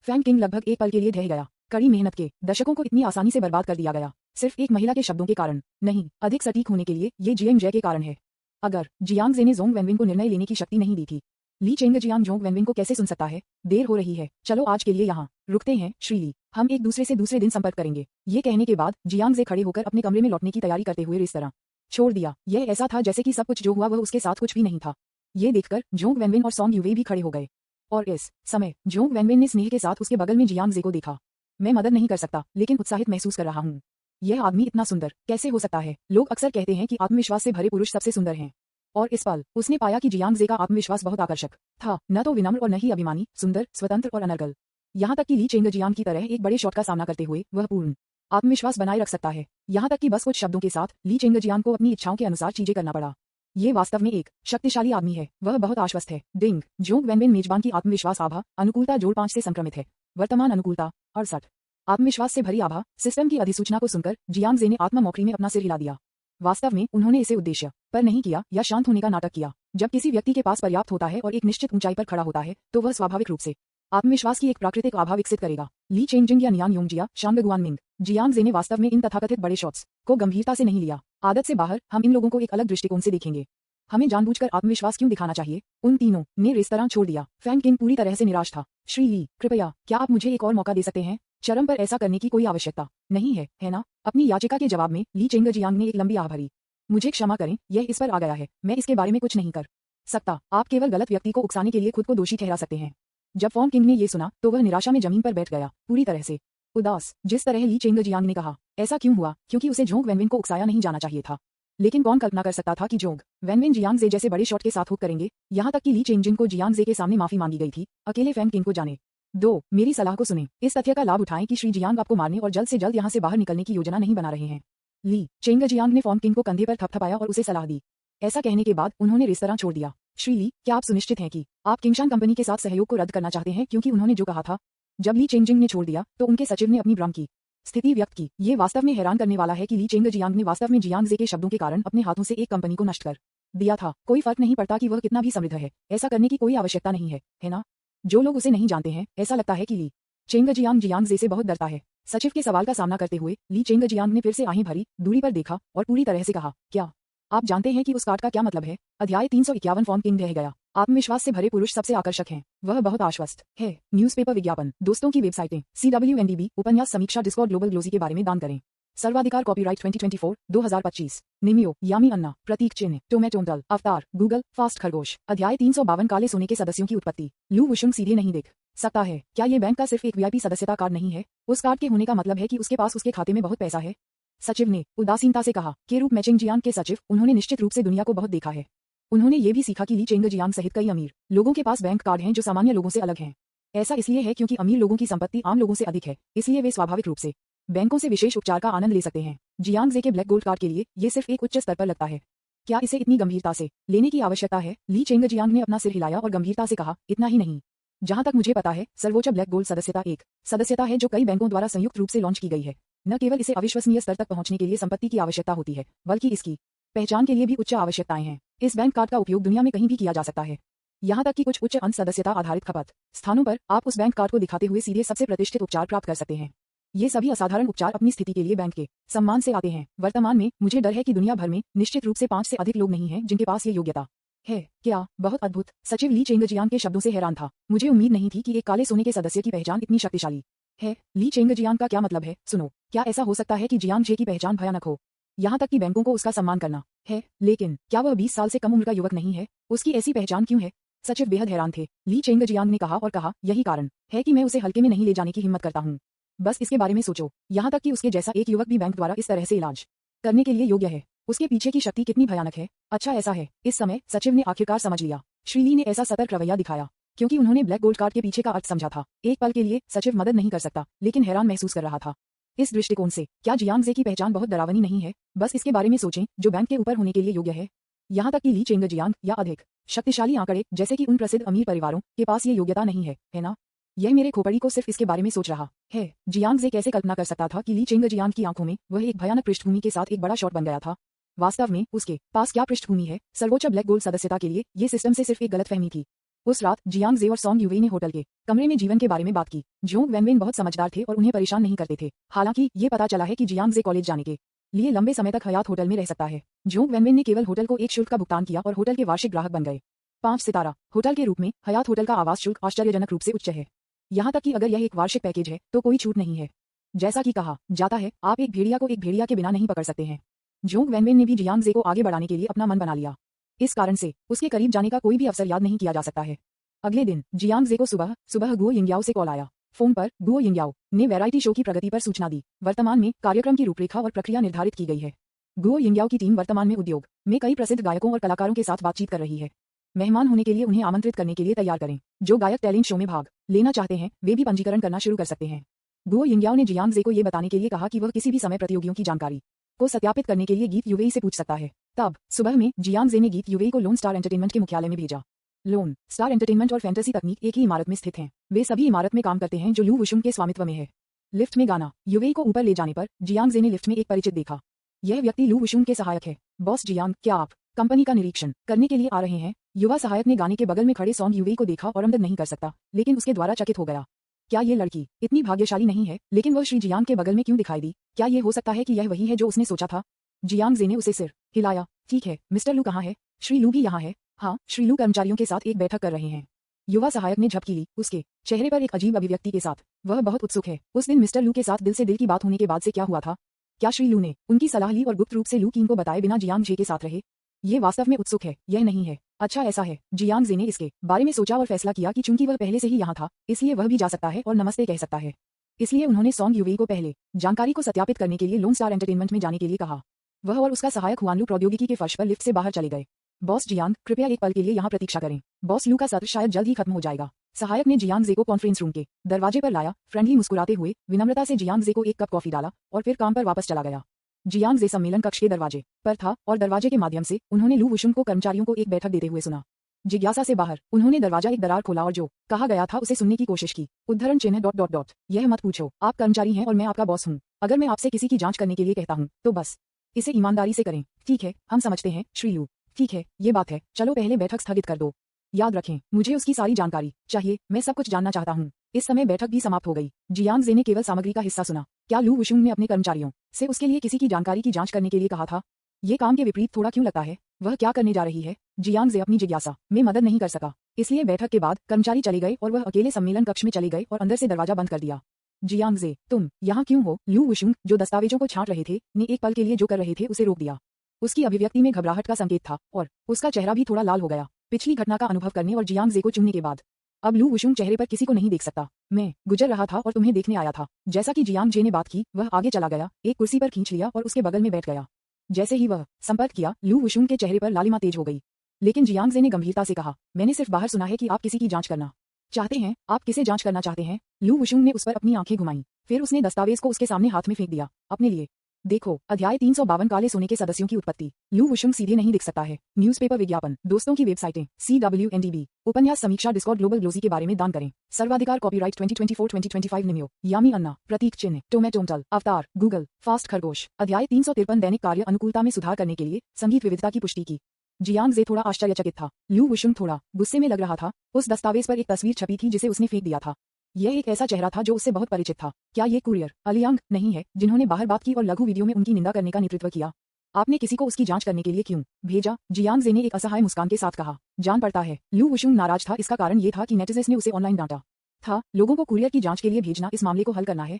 फैंग किंग लगभग एक पल के लिए ढह गया। कड़ी मेहनत के दशकों को इतनी आसानी से बर्बाद कर दिया गया, सिर्फ एक महिला के शब्दों के कारण। नहीं, अधिक सटीक होने के लिए ये जियांग जे के कारण है। अगर जियांग जे ने जोंग वेनवेन को निर्णय लेने की शक्ति नहीं दी थी, ली चेंग जियांग जोंग वेनवेन को कैसे सुन सकता है? देर हो रही है, चलो आज के लिए यहाँ रुकते हैं श्री ली। हम एक दूसरे से दूसरे दिन संपर्क करेंगे। ये कहने के बाद जियांग जे खड़े होकर अपने कमरे में लौटने की तैयारी करते हुए रेस्तरां छोड़ दिया। यह ऐसा था जैसे कि सब कुछ जो हुआ वह उसके साथ कुछ भी नहीं था। ये देखकर जोंग वेनवेन और सॉन्ग यूवे भी खड़े हो गए और इस समय जोंग वेनवेन ने स्नेह के साथ उसके बगल में जियांग जे को देखा। मैं मदद नहीं कर सकता, लेकिन उत्साहित महसूस कर रहा हूँ। यह आदमी इतना सुंदर कैसे हो सकता है? लोग अक्सर कहते हैं कि आत्मविश्वास से भरे पुरुष सबसे सुंदर हैं। और इस पल उसने पाया कि जियांग जे का आत्मविश्वास बहुत आकर्षक था, न तो विनम्र और न ही अभिमानी, सुंदर, स्वतंत्र और अनर्गल। यहाँ तक कि ली चेंगजियांग की तरह एक बड़े शॉट का सामना करते हुए वह पूर्ण आत्मविश्वास बनाए रख सकता है। यहाँ तक कि बस कुछ शब्दों के साथ ली चेंगजियांग को अपनी इच्छाओं के अनुसार चीजें करना पड़ा। ये वास्तव में एक शक्तिशाली आदमी है, वह बहुत आश्वस्त है। डिंग जोंग वेनवेन मेजबान की आत्मविश्वास आभा अनुकूलता जोड़ 5 से संक्रमित है। वर्तमान अनुकूलता 68। आत्मविश्वास से भरी आभा सिस्टम की अधिसूचना को सुनकर जियांग जे ने आत्म मौखरी में अपना सिर हिला दिया। वास्तव में उन्होंने इसे उद्देश्य पर नहीं किया या शांत होने का नाटक किया। जब किसी व्यक्ति के पास पर्याप्त होता है और एक निश्चित ऊंचाई पर खड़ा होता है तो वह स्वाभाविक रूप से आत्मविश्वास की एक प्राकृतिक आभा विकसित करेगा। ली चेंगजिंग या नियान योंगजिया शांगगुआनमिंग जियांग जे ने वास्तव में इन तथाकथित बड़े शॉट्स को गंभीरता से नहीं लिया। आदत से बाहर हम इन लोगों को एक अलग दृष्टिकोण से देखेंगे। हमें जानबूझकर आत्मविश्वास क्यों दिखाना चाहिए? उन तीनों ने रेस्तरां छोड़ दिया। फैंग किंग पूरी तरह से निराश था। श्री ली, कृपया क्या आप मुझे एक और मौका दे सकते हैं? चरम पर ऐसा करने की कोई आवश्यकता नहीं है ना? अपनी याचिका के जवाब में ली चेंगजियांग ने एक लंबी आह भरी। मुझे क्षमा करें, यह इस पर आ गया है, मैं इसके बारे में कुछ नहीं कर सकता। आप केवल गलत व्यक्ति को उकसाने के लिए खुद को दोषी ठहरा सकते हैं। जब फॉन्ग किंग ने ये सुना तो वह निराशा में जमीन पर बैठ गया, पूरी तरह से उदास। जिस तरह ली चेंगजियांग ने कहा, ऐसा क्यों हुआ? क्योंकि उसे जोंग वेनवेन को उकसाया नहीं जाना चाहिए था। लेकिन कौन कल्पना कर सकता था कि जोंग वेनवेन जियांग जे जैसे बड़े शॉट के साथ हुक करेंगे। यहाँ तक कि ली चेंगजिन को जियांग जे के सामने माफी मांगी गई थी। अकेले फैंग किंग को जाने दो, मेरी सलाह को सुने। इस तथ्य का लाभ उठाएं कि श्री जियांग आपको मारने और जल्द से जल्द यहाँ से बाहर निकलने की योजना नहीं बना रहे हैं। ली चेंगजियांग ने फॉन्ग किंग को कंधे पर थपथपाया और उसे सलाह दी। ऐसा कहने के बाद उन्होंने रेस्तरां छोड़ दिया। श्री ली, क्या आप सुनिश्चित हैं कि आप किंगशान कंपनी के साथ सहयोग को रद्द करना चाहते हैं? क्योंकि उन्होंने जो कहा था। जब ली चेंगजिंग ने छोड़ दिया तो उनके सचिव ने अपनी भ्रम की स्थिति व्यक्त की। ये वास्तव में हैरान करने वाला है कि ली चेंगजियांग ने वास्तव में जियांग जे के शब्दों के कारण अपने हाथों से एक कंपनी को नष्ट कर दिया था। कोई फर्क नहीं पड़ता कि वह कितना भी समृद्ध है, ऐसा करने की कोई आवश्यकता नहीं है ना? जो लोग उसे नहीं जानते हैं, ऐसा लगता है कि ली चेंगजियांग जियांग जे से बहुत डरता है। सचिव के सवाल का सामना करते हुए ली चेंगजियांग ने फिर से आहें भरी, दूरी पर देखा और पूरी तरह से कहा, क्या आप जानते हैं कि उस कार्ड का क्या मतलब है? अध्याय 351 फॉर्म किंग रह गया। आत्मविश्वास से भरे पुरुष सबसे आकर्षक हैं। वह बहुत आश्वस्त है। न्यूज़पेपर विज्ञापन, दोस्तों की वेबसाइटें, CWNDB, उपन्यास समीक्षा, डिस्कॉर्ड, ग्लोबल ग्लोजी के बारे में दान करें। सर्वाधिकार कॉपीराइट 2024, 2025। निमियो, यामी अन्ना, प्रतीक चिन्ह, टोमेटोंटल, अवतार, गूगल, फास्ट खरगोश। अध्याय 352 काले सोने के सदस्यों की उत्पत्ति। लू वुशुंग सीधे नहीं देख सकता है। क्या ये बैंक का सिर्फ एक VIP सदस्यता कार्ड नहीं है? उस कार्ड के होने का मतलब है कि उसके पास उसके खाते में बहुत पैसा है। सचिव ने उदासीनता से कहा। के रूप में चेंगजियांग के सचिव, उन्होंने निश्चित रूप से दुनिया को बहुत देखा है। उन्होंने ये भी सीखा कि ली चेंगजियांग सहित कई अमीर लोगों के पास बैंक कार्ड हैं जो सामान्य लोगों से अलग हैं। ऐसा इसलिए है क्योंकि अमीर लोगों की संपत्ति आम लोगों से अधिक है, इसलिए वे स्वाभाविक रूप से बैंकों से विशेष उपचार का आनंद ले सकते हैं। जियांग जे के ब्लैक गोल्ड कार्ड के लिए ये सिर्फ एक उच्च स्तर पर लगता है। क्या इसे इतनी गंभीरता से लेने की आवश्यकता है? ली चेंगजियांग ने अपना सिर हिलाया और गंभीरता से कहा, इतना ही नहीं। जहां तक मुझे पता है, सर्वोच्च ब्लैक गोल्ड सदस्यता एक सदस्यता है जो कई बैंकों द्वारा संयुक्त रूप से लॉन्च की गई है। न केवल इसे अविश्वसनीय स्तर तक पहुंचने के लिए संपत्ति की आवश्यकता होती है, बल्कि इसकी पहचान के लिए भी उच्च आवश्यकताएं हैं। इस बैंक कार्ड का उपयोग दुनिया में कहीं भी किया जा सकता है। यहाँ तक कि कुछ उच्च अंत सदस्यता आधारित खपत स्थानों पर आप उस बैंक कार्ड को दिखाते हुए सीधे सबसे प्रतिष्ठित उपचार प्राप्त कर सकते हैं। ये सभी असाधारण उपचार अपनी स्थिति के लिए बैंक के सम्मान से आते हैं। वर्तमान में मुझे डर है कि दुनिया भर में निश्चित रूप से 5 से अधिक लोग नहीं हैं जिनके पास ये योग्यता है। क्या? बहुत अद्भुत। सचिव ली चेंगजियांग के शब्दों से हैरान था। मुझे उम्मीद नहीं थी कि एक काले सोने के सदस्य की पहचान इतनी शक्तिशाली है। ली चेंगजियांग का क्या मतलब है? सुनो, क्या ऐसा हो सकता है कि जियांग जे की पहचान भयानक हो, यहाँ तक कि बैंकों को उसका सम्मान करना है? लेकिन क्या वह 20 साल से कम उम्र का युवक नहीं है? उसकी ऐसी पहचान क्यों है? सचिव बेहद हैरान थे। ली चेंगजियांग ने कहा और कहा, यही कारण है कि मैं उसे हल्के में नहीं ले जाने की हिम्मत करता हूँ। बस इसके बारे में सोचो, यहाँ तक कि उसके जैसा एक युवक भी बैंक द्वारा इस तरह से इलाज करने के लिए योग्य है। उसके पीछे की शक्ति कितनी भयानक है। अच्छा ऐसा है। इस समय सचिव ने आखिरकार समझ लिया। श्री ली ने ऐसा सतर्क रवैया दिखाया क्योंकि उन्होंने ब्लैक गोल्ड कार्ड के पीछे का अर्थ समझा था। एक पल के लिए सचिव मदद नहीं कर सकता, लेकिन हैरान महसूस कर रहा था। इस दृष्टिकोण से क्या जियांग जे की पहचान बहुत डरावनी नहीं है? बस इसके बारे में सोचें, जो बैंक के ऊपर होने के लिए योग्य है। यहाँ तक कि ली चेंगजियांग या अधिक शक्तिशाली आंकड़े जैसे कि उन प्रसिद्ध अमीर परिवारों के पास ये योग्यता नहीं है ना? यह मेरे खोपड़ी को सिर्फ इसके बारे में सोच रहा है। जियांग जे कैसे कल्पना कर सकता था कि ली चेंगजियांग की आंखों में वह एक भयानक पृष्ठभूमि के साथ एक बड़ा शॉट बन गया था। वास्तव में उसके पास क्या पृष्ठभूमि है? सर्वोच्च ब्लैक गोल्ड सदस्यता के लिए ये सिस्टम से सिर्फ एक गलतफहमी थी। उस रात जियांग जे और सॉन्ग यूवे ने होटल के कमरे में जीवन के बारे में बात की। जोंग वेनवेन बहुत समझदार थे और उन्हें परेशान नहीं करते थे। हालांकि ये पता चला है कि जियांग जे कॉलेज जाने के लिए लंबे समय तक हयात होटल में रह सकता है। जोंग वेनवेन ने केवल होटल को एक शुल्क का भुगतान किया और होटल के वार्षिक ग्राहक बन गए। 5 सितारा होटल के रूप में हयात होटल का आवास शुल्क आश्चर्यजनक रूप से उच्च है। यहाँ तक कि अगर यह एक वार्षिक पैकेज है तो कोई छूट नहीं है। जैसा कि कहा जाता है, आप एक भेड़िया को एक भेड़िया के बिना नहीं पकड़ सकते हैं। जोंग वेनवेन ने भी जियांग जे को आगे बढ़ाने के लिए अपना मन बना लिया। इस कारण से उसके करीब जाने का कोई भी अवसर याद नहीं किया जा सकता है। अगले दिन जियांग जे को सुबह गुओ यिंगयाओ से कॉल आया। फोन पर गुओ यिंगयाओ ने वैरायटी शो की प्रगति पर सूचना दी। वर्तमान में कार्यक्रम की रूपरेखा और प्रक्रिया निर्धारित की गई है। गुओ यिंगयाओ की टीम वर्तमान में उद्योग में कई प्रसिद्ध गायकों और कलाकारों के साथ बातचीत कर रही है। मेहमान होने के लिए उन्हें आमंत्रित करने के लिए तैयार करें। जो गायक टैलेंट शो में भाग लेना चाहते हैं वे भी पंजीकरण करना शुरू कर सकते हैं। गुओ यिंग्याओ ने जियांग जे को ये बताने के लिए कहा कि वह किसी भी समय प्रतियोगियों की जानकारी को सत्यापित करने के लिए गीत यूएई से पूछ सकता है। तब सुबह में जियांग जे ने गीत यूएई को लोन स्टार एंटरटेनमेंट के मुख्यालय में भेजा। लोन स्टार एंटरटेनमेंट और फैंटेसी तकनीक एक ही इमारत में स्थित हैं। वे सभी इमारत में काम करते हैं जो लू वुशुंग के स्वामित्व में है। लिफ्ट में गाना यूएई को ऊपर ले जाने पर जियांग जे ने लिफ्ट में एक परिचित देखा। यह व्यक्ति लू वुशुंग के सहायक है। बॉस जियांग, क्या आप कंपनी का निरीक्षण करने के लिए आ रहे हैं? युवा सहायक ने गाने के बगल में खड़े सॉन्ग यूएई को देखा और अंदर नहीं कर सकता, लेकिन उसके द्वारा चकित हो गया। क्या ये लड़की इतनी भाग्यशाली नहीं है? लेकिन वह श्री जियांग के बगल में क्यों दिखाई दी? क्या ये हो सकता है कि यह वही है जो उसने सोचा था? जियांग जे ने उसे सिर हिलाया। ठीक है, मिस्टर लू कहाँ है? श्री लू भी यहाँ है। हाँ, श्री लू कर्मचारियों के साथ एक बैठक कर रहे हैं। युवा सहायक ने झपकी ली, उसके चेहरे पर एक अजीब अभिव्यक्ति के साथ। वह बहुत उत्सुक है। उस दिन मिस्टर लू के साथ दिल से दिल की बात होने के बाद से क्या हुआ था? क्या श्री लू ने उनकी सलाह ली और गुप्त रूप से लू किंग को बताए बिना जियांग जे के साथ रहे? ये वास्तव में उत्सुक है, यह नहीं है। अच्छा ऐसा है। जियांग जे ने इसके बारे में सोचा और फैसला किया कि चूंकि वह पहले से ही यहाँ था, इसलिए वह भी जा सकता है और नमस्ते कह सकता है। इसलिए उन्होंने सॉन्ग यूएई को पहले जानकारी को सत्यापित करने के लिए लोन स्टार एंटरटेनमेंट में जाने के लिए कहा। वह और उसका सहायक हुआनलू प्रौद्योगिकी के फर्श पर लिफ्ट से बाहर चले गए। बॉस जियांग, कृपया एक पल के लिए यहाँ प्रतीक्षा करें। बॉस लू का सत्र शायद जल्द ही खत्म हो जाएगा। सहायक ने जियांग जे को कॉन्फ्रेंस रूम के दरवाजे पर लाया, फ्रेंडली मुस्कुराते हुए विनम्रता से जियांग जे को एक कप कॉफी डाला और फिर काम पर वापस चला गया। जियांग जे सम्मेलन कक्ष के दरवाजे पर था और दरवाजे के माध्यम से उन्होंने लू वुशुंग को कर्मचारियों को एक बैठक देते हुए सुना। जिज्ञासा से बाहर उन्होंने दरवाजा एक दरार खोला और जो कहा गया था उसे सुनने की कोशिश की। उद्धरण चिन्ह ... यह मत पूछो, आप कर्मचारी हैं और मैं आपका बॉस हूँ। अगर मैं आपसे किसी की जांच करने के लिए कहता हूँ तो बस इसे ईमानदारी से करें। ठीक है, हम समझते हैं श्री लू। ठीक है, ये बात है। चलो पहले बैठक स्थगित कर दो। याद रखें, मुझे उसकी सारी जानकारी चाहिए। मैं सब कुछ जानना चाहता हूँ। इस समय बैठक भी समाप्त हो गई। जियांग जे ने केवल सामग्री का हिस्सा सुना। क्या लू वुशुंग ने अपने कर्मचारियों से उसके लिए किसी की जानकारी की जांच करने के लिए कहा था? ये काम के विपरीत थोड़ा क्यों लगता है? वह क्या करने जा रही है? जियांग जे अपनी जिज्ञासा में मदद नहीं कर सका, इसलिए बैठक के बाद कर्मचारी चले गए और वह अकेले सम्मेलन कक्ष में चले गए और अंदर से दरवाजा बंद कर दिया। जियांग जे, तुम यहाँ क्यों हो? लू वुशुंग, जो दस्तावेजों को छांट रहे थे, ने एक पल के लिए जो कर रहे थे उसे रोक दिया। उसकी अभिव्यक्ति में घबराहट का संकेत था और उसका चेहरा भी थोड़ा लाल हो गया। पिछली घटना का अनुभव करने और जियांग जे को चुनने के बाद अब लू वुशुंग चेहरे पर किसी को नहीं देख सकता। मैं गुजर रहा था और तुम्हें देखने आया था। जैसा कि जियांग जे ने बात की, वह आगे चला गया, एक कुर्सी पर खींच लिया और उसके बगल में बैठ गया। जैसे ही वह संपर्क किया, लू वुशुंग के चेहरे पर लालिमा तेज हो गई। लेकिन जियांग जे ने गंभीरता से कहा, मैंने सिर्फ बाहर सुना है कि आप किसी की जांच करना चाहते हैं। आप किसे जांच करना चाहते हैं? लू वुशुंग ने उस पर अपनी आंखें घुमाई, फिर उसने दस्तावेज को उसके सामने हाथ में फेंक दिया। अपने लिए देखो, अध्याय 352 काले सोने के सदस्यों की उत्पत्ति। लू वुशुंग सीधे नहीं दिख सकता है। न्यूज़पेपर विज्ञापन, दोस्तों की वेबसाइटें, CWNDB, उपन्यास समीक्षा, डिस्कॉर्ड, ग्लोबल ग्लोजी के बारे में दान करें। सर्वाधिकार कॉपीराइट 2024-2025 निम्यो, यामी अन्ना, प्रतीक चिन्ह, टोमेटोमटल, अवतार, गूगल, फास्ट खरगोश। अध्याय 353 दैनिक कार्य अनुकूलता में सुधार करने के लिए संगीत विविधता की पुष्टि की। जियांग जे थोड़ा आश्चर्यचकित था। लू वुशुंग थोड़ा गुस्से में लग रहा था। उस दस्तावेज पर एक तस्वीर छपी थी जिसे उसने फेंक दिया था। यह एक ऐसा चेहरा था जो उससे बहुत परिचित था। क्या ये कुरियर अलियांग नहीं है जिन्होंने बाहर बात की और लघु वीडियो में उनकी निंदा करने का नेतृत्व किया? आपने किसी को उसकी जांच करने के लिए क्यों भेजा? जियांग जे ने एक असहाय मुस्कान के साथ कहा। जान पड़ता है लू वुशुंग नाराज था। इसका कारण ये था कि नेटिजन्स ने उसे ऑनलाइन डांटा था। लोगों को कुरियर की जांच के लिए भेजना इस मामले को हल करना है।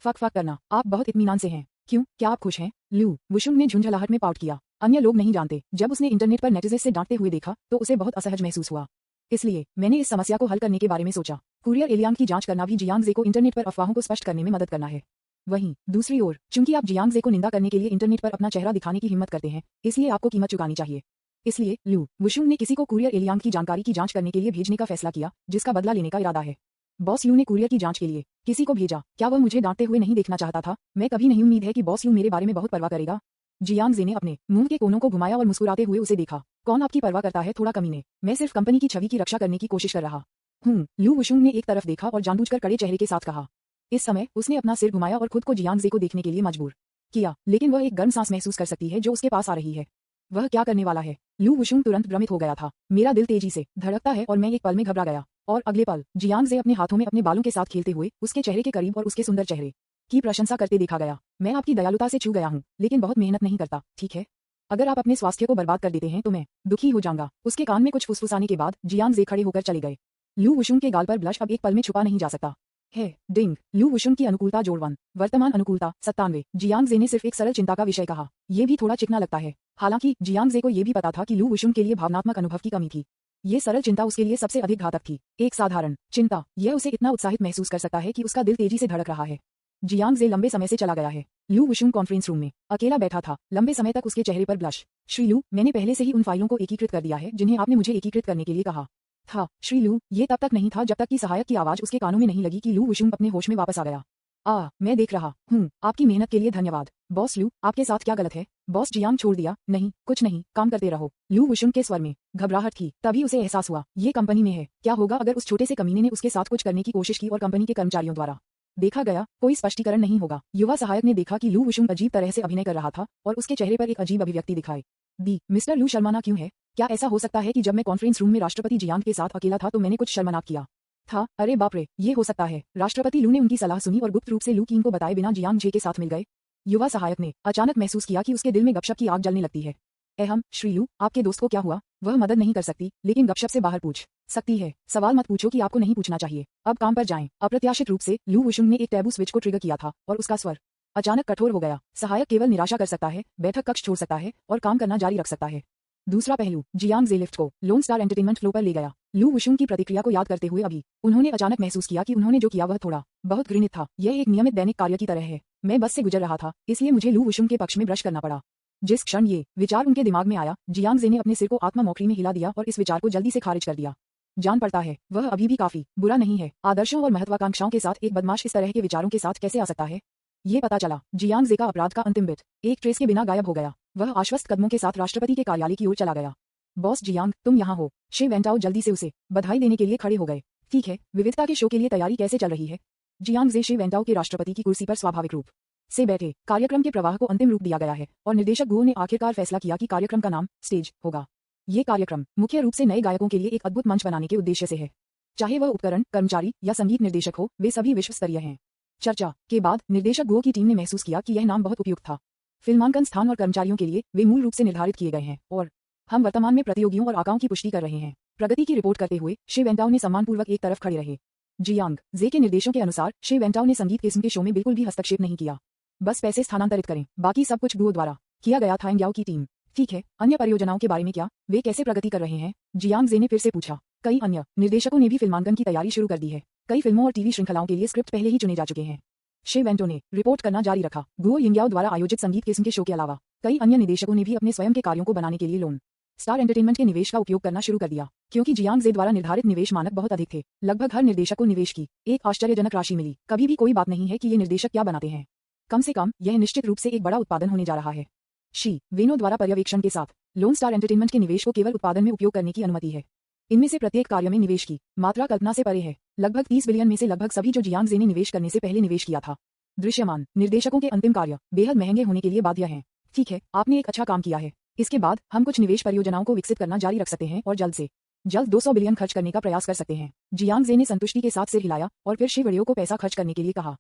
फक करना। आप बहुत इत्मीनान से हैं। क्यों, क्या आप खुश हैं? लू वुशुंग ने झुंझलाहट में पाउट किया। अन्य लोग नहीं जानते। जब उसने इंटरनेट पर नेटिजन्स से डांटते हुए देखा तो उसे बहुत असहज महसूस हुआ। इसलिए मैंने इस समस्या को हल करने के बारे में सोचा। कुरियर एलियांग की जांच करना भी जियांग जे को इंटरनेट पर अफवाहों को स्पष्ट करने में मदद करना है। वहीं दूसरी ओर, चूंकि आप जियांग जे को निंदा करने के लिए इंटरनेट पर अपना चेहरा दिखाने की हिम्मत करते हैं, इसलिए आपको कीमत चुकानी चाहिए। इसलिए लू वुशुंग ने किसी को कुरियर एलियांग की जानकारी की जांच करने के लिए भेजने का फैसला किया, जिसका बदला लेने का इरादा है। बॉस लू ने कुरियर की जांच के लिए किसी को भेजा। क्या वह मुझे डांटते हुए नहीं देखना चाहता था? मैं कभी नहीं उम्मीद है कि बॉस लू मेरे बारे में बहुत परवाह करेगा। जियांग जे ने अपने मुंह के कोनों को घुमाया और मुस्कुराते हुए उसे देखा। कौन आपकी परवाह करता है, थोड़ा कमीने। मैं सिर्फ कंपनी की छवि की रक्षा करने की कोशिश कर रहा हूँ। लू वुशुंग ने एक तरफ देखा और जानबूझकर कड़े चेहरे के साथ कहा। इस समय उसने अपना सिर घुमाया और खुद को जियांग जे को देखने के लिए मजबूर किया, लेकिन वह एक गर्म सांस महसूस कर सकती है जो उसके पास आ रही है। वह क्या करने वाला है? लू वुशुंग तुरंत भ्रमित हो गया था। मेरा दिल तेजी से धड़कता है और मैं एक पल में घबरा गया। और अगले पल जियांग जे अपने हाथों में अपने बालों के साथ खेलते हुए उसके चेहरे के करीब और उसके सुंदर चेहरे की प्रशंसा करते देखा गया। मैं आपकी दयालुता से छू गया हूँ, लेकिन बहुत मेहनत नहीं करता, ठीक है? अगर आप अपने स्वास्थ्य को बर्बाद कर देते हैं तो मैं दुखी हो जाऊंगा। उसके कान में कुछ फुसफुसाने के बाद जियांग जे खड़े होकर चले गए। लू वुशुंग के गाल पर ब्लश अब एक पल में छुपा नहीं जा सकता है। डिंग। लू वुशुंग की अनुकूलता जोड़ 1। वर्तमान अनुकूलता 97। जियांग जे ने सिर्फ एक सरल चिंता का विषय कहा। यह भी थोड़ा चिकना लगता है। हालांकि जियांग जे को यह भी पता था कि लू वुशुंग के लिए भावनात्मक अनुभव की कमी थी। ये सरल चिंता उसके लिए सबसे अधिक घातक थी। एक साधारण चिंता, यह उसे इतना उत्साहित महसूस कर सकता है कि उसका दिल तेजी से धड़क रहा है। जियांग जे लंबे समय से चला गया है, लू वुशुंग कॉन्फ्रेंस रूम में अकेला बैठा था। लंबे समय तक उसके चेहरे पर ब्लश। श्री लू, मैंने पहले से ही उन फाइलों को एकीकृत कर दिया है जिन्हें आपने मुझे एकीकृत करने के लिए कहा था। श्री लू, ये तब तक नहीं था जब तक कि सहायक की आवाज उसके कानों में नहीं लगी कि लू वुशुंग अपने होश में वापस आ गया। मैं देख रहा हूँ, आपकी मेहनत के लिए धन्यवाद। बॉस लू, आपके साथ क्या गलत है? बॉस जियांग छोड़ दिया। नहीं, कुछ नहीं, काम करते रहो। लू वुशुंग के स्वर में घबराहट थी। तभी उसे एहसास हुआ, ये कंपनी में है। क्या होगा अगर उस छोटे से कमीने ने उसके साथ कुछ करने की कोशिश की और कंपनी के कर्मचारियों द्वारा देखा गया? कोई स्पष्टीकरण नहीं होगा। युवा सहायक ने देखा कि लू वुशुंग अजीब तरह से अभिनय कर रहा था और उसके चेहरे पर एक अजीब अभिव्यक्ति दिखाई दी। मिस्टर लू, शर्माना क्यों है? क्या ऐसा हो सकता है कि जब मैं कॉन्फ्रेंस रूम में राष्ट्रपति जियांग के साथ अकेला था तो मैंने कुछ शर्मनाक किया था? अरे बाप रे, ये हो सकता है। राष्ट्रपति लू ने उनकी सलाह सुनी और गुप्त रूप से लू किंग को बताए बिना जियांग जे के साथ मिल गए। युवा सहायक ने अचानक महसूस किया कि उसके दिल में गपशप की आग जलने लगती है। श्री लू, आपके दोस्त को क्या हुआ? वह मदद नहीं कर सकती, लेकिन गपशप से बाहर पूछ सकती है। सवाल मत पूछो कि आपको नहीं पूछना चाहिए। अब काम पर जाएं। अप्रत्याशित रूप से लू वुशुंग ने एक टैबू स्विच को ट्रिगर किया था और उसका स्वर अचानक कठोर हो गया। सहायक केवल निराशा कर सकता है, बैठक कक्ष छोड़ सकता है और काम करना जारी रख सकता है। दूसरा पहलू, जियांग जे लिफ्ट को लोन स्टार एंटरटेनमेंट फ्लो पर ले गया। लू वुशुंग की प्रतिक्रिया को याद करते हुए अभी उन्होंने अचानक महसूस किया कि उन्होंने जो किया वह थोड़ा बहुत घृणित था। यह एक नियमित दैनिक कार्य की तरह है। मैं बस से गुजर रहा था, इसलिए मुझे लू वुशुंग के पक्ष में ब्रश करना पड़ा। जिस क्षण ये विचार उनके दिमाग में आया, जियांग जे ने अपने सिर को आत्मा मौखरी में हिला दिया और इस विचार को जल्दी से खारिज कर दिया। जान पड़ता है, वह अभी भी काफी बुरा नहीं है। आदर्शों और महत्वाकांक्षाओं के साथ एक बदमाश इस तरह के विचारों के साथ कैसे आ सकता है? ये पता चला, जियांग जे का अपराध का अंतिम बिट एक ट्रेस के बिना गायब हो गया। वह आश्वस्त कदमों के साथ राष्ट्रपति के कार्यालय की ओर चला गया। बॉस जियांग, तुम यहाँ हो। शे वेंटाओ जल्दी से उसे बधाई देने के लिए खड़े हो गए। ठीक है, विविधता के शो के लिए तैयारी कैसे चल रही है? जियांग जे शे वेंटाओ के राष्ट्रपति की कुर्सी पर स्वाभाविक रूप से बैठे। कार्यक्रम के प्रवाह को अंतिम रूप दिया गया है और निर्देशक गुओ ने आखिरकार फैसला किया कि कार्यक्रम का नाम स्टेज होगा। ये कार्यक्रम मुख्य रूप से नए गायकों के लिए एक अद्भुत मंच बनाने के उद्देश्य से है। चाहे वह उपकरण, कर्मचारी या संगीत निर्देशक हो, वे सभी विश्व स्तरीय हैं। चर्चा के बाद निर्देशक गुओ की टीम ने महसूस किया कि यह नाम बहुत उपयुक्त था। फिल्मांकन स्थान और कर्मचारियों के लिए वे मूल रूप से निर्धारित किए गए हैं और हम वर्तमान में प्रतियोगियों और आकाओं की पुष्टि कर रहे हैं। प्रगति की रिपोर्ट करते हुए शे वेंटाओ ने सम्मानपूर्वक एक तरफ खड़े रहे। जियांग जे के निर्देशों के अनुसार शे वेंटाओ ने संगीत किस्म के शो में बिल्कुल भी हस्तक्षेप नहीं किया। बस पैसे स्थानांतरित करें, बाकी सब कुछ गुओ द्वारा किया गया था। एंग्याओ की टीम, ठीक है, अन्य परियोजनाओं के बारे में क्या? वे कैसे प्रगति कर रहे हैं? जियांग जे ने फिर से पूछा। कई अन्य निर्देशकों ने भी फिल्मांकन की तैयारी शुरू कर दी है। कई फिल्मों और टीवी श्रृंखलाओं के लिए स्क्रिप्ट पहले ही चुने जा चुके हैं। शे वेंटो ने रिपोर्ट करना जारी रखा। गुओ यिंग्याओ द्वारा आयोजित संगीत किस्म के शो के अलावा कई अन्य निदेशकों ने भी अपने स्वयं के कार्यों को बनाने के लिए लोन स्टार एंटरटेनमेंट के निवेश का उपयोग करना शुरू कर दिया। क्योंकि जियांग जे द्वारा निर्धारित निवेश मानक बहुत अधिक थे, लगभग हर निर्देशक को निवेश की एक आश्चर्यजनक राशि मिली। कभी भी कोई बात नहीं है कि ये निर्देशक क्या बनाते हैं, कम से कम यह निश्चित रूप से एक बड़ा उत्पादन होने जा रहा है। शी वेनो द्वारा पर्यवेक्षण के साथ लोन स्टार एंटरटेनमेंट के निवेश को केवल उत्पादन में उपयोग करने की अनुमति है। इनमें से प्रत्येक कार्य में निवेश की मात्रा कल्पना से परे है। लगभग 30 बिलियन में से लगभग सभी जो जियांग जे ने निवेश करने से पहले निवेश किया था। दृश्यमान निर्देशकों के अंतिम कार्य बेहद महंगे होने के लिए बाध्य हैं। ठीक है, आपने एक अच्छा काम किया है। इसके बाद हम कुछ निवेश परियोजनाओं को विकसित करना जारी रख सकते हैं और जल्द से जल्द 200 बिलियन खर्च करने का प्रयास कर सकते हैं। जियांग जे ने संतुष्टि के साथ सिर हिलाया और फिर शे वेंटाओ को पैसा खर्च करने के लिए कहा।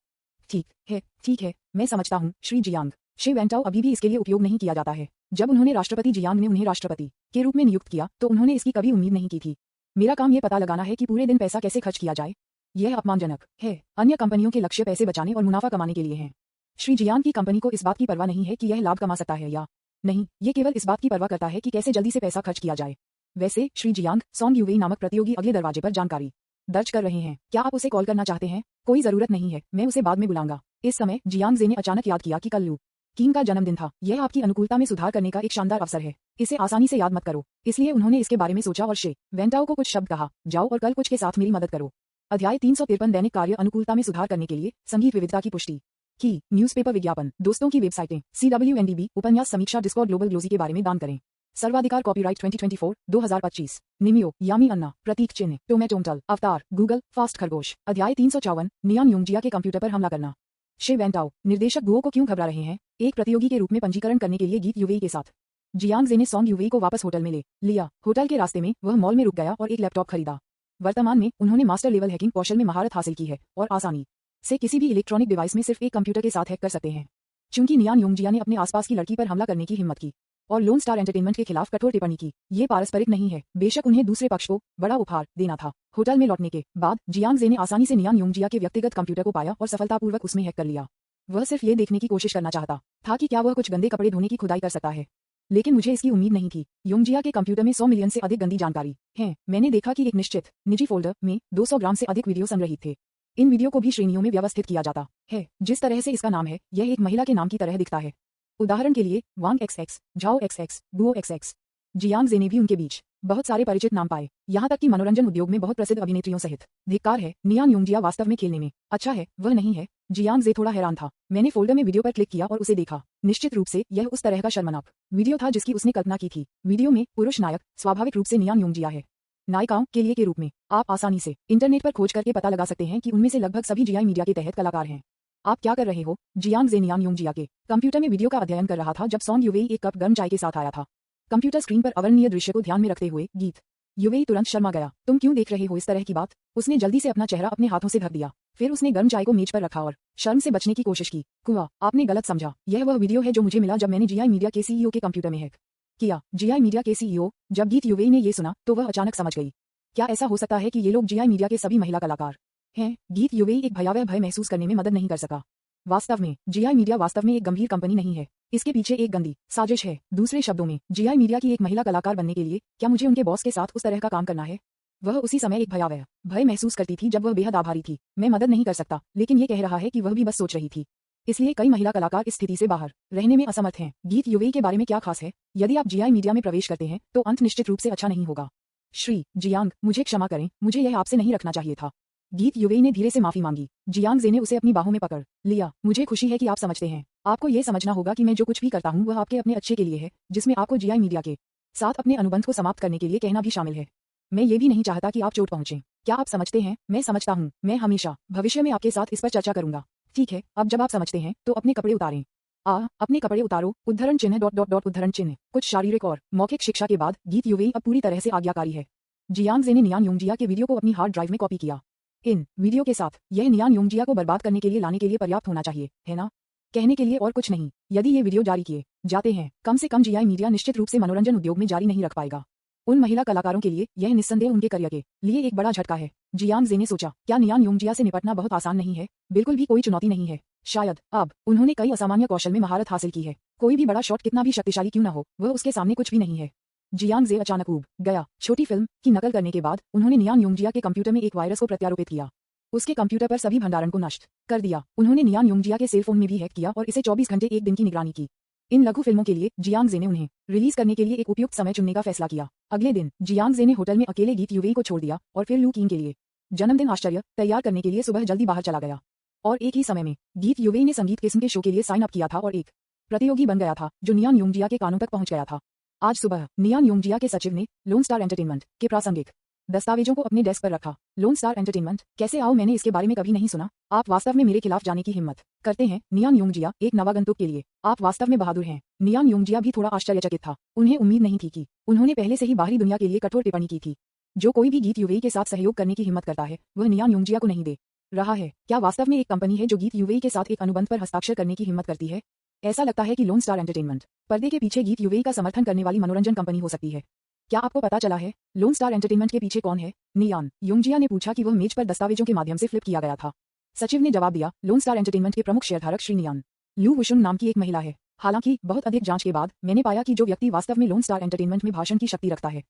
ठीक है, मैं समझता हूँ श्री जियांग। शे वेंटाओ अभी भी इसके लिए उपयोग नहीं किया जाता है। जब उन्होंने राष्ट्रपति जियांग ने उन्हें राष्ट्रपति के रूप में नियुक्त किया तो उन्होंने इसकी कभी उम्मीद नहीं की थी। मेरा काम ये पता लगाना है कि पूरे दिन पैसा कैसे खर्च किया जाए। यह अपमानजनक है। अन्य कंपनियों के लक्ष्य पैसे बचाने और मुनाफा कमाने के लिए हैं। श्री जियांग की कंपनी को इस बात की परवाह नहीं है कि यह लाभ कमा सकता है या नहीं, ये केवल इस बात की परवाह करता है कि कैसे जल्दी से पैसा खर्च किया जाए। वैसे श्री जियांग, सॉन्ग यूवेई नामक प्रतियोगी अगले दरवाजे पर जानकारी दर्ज कर रहे हैं। क्या आप उसे कॉल करना चाहते हैं? कोई जरूरत नहीं है, मैं उसे बाद में बुलाऊंगा। इस समय जियांग जे ने अचानक याद किया कि कल लू किंग का जन्मदिन था। यह आपकी अनुकूलता में सुधार करने का एक शानदार अवसर है। इसे आसानी से याद मत करो। इसलिए उन्होंने इसके बारे में सोचा और शे वेंटाओ को कुछ शब्द कहा। जाओ और कल कुछ के साथ मेरी मदद करो। अध्याय 353 दैनिक कार्य अनुकूलता में सुधार करने के लिए संगीत विविधता की पुष्टि की। न्यूज़पेपर विज्ञापन, दोस्तों की वेबसाइटें, CWNDB, उपन्यास समीक्षा, डिस्कॉर्ड, ग्लोबल ग्लोजी के बारे में दान करें। सर्वाधिकार कॉपीराइट 2024 2025। निमियो यामी अन्ना, प्रतीक चिन्ह, टोमेटोमटल, अवतार, गूगल, फास्ट खरगोश। अध्याय 354 नियान योंगजिया के कंप्यूटर पर हमला करना। शे वेंटाओ, निर्देशक गुओ को क्यों घबरा रहे हैं? एक प्रतियोगी के रूप में पंजीकरण करने के लिए गीत यूवेई के साथ जियांग जे ने सॉन्ग यूवेई को वापस होटल में ले लिया। होटल के रास्ते में वह मॉल में रुक गया और एक लैपटॉप खरीदा। वर्तमान में उन्होंने मास्टर लेवल हैकिंग कौशल में महारत हासिल की है और आसानी से किसी भी इलेक्ट्रॉनिक डिवाइस में सिर्फ एक कंप्यूटर के साथ हैक कर सकते हैं। चूंकि नियान योंगजिया ने अपने आसपास की लड़की पर हमला करने की हिम्मत की और लोन स्टार एंटरटेनमेंट के खिलाफ कठोर टिप्पणी की, ये पारस्परिक नहीं है। बेशक उन्हें दूसरे पक्ष को बड़ा उपहार देना था। होटल में लौटने के बाद जियांग जे ने आसानी से नियान योंगजिया के व्यक्तिगत कंप्यूटर को पाया और सफलतापूर्वक उसमें हैक कर लिया। वह सिर्फ ये देखने की कोशिश करना चाहता था कि क्या वह कुछ गंदे कपड़े धोने की खुदाई कर सकता है, लेकिन मुझे इसकी उम्मीद नहीं थी। योंगजिया के कंप्यूटर में 100 मिलियन से अधिक गंदी जानकारी है। मैंने देखा कि एक निश्चित निजी फोल्डर में 200 ग्राम से अधिक वीडियो संग्रहित थे। इन वीडियो को भी श्रेणियों में व्यवस्थित किया जाता है। जिस तरह से इसका नाम है, यह एक महिला के नाम की तरह दिखता है। उदाहरण के लिए वांग XX, Zhao XX, Guo XX, Jiang जेने भी उनके बीच बहुत सारे परिचित नाम पाए, यहाँ तक कि मनोरंजन उद्योग में बहुत प्रसिद्ध अभिनेत्रियों सहित। धिक्कार है, नियान योंगजिया वास्तव में खेलने में अच्छा है, वह नहीं है। जियांग जे थोड़ा हैरान था। मैंने फोल्डर में वीडियो पर क्लिक किया और उसे देखा। निश्चित रूप से यह उस तरह का शर्मनाक वीडियो था जिसकी उसने कल्पना की थी। वीडियो में पुरुष नायक स्वाभाविक रूप से नियान योंगजिया है। नायिकाओं के लिए के रूप में आप आसानी से इंटरनेट पर खोज करके पता लगा सकते हैं कि उनमें से लगभग सभी जीआई मीडिया के तहत कलाकार हैं। आप क्या कर रहे हो? जियांग जे नियान योंगजिया के कंप्यूटर में वीडियो का अध्ययन कर रहा था जब सॉन्ग यूवेई एक कप गर्म चाय के साथ आया था। कंप्यूटर स्क्रीन पर अवर्णनीय दृश्य को ध्यान में रखते हुए गीत यूवेई तुरंत शर्मा गया। तुम क्यों देख रहे हो इस तरह की बात? उसने जल्दी से अपना चेहरा अपने हाथों से ढक दिया। फिर उसने गर्म चाय को मेज पर रखा और शर्म से बचने की कोशिश की। कुआ, आपने गलत समझा। यह वह वीडियो है जो मुझे मिला जब मैंने जीआई मीडिया के सीईओ के कंप्यूटर में हैक किया। जीआई मीडिया के सीईओ, जब गीत यूवेई ने ये सुना तो वह अचानक समझ गई। क्या ऐसा हो सकता है कि ये लोग जीआई मीडिया के सभी महिला कलाकार हैं? गीत यूवेई एक भयावह भय महसूस करने में मदद नहीं कर सका। वास्तव में जीआई मीडिया वास्तव में एक गंभीर कंपनी नहीं है। इसके पीछे एक गंदी साजिश है। दूसरे शब्दों में, जीआई मीडिया की एक महिला कलाकार बनने के लिए क्या मुझे उनके बॉस के साथ उस तरह का काम करना है? वह उसी समय एक भयावह भय महसूस करती थी जब वह बेहद आभारी थी। मैं मदद नहीं कर सकता, लेकिन ये कह रहा है कि वह भी बस सोच रही थी। इसलिए कई महिला कलाकार इस स्थिति से बाहर रहने में असमर्थ हैं। गीत यूवेई के बारे में क्या खास है? यदि आप जीआई मीडिया में प्रवेश करते हैं तो अंत निश्चित रूप से अच्छा नहीं होगा। श्री जियांग, मुझे क्षमा करें, मुझे यह आपसे नहीं रखना चाहिए था। गीत यूवेई ने धीरे से माफी मांगी। जियांग जे ने उसे अपनी बाहों में पकड़ लिया। मुझे खुशी है कि आप समझते हैं। आपको यह समझना होगा कि मैं जो कुछ भी करता हूं वह आपके अपने अच्छे के लिए है, जिसमें आपको जीआई मीडिया के साथ अपने अनुबंध को समाप्त करने के लिए कहना भी शामिल है। मैं ये भी नहीं चाहता कि आप चोट पहुंचे। क्या आप समझते हैं? मैं समझता हूं। मैं हमेशा भविष्य में आपके साथ इस पर चर्चा करूंगा। ठीक है, अब जब आप समझते हैं तो अपने कपड़े उतारें। अपने कपड़े उतारो, उद्धरण चिन्ह डॉट डॉट डॉट उद्धरण चिन्ह। कुछ शारीरिक और मौखिक शिक्षा के बाद गीत यूवेई अब पूरी तरह से आज्ञाकारी है। जियांग जे ने नियान योंगजिया के वीडियो को अपनी हार्ड ड्राइव में कॉपी किया। इन वीडियो के साथ यह नियान योंगजिया को बर्बाद करने के लिए लाने के लिए पर्याप्त होना चाहिए, है ना? कहने के लिए और कुछ नहीं। यदि ये वीडियो जारी किए जाते हैं, कम से कम जीआई मीडिया निश्चित रूप से मनोरंजन उद्योग में जारी नहीं रख पाएगा। उन महिला कलाकारों के लिए यह निस्संदेह उनके करियर के लिए एक बड़ा झटका है। जियांग जे ने सोचा, क्या नियान योंगजिया से निपटना बहुत आसान नहीं है? बिल्कुल भी कोई चुनौती नहीं है। शायद अब उन्होंने कई असामान्य कौशल में महारत हासिल की है। कोई भी बड़ा शॉट कितना भी शक्तिशाली क्यों न हो, वह उसके सामने कुछ भी नहीं है। जियांग जे अचानक ऊब गया। छोटी फिल्म की नकल करने के बाद उन्होंने नियान योंगजिया के कंप्यूटर में एक वायरस को प्रत्यारोपित किया। उसके कंप्यूटर पर सभी भंडारण को नष्ट कर दिया। उन्होंने नियान योंगजिया के सेल फोन में भी हैक किया और इसे 24 घंटे एक दिन की निगरानी की। इन लघु फिल्मों के लिए जियांग जे ने उन्हें रिलीज करने के लिए एक उपयुक्त समय चुनने का फैसला किया। अगले दिन जियांग जे ने होटल में अकेले गीत यूवेई को छोड़ दिया और फिर लू किंग के लिए जन्मदिन आश्चर्य तैयार करने के लिए सुबह जल्दी बाहर चला गया। और एक ही समय में गीत यूवेई ने संगीत किस्म के शो के लिए साइन अप किया था और एक प्रतियोगी बन गया था जो नियान योंगजिया के कानों तक पहुंच गया था। आज सुबह नियान योंगजिया के सचिव ने लोन स्टार एंटरटेनमेंट के प्रासंगिक दस्तावेजों को अपने डेस्क पर रखा। लोन स्टार एंटरटेनमेंट, कैसे आओ? मैंने इसके बारे में कभी नहीं सुना। आप वास्तव में मेरे खिलाफ जाने की हिम्मत करते हैं? नियान योंगजिया, एक नवागंतुक के लिए आप वास्तव में बहादुर हैं। नियान योंगजिया भी थोड़ा आश्चर्यचकित था। उन्हें उम्मीद नहीं थी कि उन्होंने पहले से ही बाहरी दुनिया के लिए कठोर टिप्पणी की थी। जो कोई भी गीत यूवेई के साथ सहयोग करने की हिम्मत करता है, वह नियान योंगजिया को नहीं दे रहा है। क्या वास्तव में एक कंपनी है जो गीत यूवेई के साथ एक अनुबंध पर हस्ताक्षर करने की हिम्मत करती है? ऐसा लगता है कि लोन स्टार एंटरटेनमेंट पर्दे के पीछे गीत यूवेई का समर्थन करने वाली मनोरंजन कंपनी हो सकती है। क्या आपको पता चला है लोन स्टार एंटरटेनमेंट के पीछे कौन है? नियान योंगजिया ने पूछा कि वह मेज पर दस्तावेजों के माध्यम से फ्लिप किया गया था। सचिव ने जवाब दिया, लोन स्टार एंटरटेनमेंट के प्रमुख शेयरधारक श्री नियान लू वुशुन नाम की एक महिला है। हालांकि बहुत अधिक जांच के बाद मैंने पाया कि जो व्यक्ति वास्तव में लोन स्टार एंटरटेनमेंट में भाषण की शक्ति रखता है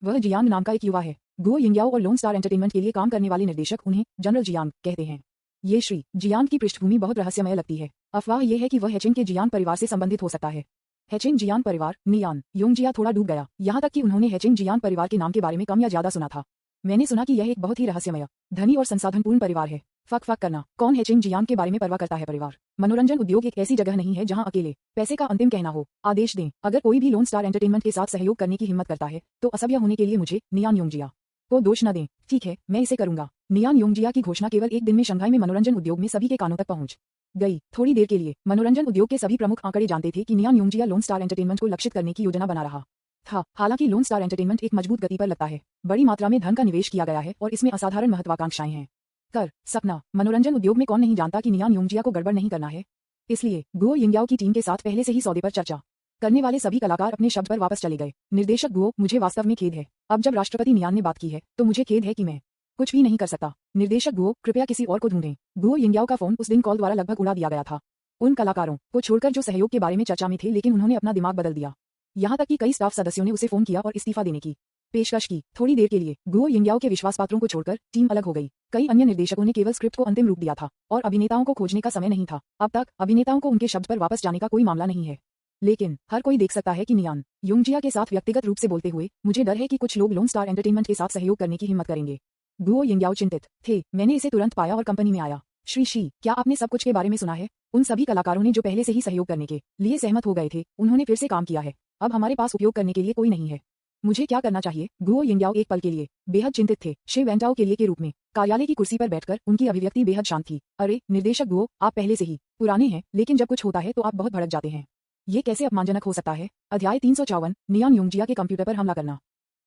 वह जियांग नाम का एक युवा है। गुओ यिंगयाओ और लोन स्टार एंटरटेनमेंट के लिए काम करने वाले निर्देशक उन्हें जनरल जियांग कहते हैं। ये श्री जियांग की पृष्ठभूमि बहुत रहस्यमय लगती है। अफवाह यह है कि वह हेचिंग के जियांग परिवार से संबंधित हो सकता है। हेचिंग जियांग परिवार, नियान योंगजिया थोड़ा डूब गया, यहाँ तक कि उन्होंने हेचिंग जियांग परिवार के नाम के बारे में कम या ज्यादा सुना था। मैंने सुना कि यह एक बहुत ही रहस्यमय, धनी और संसाधनपूर्ण परिवार है। फक करना, कौन हेचिंग जियांग के बारे में परवाह करता है? परिवार। मनोरंजन उद्योग एक ऐसी जगह नहीं है जहां अकेले पैसे का अंतिम कहना हो। आदेश दें, अगर कोई भी लोन स्टार एंटरटेनमेंट के साथ सहयोग करने की हिम्मत करता है तो असभ्य होने के लिए मुझे नियान योंगजिया को दोष न दें। ठीक है, मैं इसे करूंगा। नियान योंगजिया की घोषणा केवल एक दिन में शंघाई में मनोरंजन उद्योग में सभी के कानों तक पहुंच गई। थोड़ी देर के लिए मनोरंजन उद्योग के सभी प्रमुख आंकड़े जानते थे कि नियान योंगजिया लोन स्टार एंटरटेनमेंट को लक्षित करने की योजना बना रहा था। हालांकि लोन स्टार एंटरटेनमेंट एक मजबूत गति पर लगता है, बड़ी मात्रा में धन का निवेश किया गया है और इसमें असाधारण महत्वाकांक्षाएं हैं। सपना, मनोरंजन उद्योग में कौन नहीं जानता कि नियान योंगजिया को गड़बड़ नहीं करना है। इसलिए गुओ यिंगयाओ की टीम के साथ पहले से ही सौदे पर चर्चा करने वाले सभी कलाकार अपने शब्द पर वापस चले गए। निर्देशक गुओ, मुझे वास्तव में खेद है। अब जब राष्ट्रपति नियान ने बात की है तो मुझे खेद है कि मैं कुछ भी नहीं कर सकता। निर्देशक गुओ, कृपया किसी और को ढूंढें। गुओ यिंगयाओ का फोन उस दिन कॉल द्वारा लगभग उड़ा दिया गया था। उन कलाकारों को छोड़कर जो सहयोग के बारे में चर्चा में थे, लेकिन उन्होंने अपना दिमाग बदल दिया। यहाँ तक कि कई स्टाफ सदस्यों ने उसे फोन किया और इस्तीफा देने की पेशकश की। थोड़ी देर के लिए गुओ यिंगयाओ के विश्वासपात्रों को छोड़कर टीम अलग हो गई। कई अन्य निर्देशकों ने केवल स्क्रिप्ट को अंतिम रूप दिया था और अभिनेताओं को खोजने का समय नहीं था। अब तक अभिनेताओं को उनके शब्द पर वापस जाने का कोई मामला नहीं है, लेकिन हर कोई देख सकता है कि नियान योंगजिया के साथ व्यक्तिगत रूप से बोलते हुए मुझे डर है कि कुछ लोग लोन स्टार एंटरटेनमेंट के साथ सहयोग करने की हिम्मत करेंगे। गुओ यिंगयाओ चिंतित थे। मैंने इसे तुरंत पाया और कंपनी में आया। श्री शी, क्या आपने सब कुछ के बारे में सुना है? उन सभी कलाकारों ने जो पहले से ही सहयोग करने के लिए सहमत हो गए थे, उन्होंने फिर से काम किया है। अब हमारे पास उपयोग करने के लिए कोई नहीं है। मुझे क्या करना चाहिए? गुओ यिंगयाओ एक पल के लिए बेहद चिंतित थे। शे वेंटाओ के लिए के रूप में कार्यालय की कुर्सी पर बैठकर उनकी अभिव्यक्ति बेहद शांत थी। अरे निर्देशक गुओ, आप पहले से ही पुराने हैं, लेकिन जब कुछ होता है तो आप बहुत भड़क जाते हैं। ये कैसे अपमानजनक हो सकता है? अध्याय 354, नियान योंगजिया के कंप्यूटर पर हमला करना।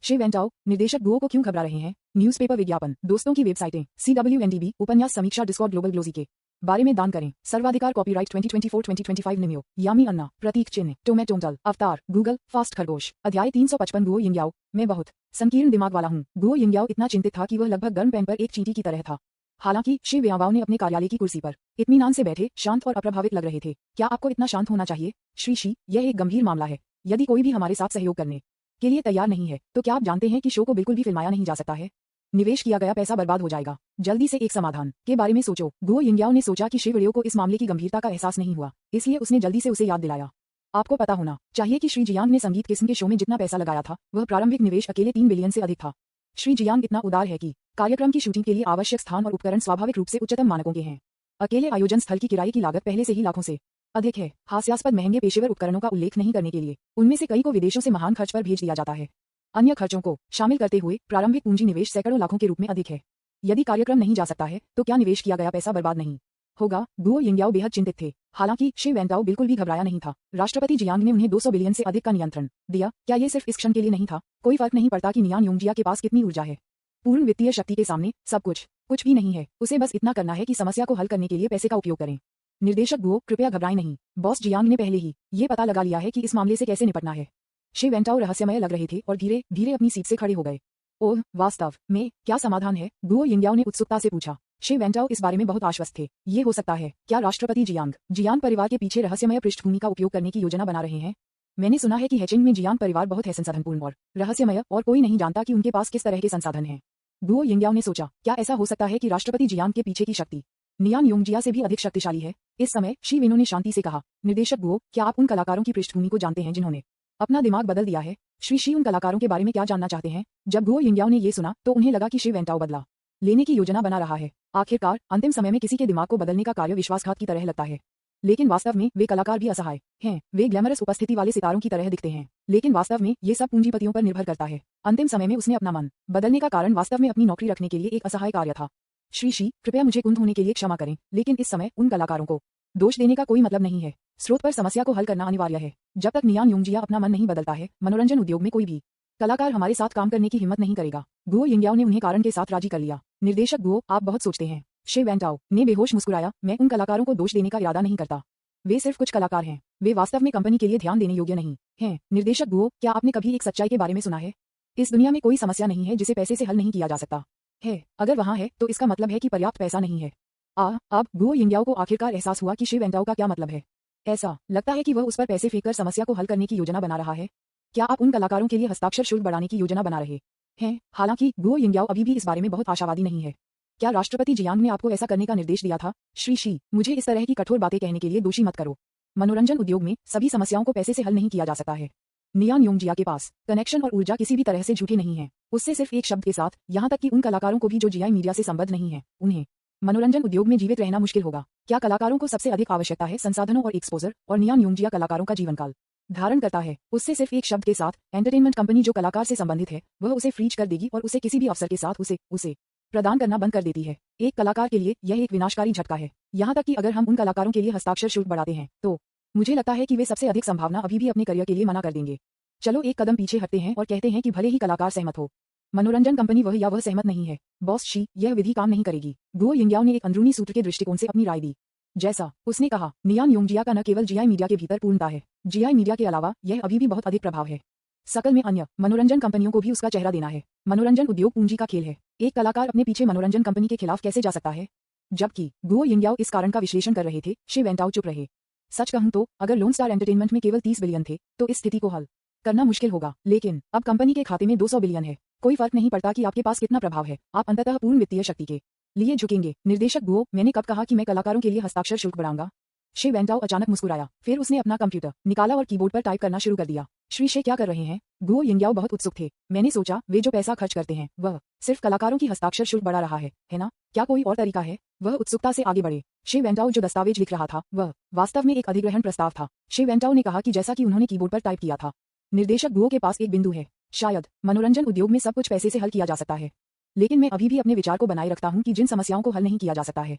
शे वेंटाओ, निर्देशक गुओ को क्यों घबरा रहे हैं? न्यूज़पेपर विज्ञापन, दोस्तों की वेबसाइटें, CWNDB, उपन्यास समीक्षा, डिस्कॉर्ड, ग्लोबल ग्लोजी के बारे में दान करें। सर्वाधिकार कॉपीराइट 2024-2025 निमियो, यामी अन्ना, प्रतीक चिन्ह, टोमेटोंटल, अवतार, गूगल, फास्ट खरगोश। अध्याय 355, गुओ यिंगयाओ, मैं बहुत संकीर्ण दिमाग वाला हूँ। गुओ यिंगयाओ इतना चिंतित था कि वह लगभग गर्म पेन पर एक चींटी की तरह था। हालांकि शे वेंटाओ ने अपने कार्यालय की कुर्सी पर इत्मीनान से बैठे शांत और अप्रभावित लग रहे थे। क्या आपको इतना शांत होना चाहिए? श्री शी, यह एक गंभीर मामला है। यदि कोई भी हमारे साथ सहयोग करने के लिए तैयार नहीं है, तो क्या आप जानते हैं कि शो को बिल्कुल भी फिल्माया नहीं जा सकता है? निवेश किया गया पैसा बर्बाद हो जाएगा। जल्दी से एक समाधान के बारे में सोचो। गुओ यिंगयाओ ने सोचा कि शे वीडियो को इस मामले की गंभीरता का एहसास नहीं हुआ, इसलिए उसने जल्दी से उसे याद दिलाया। आपको पता होना चाहिए कि श्री जियांग ने संगीत किस्म के शो में जितना पैसा लगाया था, वह प्रारंभिक निवेश अकेले 3 बिलियन से अधिक था। श्री जियांग इतना उदार है कि कार्यक्रम की शूटिंग के लिए आवश्यक स्थान और उपकरण स्वाभाविक रूप से उच्चतम मानकों के हैं। अकेले आयोजन स्थल की किराए की लागत पहले से ही लाखों से अधिक है। हास्यास्पद महंगे पेशेवर उपकरणों का उल्लेख नहीं करने के लिए उनमें से कई को विदेशों से महान खर्च पर भेज दिया जाता है। अन्य खर्चों को शामिल करते हुए प्रारंभिक पूंजी निवेश सैकड़ों लाखों के रूप में अधिक है। यदि कार्यक्रम नहीं जा सकता है, तो क्या निवेश किया गया पैसा बर्बाद नहीं होगा? गुओ यिंगयाओ बेहद चिंतित थे। हालांकि शे वेंटाओ बिल्कुल भी घबराया नहीं था। राष्ट्रपति जियांग ने उन्हें 200 बिलियन से अधिक का नियंत्रण दिया। क्या ये सिर्फ इस क्षण के लिए नहीं था? कोई फर्क नहीं पड़ता कि नियान योंगजिया के पास कितनी ऊर्जा है। पूर्ण वित्तीय शक्ति के सामने सब कुछ भी नहीं है। उसे बस इतना करना है कि समस्या को हल करने के लिए पैसे का उपयोग करें। निर्देशक गुओ, कृपया घबराएं नहीं। बॉस जियांग ने पहले ही ये पता लगा लिया है कि इस मामले से कैसे निपटना है। शे वेंटाओ रहस्यमय लग रहे थे और धीरे धीरे अपनी सीट से खड़े हो गए। ओह, वास्तव में क्या समाधान है? गुओ यिंगयाओ ने उत्सुकता से पूछा। शे वेंटाओ इस बारे में बहुत आश्वस्त थे। ये हो सकता है। क्या राष्ट्रपति जियांग परिवार के पीछे रहस्यमय पृष्ठभूमि का उपयोग करने की योजना बना रहे हैं? मैंने सुना है कि हेचिंग में जियांग परिवार बहुत है संसाधनपूर्ण और रहस्यमय, और कोई नहीं जानता कि उनके पास किस तरह के संसाधन हैं। गुओ यिंगयाओ ने सोचा, क्या ऐसा हो सकता है कि राष्ट्रपति जियांग के पीछे की शक्ति नियान योंगजिया से भी अधिक शक्तिशाली है? इस समय शी वेनो ने शांति से कहा, निर्देशक गुओ, क्या आप उन कलाकारों की पृष्ठभूमि को जानते हैं जिन्होंने अपना दिमाग बदल दिया है? श्री शी उन कलाकारों के बारे में क्या जानना चाहते हैं? जब गुओ यिंगयाओ ने ये सुना तो उन्हें लगा कि शे वेंटाओ बदला लेने की योजना बना रहा है। आखिरकार अंतिम समय में किसी के दिमाग को बदलने का कार्य विश्वासघात की तरह लगता है, लेकिन वास्तव में वे कलाकार भी असहाय हैं। वे ग्लैमरस उपस्थिति वाले सितारों की तरह दिखते हैं, लेकिन वास्तव में ये सब पूंजीपतियों पर निर्भर करता है। अंतिम समय में उसने अपना मन बदलने का कारण वास्तव में अपनी नौकरी रखने के लिए एक असहाय कार्य था। श्री शी, कृपया मुझे कुंठ होने के लिए क्षमा करें, लेकिन इस समय उन कलाकारों को दोष देने का कोई मतलब नहीं है। स्रोत पर समस्या को हल करना अनिवार्य है। जब तक नियान योंगजिया अपना मन नहीं बदलता है, मनोरंजन उद्योग में कोई भी कलाकार हमारे साथ काम करने की हिम्मत नहीं करेगा। गुओ यिंगयाओ ने उन्हें कारण के साथ राजी कर लिया। निर्देशक गुओ, आप बहुत सोचते हैं। शे वेंटाओ ने बेहोश मुस्कुराया। मैं उन कलाकारों को दोष देने का इरादा नहीं करता। वे सिर्फ कुछ कलाकार हैं। वे वास्तव में कंपनी के लिए ध्यान देने योग्य नहीं हैं। निर्देशक गुओ, क्या आपने कभी एक सच्चाई के बारे में सुना है? इस दुनिया में कोई समस्या नहीं है जिसे पैसे से हल नहीं किया जा सकता है। अगर वहाँ है तो इसका मतलब है कि पर्याप्त पैसा नहीं है। अब गुओ यिंगयाओ को आखिरकार एहसास हुआ कि शे वेंटाओ का क्या मतलब है। ऐसा लगता है कि वह उस पर पैसे फेंककर समस्या को हल करने की योजना बना रहा है। क्या आप उन कलाकारों के लिए हस्ताक्षर शुल्क बढ़ाने की योजना बना रहे हैं? हालांकि गुओ यिंगयाओ अभी भी इस बारे में बहुत आशावादी नहीं है। क्या राष्ट्रपति जियांग ने आपको ऐसा करने का निर्देश दिया था? श्री शी, मुझे इस तरह की कठोर बातें कहने के लिए दोषी मत करो। मनोरंजन उद्योग में सभी समस्याओं को पैसे से हल नहीं किया जा सकता है। नियान योंगजिया के पास कनेक्शन और ऊर्जा किसी भी तरह से झूठी नहीं है। उससे सिर्फ एक शब्द के साथ, यहाँ तक कि उन कलाकारों को भी जो जीआई मीडिया से संबद्ध नहीं है, उन्हें मनोरंजन उद्योग में जीवित रहना मुश्किल होगा। क्या कलाकारों को सबसे अधिक आवश्यकता है संसाधनों और एक्सपोजर, और नियान योंगजिया कलाकारों का जीवनकाल धारण करता है। उससे सिर्फ एक शब्द के साथ, एंटरटेनमेंट कंपनी जो कलाकार से संबंधित है वह उसे फ्रीज कर देगी और उसे किसी भी अवसर के साथ उसे प्रदान करना बंद कर देती है। एक कलाकार के लिए यह एक विनाशकारी झटका है। यहाँ तक कि अगर हम उन कलाकारों के लिए हस्ताक्षर शुल्क बढ़ाते हैं तो मुझे लगता है कि वे सबसे अधिक संभावना अभी भी अपने करियर के लिए मना कर देंगे। चलो एक कदम पीछे हटते हैं और कहते हैं कि भले ही कलाकार सहमत हो, मनोरंजन कंपनी वह सहमत नहीं है। बॉस शी, यह विधि काम नहीं करेगी। गुओ यिंगयाओ ने एक अंदरूनी सूत्र के दृष्टिकोण से अपनी राय दी। जैसा उसने कहा, नियान योंगजिया का न केवल जीआई मीडिया के भीतर पूर्णता है, जीआई मीडिया के अलावा यह अभी भी बहुत अधिक प्रभाव है। सकल में अन्य मनोरंजन कंपनियों को भी उसका चेहरा देना है। मनोरंजन उद्योग पूंजी का खेल है। एक कलाकार अपने पीछे मनोरंजन कंपनी के खिलाफ कैसे जा सकता है? जबकि गुओ यिंगयाओ इस कारण का विश्लेषण कर रहे थे, शे वेंटाओ चुप रहे। सच कहूं तो अगर लोन स्टार एंटरटेनमेंट में केवल 30 बिलियन थे तो इस स्थिति को हल करना मुश्किल होगा, लेकिन अब कंपनी के खाते में 200 बिलियन है। कोई फर्क नहीं पड़ता कि आपके पास कितना प्रभाव है, आप अंततः पूर्ण वित्तीय शक्ति के लिए झुकेंगे। निर्देशक गुओ, मैंने कब कहा कि मैं कलाकारों के लिए हस्ताक्षर शुल्क बढ़ाऊंगा? शे वेंटाओ अचानक मुस्कुराया, फिर उसने अपना कंप्यूटर निकाला और कीबोर्ड पर टाइप करना शुरू कर दिया। श्री शे क्या कर रहे हैं? गुओ यिंगयाओ बहुत उत्सुक थे। मैंने सोचा वे जो पैसा खर्च करते हैं वह सिर्फ कलाकारों की हस्ताक्षर शुल्क बढ़ा रहा है ना? क्या कोई और तरीका है? वह उत्सुकता से आगे बढ़े। शे वेंटाओ जो दस्तावेज लिख रहा था वह वास्तव में एक अधिग्रहण प्रस्ताव था। शे वेंटाओ ने कहा कि जैसा कि उन्होंने कीबोर्ड पर टाइप किया था, निर्देशक गुओ के पास एक बिंदु है। शायद मनोरंजन उद्योग में सब कुछ पैसे से हल किया जा सकता है, लेकिन मैं अभी भी अपने विचार को बनाए रखता हूं कि जिन समस्याओं को हल नहीं किया जा सकता है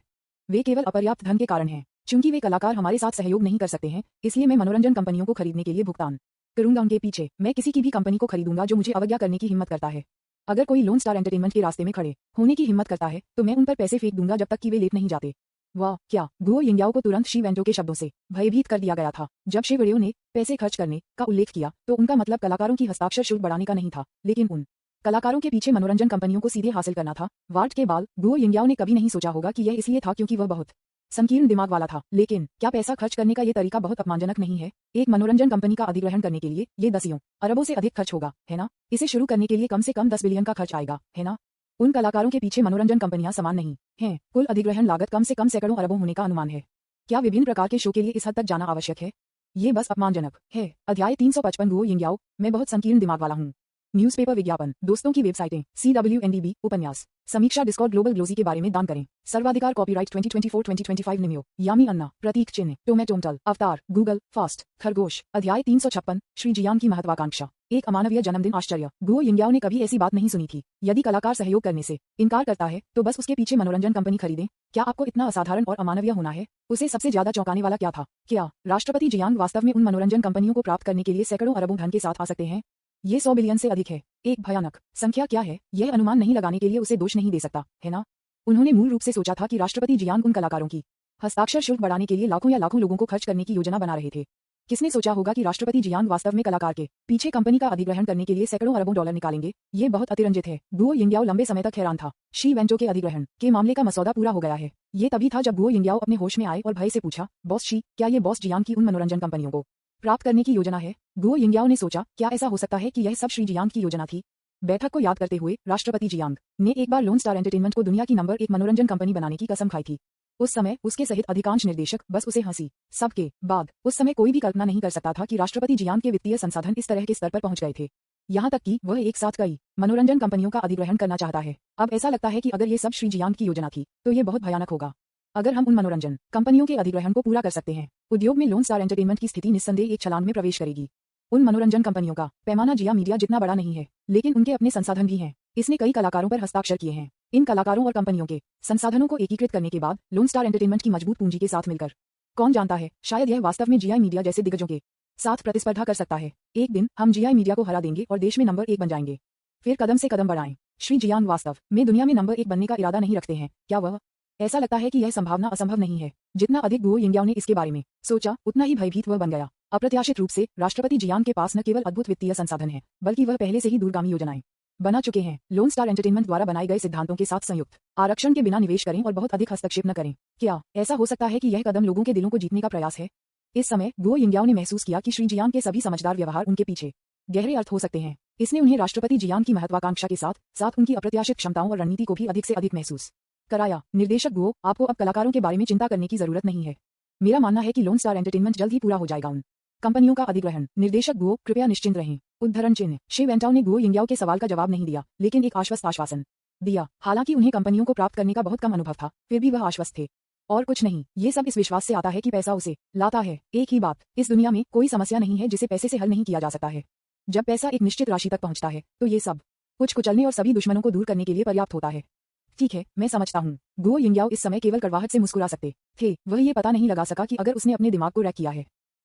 वे केवल अपर्याप्त धन के कारण हैं। चूंकि वे कलाकार हमारे साथ सहयोग नहीं कर सकते हैं, इसलिए मैं मनोरंजन कंपनियों को खरीदने के लिए भुगतान करूंगा उनके पीछे। मैं किसी की भी कंपनी को खरीदूंगा जो मुझे अवज्ञा करने की हिम्मत करता है। अगर कोई लोन स्टार एंटरटेनमेंट के रास्ते में खड़े होने की हिम्मत करता है तो मैं उन पर पैसे फेंक दूंगा जब तक कि वे लेट नहीं जाते। वाह क्या! गुओ यिंगयाओ को तुरंत शी वेंटो के शब्दों से भयभीत कर दिया गया था। जब शे वेंटाओ ने पैसे खर्च करने का उल्लेख किया तो उनका मतलब कलाकारों की हस्ताक्षर शुल्क बढ़ाने का नहीं था, लेकिन उन कलाकारों के पीछे मनोरंजन कंपनियों को सीधे हासिल करना था। वार्ट के बाल गुओ यिंगयाओ ने कभी नहीं सोचा होगा कि यह इसलिए था क्योंकि वह बहुत संकीर्ण दिमाग वाला था। लेकिन क्या पैसा खर्च करने का ये तरीका बहुत अपमानजनक नहीं है? एक मनोरंजन कंपनी का अधिग्रहण करने के लिए ये दसियों अरबों से अधिक खर्च होगा, है ना? इसे शुरू करने के लिए कम से कम 10 बिलियन का खर्च आएगा, है ना? उन कलाकारों के पीछे मनोरंजन कंपनियां समान नहीं हैं। कुल अधिग्रहण लागत कम से कम सैकड़ों अरबों होने का अनुमान है। क्या विभिन्न प्रकार के शो के लिए इस हद तक जाना आवश्यक है? ये बस अपमानजनक है। अध्याय 355 गुओ यिंगयाओ, मैं बहुत संकीर्ण दिमाग वाला हूँ। न्यूज़पेपर विज्ञापन, दोस्तों की वेबसाइटें, CWNDB, उपन्यास, समीक्षा, डिस्कॉर्ड, ग्लोबल ग्लोजी के बारे में दान करें। सर्वाधिकार, कॉपीराइट 2024-2025 निमियो, यामी अन्ना, प्रतीक चिन्ह, टोमेटोमटल, अवतार, गूगल, फास्ट, खरगोश। अध्याय 356, श्री जियांग की महत्वाकांक्षा, एक अमानवीय जन्मदिन आश्चर्य। गुओ यिंगयाओ ने कभी ऐसी बात नहीं सुनी थी। यदि कलाकार सहयोग करने से इनकार करता है तो बस उसके पीछे मनोरंजन कंपनी खरीदें। क्या आपको इतना असाधारण और अमानवीय होना है? उसे सबसे ज्यादा चौंकाने वाला क्या था? क्या राष्ट्रपति जियांग वास्तव में उन मनोरंजन कंपनियों को प्राप्त करने के लिए सैकड़ों अरबों धन के साथ आ सकते हैं? ये 100 बिलियन से अधिक है। एक भयानक संख्या क्या है, यह अनुमान नहीं लगाने के लिए उसे दोष नहीं दे सकता, है ना? उन्होंने मूल रूप से सोचा था कि राष्ट्रपति जियांग उन कलाकारों की हस्ताक्षर शुल्क बढ़ाने के लिए लाखों या लाखों लोगों को खर्च करने की योजना बना रहे थे। किसने सोचा होगा कि राष्ट्रपति जियांग वास्तव में कलाकार के पीछे कंपनी का अधिग्रहण करने के लिए सैकड़ों अरबों डॉलर निकालेंगे? ये बहुत अतिरंजित है। गुओ यिंगयाओ लंबे समय तक हैरान था। शी वेंटो के अधिग्रहण के मामले का मसौदा पूरा हो गया है। ये तभी था जब गुओ यिंगयाओ अपने होश में आए और भय से पूछा, बॉस शी, क्या ये बॉस जियांग की उन मनोरंजन कंपनियों को प्राप्त करने की योजना है? गुओ यिंगयाओ ने सोचा, क्या ऐसा हो सकता है कि यह सब श्री जियांग की योजना थी? बैठक को याद करते हुए राष्ट्रपति जियांग ने एक बार लोन स्टार एंटरटेनमेंट को दुनिया की नंबर 1 मनोरंजन कंपनी बनाने की कसम खाई थी। उस समय उसके सहित अधिकांश निर्देशक बस उसे हंसी सबके बाद उस समय कोई भी कल्पना नहीं कर सकता था कि राष्ट्रपति जियांग के वित्तीय संसाधन इस तरह के स्तर पर पहुंच गए थे। यहाँ तक कि वह एक साथ कई मनोरंजन कंपनियों का अधिग्रहण करना चाहता है। अब ऐसा लगता है कि अगर ये सब श्री जियांग की योजना थी तो ये बहुत भयानक होगा। अगर हम उन मनोरंजन कंपनियों के अधिग्रहण को पूरा कर सकते हैं, उद्योग में लोन स्टार एंटरटेनमेंट की स्थिति निस्संदेह एक छलांग में प्रवेश करेगी। उन मनोरंजन कंपनियों का पैमाना जिया मीडिया जितना बड़ा नहीं है, लेकिन उनके अपने संसाधन भी हैं। इसने कई कलाकारों पर हस्ताक्षर किए हैं। इन कलाकारों और कंपनियों के संसाधनों को एकीकृत करने के बाद लोन स्टार एंटरटेनमेंट की मजबूत पूंजी के साथ मिलकर, कौन जानता है, शायद यह वास्तव में जीआई मीडिया जैसे दिग्गजों के साथ प्रतिस्पर्धा कर सकता है। एक दिन हम जीआई मीडिया को हरा देंगे और देश में नंबर 1 बन जाएंगे। फिर कदम से कदम बढ़ाएं। श्री जियांग वास्तव में दुनिया में नंबर 1 बनने का इरादा नहीं रखते हैं क्या? वह ऐसा लगता है कि यह संभावना असंभव नहीं है। जितना अधिक गुओ यिंगयाओ ने इसके बारे में सोचा, उतना ही भयभीत वह बन गया। अप्रत्याशित रूप से राष्ट्रपति जियांग के पास न केवल अद्भुत वित्तीय संसाधन है, बल्कि वह पहले से ही दूरगामी योजनाएं बना चुके हैं। लोन स्टार एंटरटेनमेंट द्वारा बनाए गए सिद्धांतों के साथ संयुक्त आरक्षण के बिना निवेश करें और बहुत अधिक हस्तक्षेप न करें। क्या ऐसा हो सकता है कि यह कदम लोगों के दिलों को जीतने का प्रयास है? इस समय गुओ यिंगयाओ ने महसूस किया कि श्री जियांग के सभी समझदार व्यवहार उनके पीछे गहरे अर्थ हो सकते हैं। इसने उन्हें राष्ट्रपति जियांग की महत्वाकांक्षा के साथ साथ उनकी अप्रत्याशित क्षमताओं और रणनीति को भी अधिक से अधिक महसूस कराया। निर्देशक गुओ, आपको अब कलाकारों के बारे में चिंता करने की जरूरत नहीं है। मेरा मानना है कि लोन स्टार एंटरटेनमेंट जल्द ही पूरा हो जाएगा। उन कंपनियों का अधिग्रहण। निर्देशक गुओ, कृपया निश्चिंत रहें। उद्धरण चिन्ह। शे वेंटाओ ने गुओ यिंगयाओ के सवाल का जवाब नहीं दिया, लेकिन एक आश्वस्त आश्वासन दिया। हालांकि उन्हें कंपनियों को प्राप्त करने का बहुत कम अनुभव था, फिर भी वह आश्वस्त थे। और कुछ नहीं, ये सब इस विश्वास से आता है कि पैसा उसे लाता है। एक ही बात, इस दुनिया में कोई समस्या नहीं है जिसे पैसे से हल नहीं किया जा सकता है। जब पैसा एक निश्चित राशि तक पहुंचता है तो ये सब कुछ कुचलने और सभी दुश्मनों को दूर करने के लिए पर्याप्त होता है। ठीक है, मैं समझता हूँ। गुओ यिंगयाओ इस समय केवल कड़वाहट से मुस्कुरा सकते थे। वह ये पता नहीं लगा सका कि अगर उसने अपने दिमाग को रैक किया है।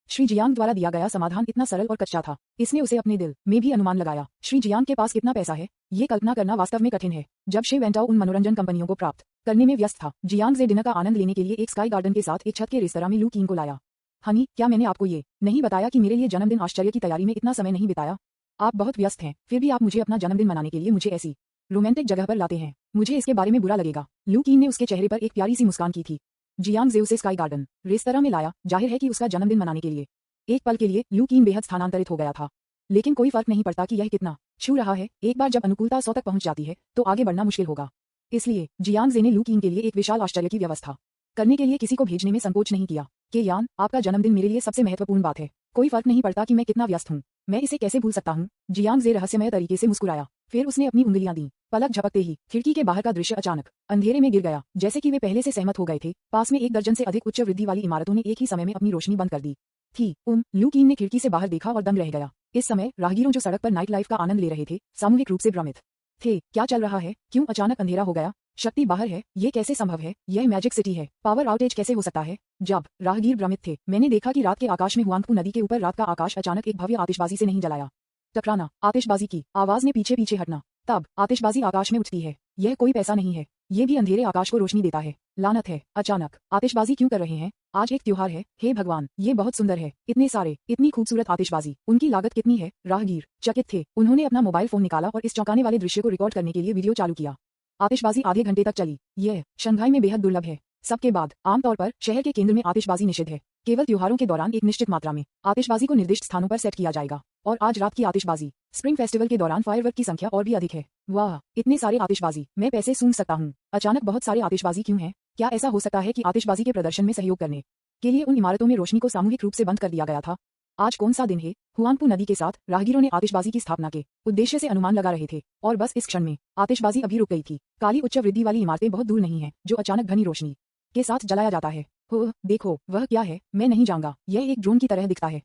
श्री जियांग द्वारा दिया गया समाधान इतना सरल और कच्चा था, इसने उसे अपने दिल में भी अनुमान लगाया। श्री जियांग के पास कितना पैसा है, ये कल्पना करना वास्तव में कठिन है। जब शे वेंटाओ उन मनोरंजन कंपनियों को प्राप्त करने में व्यस्त था, जियांग जे डिनर का आनंद लेने के लिए एक स्काई गार्डन के साथ एक छत के रेस्तरां में लू कीन को लाया। हनी, क्या मैंने आपको ये नहीं बताया कि मेरे लिए जन्मदिन आश्चर्य की तैयारी में इतना समय नहीं बिताया? आप बहुत व्यस्त हैं, फिर भी आप मुझे अपना जन्मदिन मनाने के लिए मुझे ऐसी रोमांटिक जगह पर लाते हैं। मुझे इसके बारे में बुरा लगेगा। लू कीन ने उसके चेहरे पर एक प्यारी सी मुस्कान की थी। जियांग जे उसे स्काई गार्डन रेस्तरां में लाया, जाहिर है कि उसका जन्मदिन मनाने के लिए। एक पल के लिए लू कीन बेहद स्थानांतरित हो गया था। लेकिन कोई फर्क नहीं पड़ता कि यह कितना छू रहा है। एक बार जब अनुकूलता 100 तक पहुंच जाती है तो आगे बढ़ना मुश्किल होगा। इसलिए जियांग जे ने लू कीन के लिए एक विशाल आश्चर्य की व्यवस्था करने के लिए किसी को भेजने में संकोच नहीं किया कि यान, आपका जन्मदिन मेरे लिए सबसे महत्वपूर्ण बात है। कोई फर्क नहीं पड़ता कि मैं कितना व्यस्त हूँ, मैं इसे कैसे भूल सकता हूँ। जियांग जे रहस्यमय तरीके से मुस्कुराया, फिर उसने अपनी उंगलियां दी। पलक झपकते ही खिड़की के बाहर का दृश्य अचानक अंधेरे में गिर गया, जैसे कि वे पहले से सहमत हो गए थे। पास में 1 दर्जन से अधिक उच्च वृद्धि वाली इमारतों ने एक ही समय में अपनी रोशनी बंद कर दी थी। लू कीन ने खिड़की से बाहर देखा और दंग रह गया। इस समय राहगीरों जो सड़क पर नाइट लाइफ का आनंद ले रहे थे सामूहिक रूप से भ्रमित थे। क्या चल रहा है? क्यों अचानक अंधेरा हो गया? शक्ति बाहर है, ये कैसे संभव है? यह मैजिक सिटी है, पावर आउटेज कैसे हो सकता है? जब राहगीर भ्रमित थे, मैंने देखा कि रात के आकाश में हुआंगपू नदी के ऊपर रात का आकाश अचानक एक भव्य आतिशबाजी से नहीं जलाया। टकराना, आतिशबाजी की आवाज ने पीछे पीछे हटना। तब आतिशबाजी आकाश में उठती है। यह कोई पैसा नहीं है, ये भी अंधेरे आकाश को रोशनी देता है। लानत है, अचानक आतिशबाजी क्यों कर रहे हैं? आज एक त्योहार है। हे भगवान, ये बहुत सुंदर है। इतने सारे, इतनी खूबसूरत आतिशबाजी, उनकी लागत कितनी है? राहगीर चकित थे। उन्होंने अपना मोबाइल फोन निकाला और इस चौंकाने वाले दृश्य को रिकॉर्ड करने के लिए वीडियो चालू किया। आतिशबाजी आधे घंटे तक चली। यह शंघाई में बेहद दुर्लभ है। सबके बाद आमतौर पर शहर के केंद्र में आतिशबाजी निषिद्ध है। केवल त्योहारों के दौरान एक निश्चित मात्रा में आतिशबाजी को निर्दिष्ट स्थानों पर सेट किया जाएगा। और आज रात की आतिशबाजी, स्प्रिंग फेस्टिवल के दौरान फायरवर्क की संख्या और भी अधिक है। वाह, इतने सारे आतिशबाजी, मैं पैसे सूंघ सकता हूँ। अचानक बहुत सारे आतिशबाजी क्यों हैं? क्या ऐसा हो सकता है कि आतिशबाजी के प्रदर्शन में सहयोग करने के लिए उन इमारतों में रोशनी को सामूहिक रूप से बंद कर दिया गया था? आज कौन सा दिन है? हुआंगपू नदी के साथ राहगीरों ने आतिशबाजी की स्थापना के उद्देश्य से अनुमान लगा रहे थे और बस इस क्षण में आतिशबाजी अभी रुक गई थी। काली उच्च वृद्धि वाली इमारतें बहुत दूर नहीं है जो अचानक घनी रोशनी के साथ जलाया जाता है। हो, देखो, वह क्या है? मैं नहीं जानता। यह एक ड्रोन की तरह दिखता है।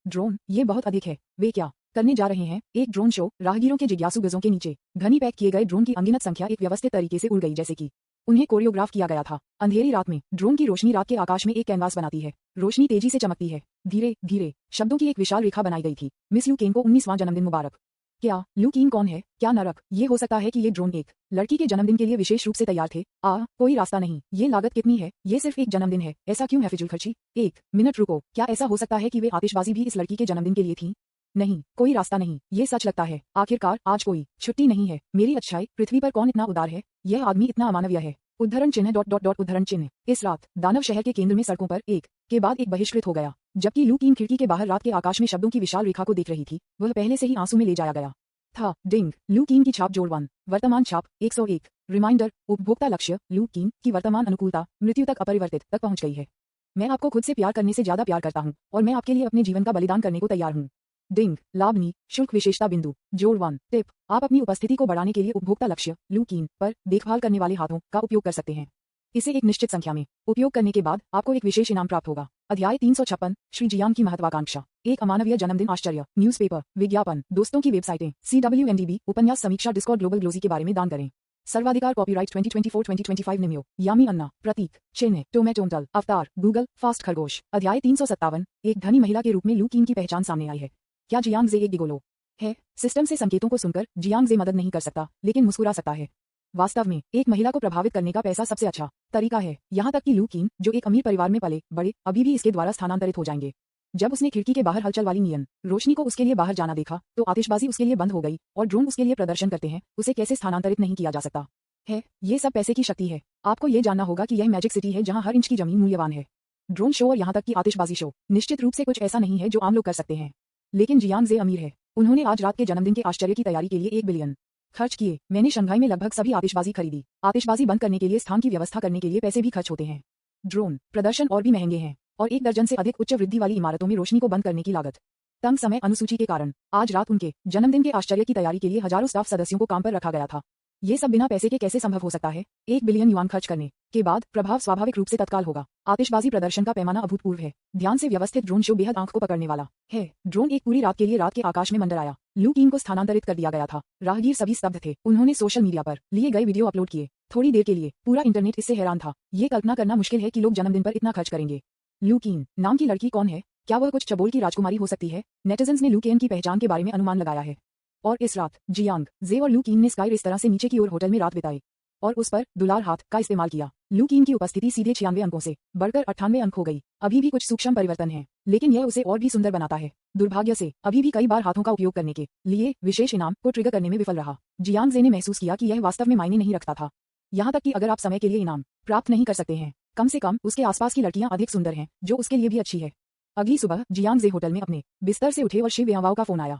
ड्रोन, ये बहुत अधिक है। वे क्या करने जा रहे हैं? एक ड्रोन शो। राहगीरों के जिज्ञासु गजों के नीचे घनी पैक किए गए ड्रोन की अनगिनत संख्या एक व्यवस्थित तरीके से उड़ गई, जैसे कि उन्हें कोरियोग्राफ किया गया था। अंधेरी रात में ड्रोन की रोशनी रात के आकाश में एक कैनवास बनाती है। रोशनी तेजी से चमकती है। धीरे धीरे शब्दों की एक विशाल रेखा बनाई गई थी। मिस लू कीन को 19वां जन्मदिन मुबारक। क्या लू कीन कौन है? क्या नरक? ये हो सकता है कि ये ड्रोन एक लड़की के जन्मदिन के लिए विशेष रूप से तैयार थे। कोई रास्ता नहीं। ये लागत कितनी है? ये सिर्फ एक जन्मदिन है, ऐसा क्यों है फिजूल खर्ची? 1 मिनट रुको, क्या ऐसा हो सकता है कि वे आतिशबाजी भी इस लड़की के जन्मदिन के लिए थी? नहीं, कोई रास्ता नहीं। ये सच लगता है। आखिरकार आज कोई छुट्टी नहीं है। मेरी अच्छाई, पृथ्वी पर कौन इतना उदार है? यह आदमी इतना अमानवीय है। उद्धरण चिन्ह उद्धरण चिन्ह। इस रात दानव शहर के केंद्र में सड़कों पर एक के बाद एक बहिष्कृत हो गया। जबकि लू कीन खिड़की के बाहर रात के आकाश में शब्दों की विशाल रेखा को देख रही थी, वह पहले से ही आंसू में ले जाया गया था। डिंग, लू कीन की छाप जोड़ 1, वर्तमान छाप 101। रिमाइंडर, उपभोक्ता लक्ष्य, लू कीन की वर्तमान अनुकूलता मृत्यु तक अपरिवर्तित तक पहुंच गई है। मैं आपको खुद से प्यार करने से ज्यादा प्यार करता हूं और मैं आपके लिए अपने जीवन का बलिदान करने को तैयार हूं। डिंग, लाभनी, शुल्क विशेषता बिंदु, जोड़ 1। टिप, आप अपनी उपस्थिति को बढ़ाने के लिए उपभोक्ता लक्ष्य, लू कीन पर देखभाल करने वाले हाथों का उपयोग कर सकते हैं। इसे एक निश्चित संख्या में उपयोग करने के बाद आपको एक विशेष इनाम प्राप्त होगा। अध्याय 356, श्री जियांग की महत्वाकांक्षा, एक अमानवीय जन्मदिन आश्चर्य, न्यूज़पेपर, विज्ञापन, दोस्तों की वेबसाइटें, CWNDB, उपन्यास समीक्षा, डिस्कॉर्ड, ग्लोबल ग्लोजी के बारे में दान करें। सर्वाधिकार, कॉपीराइट 2024-2025 निम्यो, यामी अन्ना, प्रतीक, चिन्ह, टोमेटोमटल, अवतार, गूगल, फास्ट खरगोश। अध्याय 357, एक धनी महिला के रूप में लू कीन की पहचान सामने आई है। क्या जियांग जे एक गिगोलो है? सिस्टम से संकेतों को सुनकर जियांग जे मदद नहीं कर सकता, लेकिन मुस्कुरा सकता है। वास्तव में एक महिला को प्रभावित करने का पैसा सबसे अच्छा तरीका है। यहाँ तक कि लू कीन, जो एक अमीर परिवार में पले बड़े, अभी भी इसके द्वारा स्थानांतरित हो जाएंगे। जब उसने खिड़की के बाहर हलचल वाली नियन रोशनी को उसके लिए बाहर जाना देखा, तो आतिशबाजी उसके लिए बंद हो गई और ड्रोन उसके लिए प्रदर्शन करते हैं। उसे कैसे स्थानांतरित नहीं किया जा सकता है? ये सब पैसे की शक्ति है। आपको ये जानना होगा कि यह मैजिक सिटी है जहाँ हर इंच की जमीन मूल्यवान है। ड्रोन शो और यहाँ तक कि आतिशबाजी शो निश्चित रूप से कुछ ऐसा नहीं है जो आम लोग कर सकते हैं। लेकिन जियांग जे अमीर है। उन्होंने आज रात के जन्मदिन के आश्चर्य की तैयारी के लिए 1 बिलियन खर्च किए। मैंने शंघाई में लगभग सभी आतिशबाजी खरीदी। आतिशबाजी बंद करने के लिए स्थान की व्यवस्था करने के लिए पैसे भी खर्च होते हैं। ड्रोन प्रदर्शन और भी महंगे हैं और 1 दर्जन से अधिक उच्च वृद्धि वाली इमारतों में रोशनी को बंद करने की लागत। तंग समय अनुसूची के कारण आज रात उनके जन्मदिन के आश्चर्य की तैयारी के लिए हजारों स्टाफ सदस्यों को काम पर रखा गया था। ये सब बिना पैसे के कैसे संभव हो सकता है? 1 बिलियन युआन खर्च करने के बाद प्रभाव स्वाभाविक रूप से तत्काल होगा। आतिशबाजी प्रदर्शन का पैमाना अभूतपूर्व है। ध्यान से व्यवस्थित ड्रोन शो बेहद आंख को पकड़ने वाला है। ड्रोन एक पूरी रात के लिए रात के आकाश में मंडराया। लू कीन को स्थानांतरित कर दिया गया था। राहगीर सभी स्तब्ध थे। उन्होंने सोशल मीडिया पर लिए गए वीडियो अपलोड किए। थोड़ी देर के लिए पूरा इंटरनेट इससे हैरान था। ये कल्पना करना मुश्किल है कि लोग जन्मदिन पर इतना खर्च करेंगे। लू कीन नाम की लड़की कौन है? क्या वह कुछ चबोल की राजकुमारी हो सकती है? नेटिजन्स ने लू कीन की पहचान के बारे में अनुमान लगाया है। और इस रात जियांग जे और लू कीन ने स्काई इस तरह से नीचे की ओर होटल में रात बिताई और उस पर दुलार हाथ का इस्तेमाल किया। लू कीन की उपस्थिति सीधे 96 अंकों से बढ़कर 98 अंक हो गई। अभी भी कुछ सूक्ष्म परिवर्तन हैं, लेकिन यह उसे और भी सुंदर बनाता है। दुर्भाग्य से अभी भी कई बार हाथों का उपयोग करने के लिए विशेष इनाम को ट्रिगर करने में विफल रहा। जियांग जे ने महसूस किया कि यह वास्तव में मायने नहीं रखता था। यहाँ तक कि अगर आप समय के लिए इनाम प्राप्त नहीं कर सकते हैं, कम से कम उसके आसपास की लड़कियां अधिक सुंदर हैं, जो उसके लिए भी अच्छी है। अगली सुबह जियांग जे होटल में अपने बिस्तर से उठे और शिव यावाओ का फोन आया।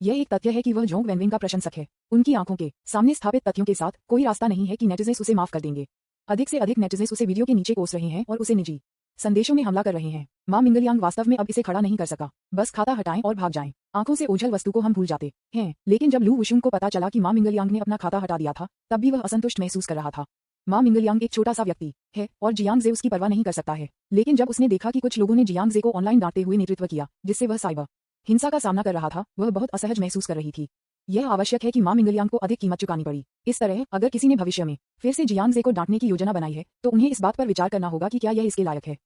यह एक तथ्य है कि वह जोंग वेनवेन का प्रशंसक है। उनकी आंखों के सामने स्थापित तथ्यों के साथ कोई रास्ता नहीं है कि नेटिजन्स उसे माफ कर देंगे। अधिक से अधिक नेटिजन्स उसे वीडियो के नीचे कोस रहे हैं और उसे निजी संदेशों में हमला कर रहे हैं। मा मिंगलियांग वास्तव में अब इसे खड़ा नहीं कर सका। बस खाता हटाएं और भाग जाएं। आंखों से ओझल वस्तु को हम भूल जाते हैं, लेकिन जब लू वुशुंग को पता चला कि मा मिंगलियांग ने अपना खाता हटा दिया था, तब भी वह असंतुष्ट महसूस कर रहा था। मा मिंगलियांग एक छोटा सा व्यक्ति है और जियांग जे उसकी परवाह नहीं कर सकता है। लेकिन जब उसने देखा कि कुछ लोगों ने जियांग जे को ऑनलाइन डांटते हुए नेतृत्व किया, जिससे वह साइबर हिंसा का सामना कर रहा था, वह बहुत असहज महसूस कर रही थी। यह आवश्यक है कि मा मिंगलियांग को अधिक कीमत चुकानी पड़ी। इस तरह अगर किसी ने भविष्य में फिर से जियांग जे को डांटने की योजना बनाई है, तो उन्हें इस बात पर विचार करना होगा कि क्या यह इसके लायक है।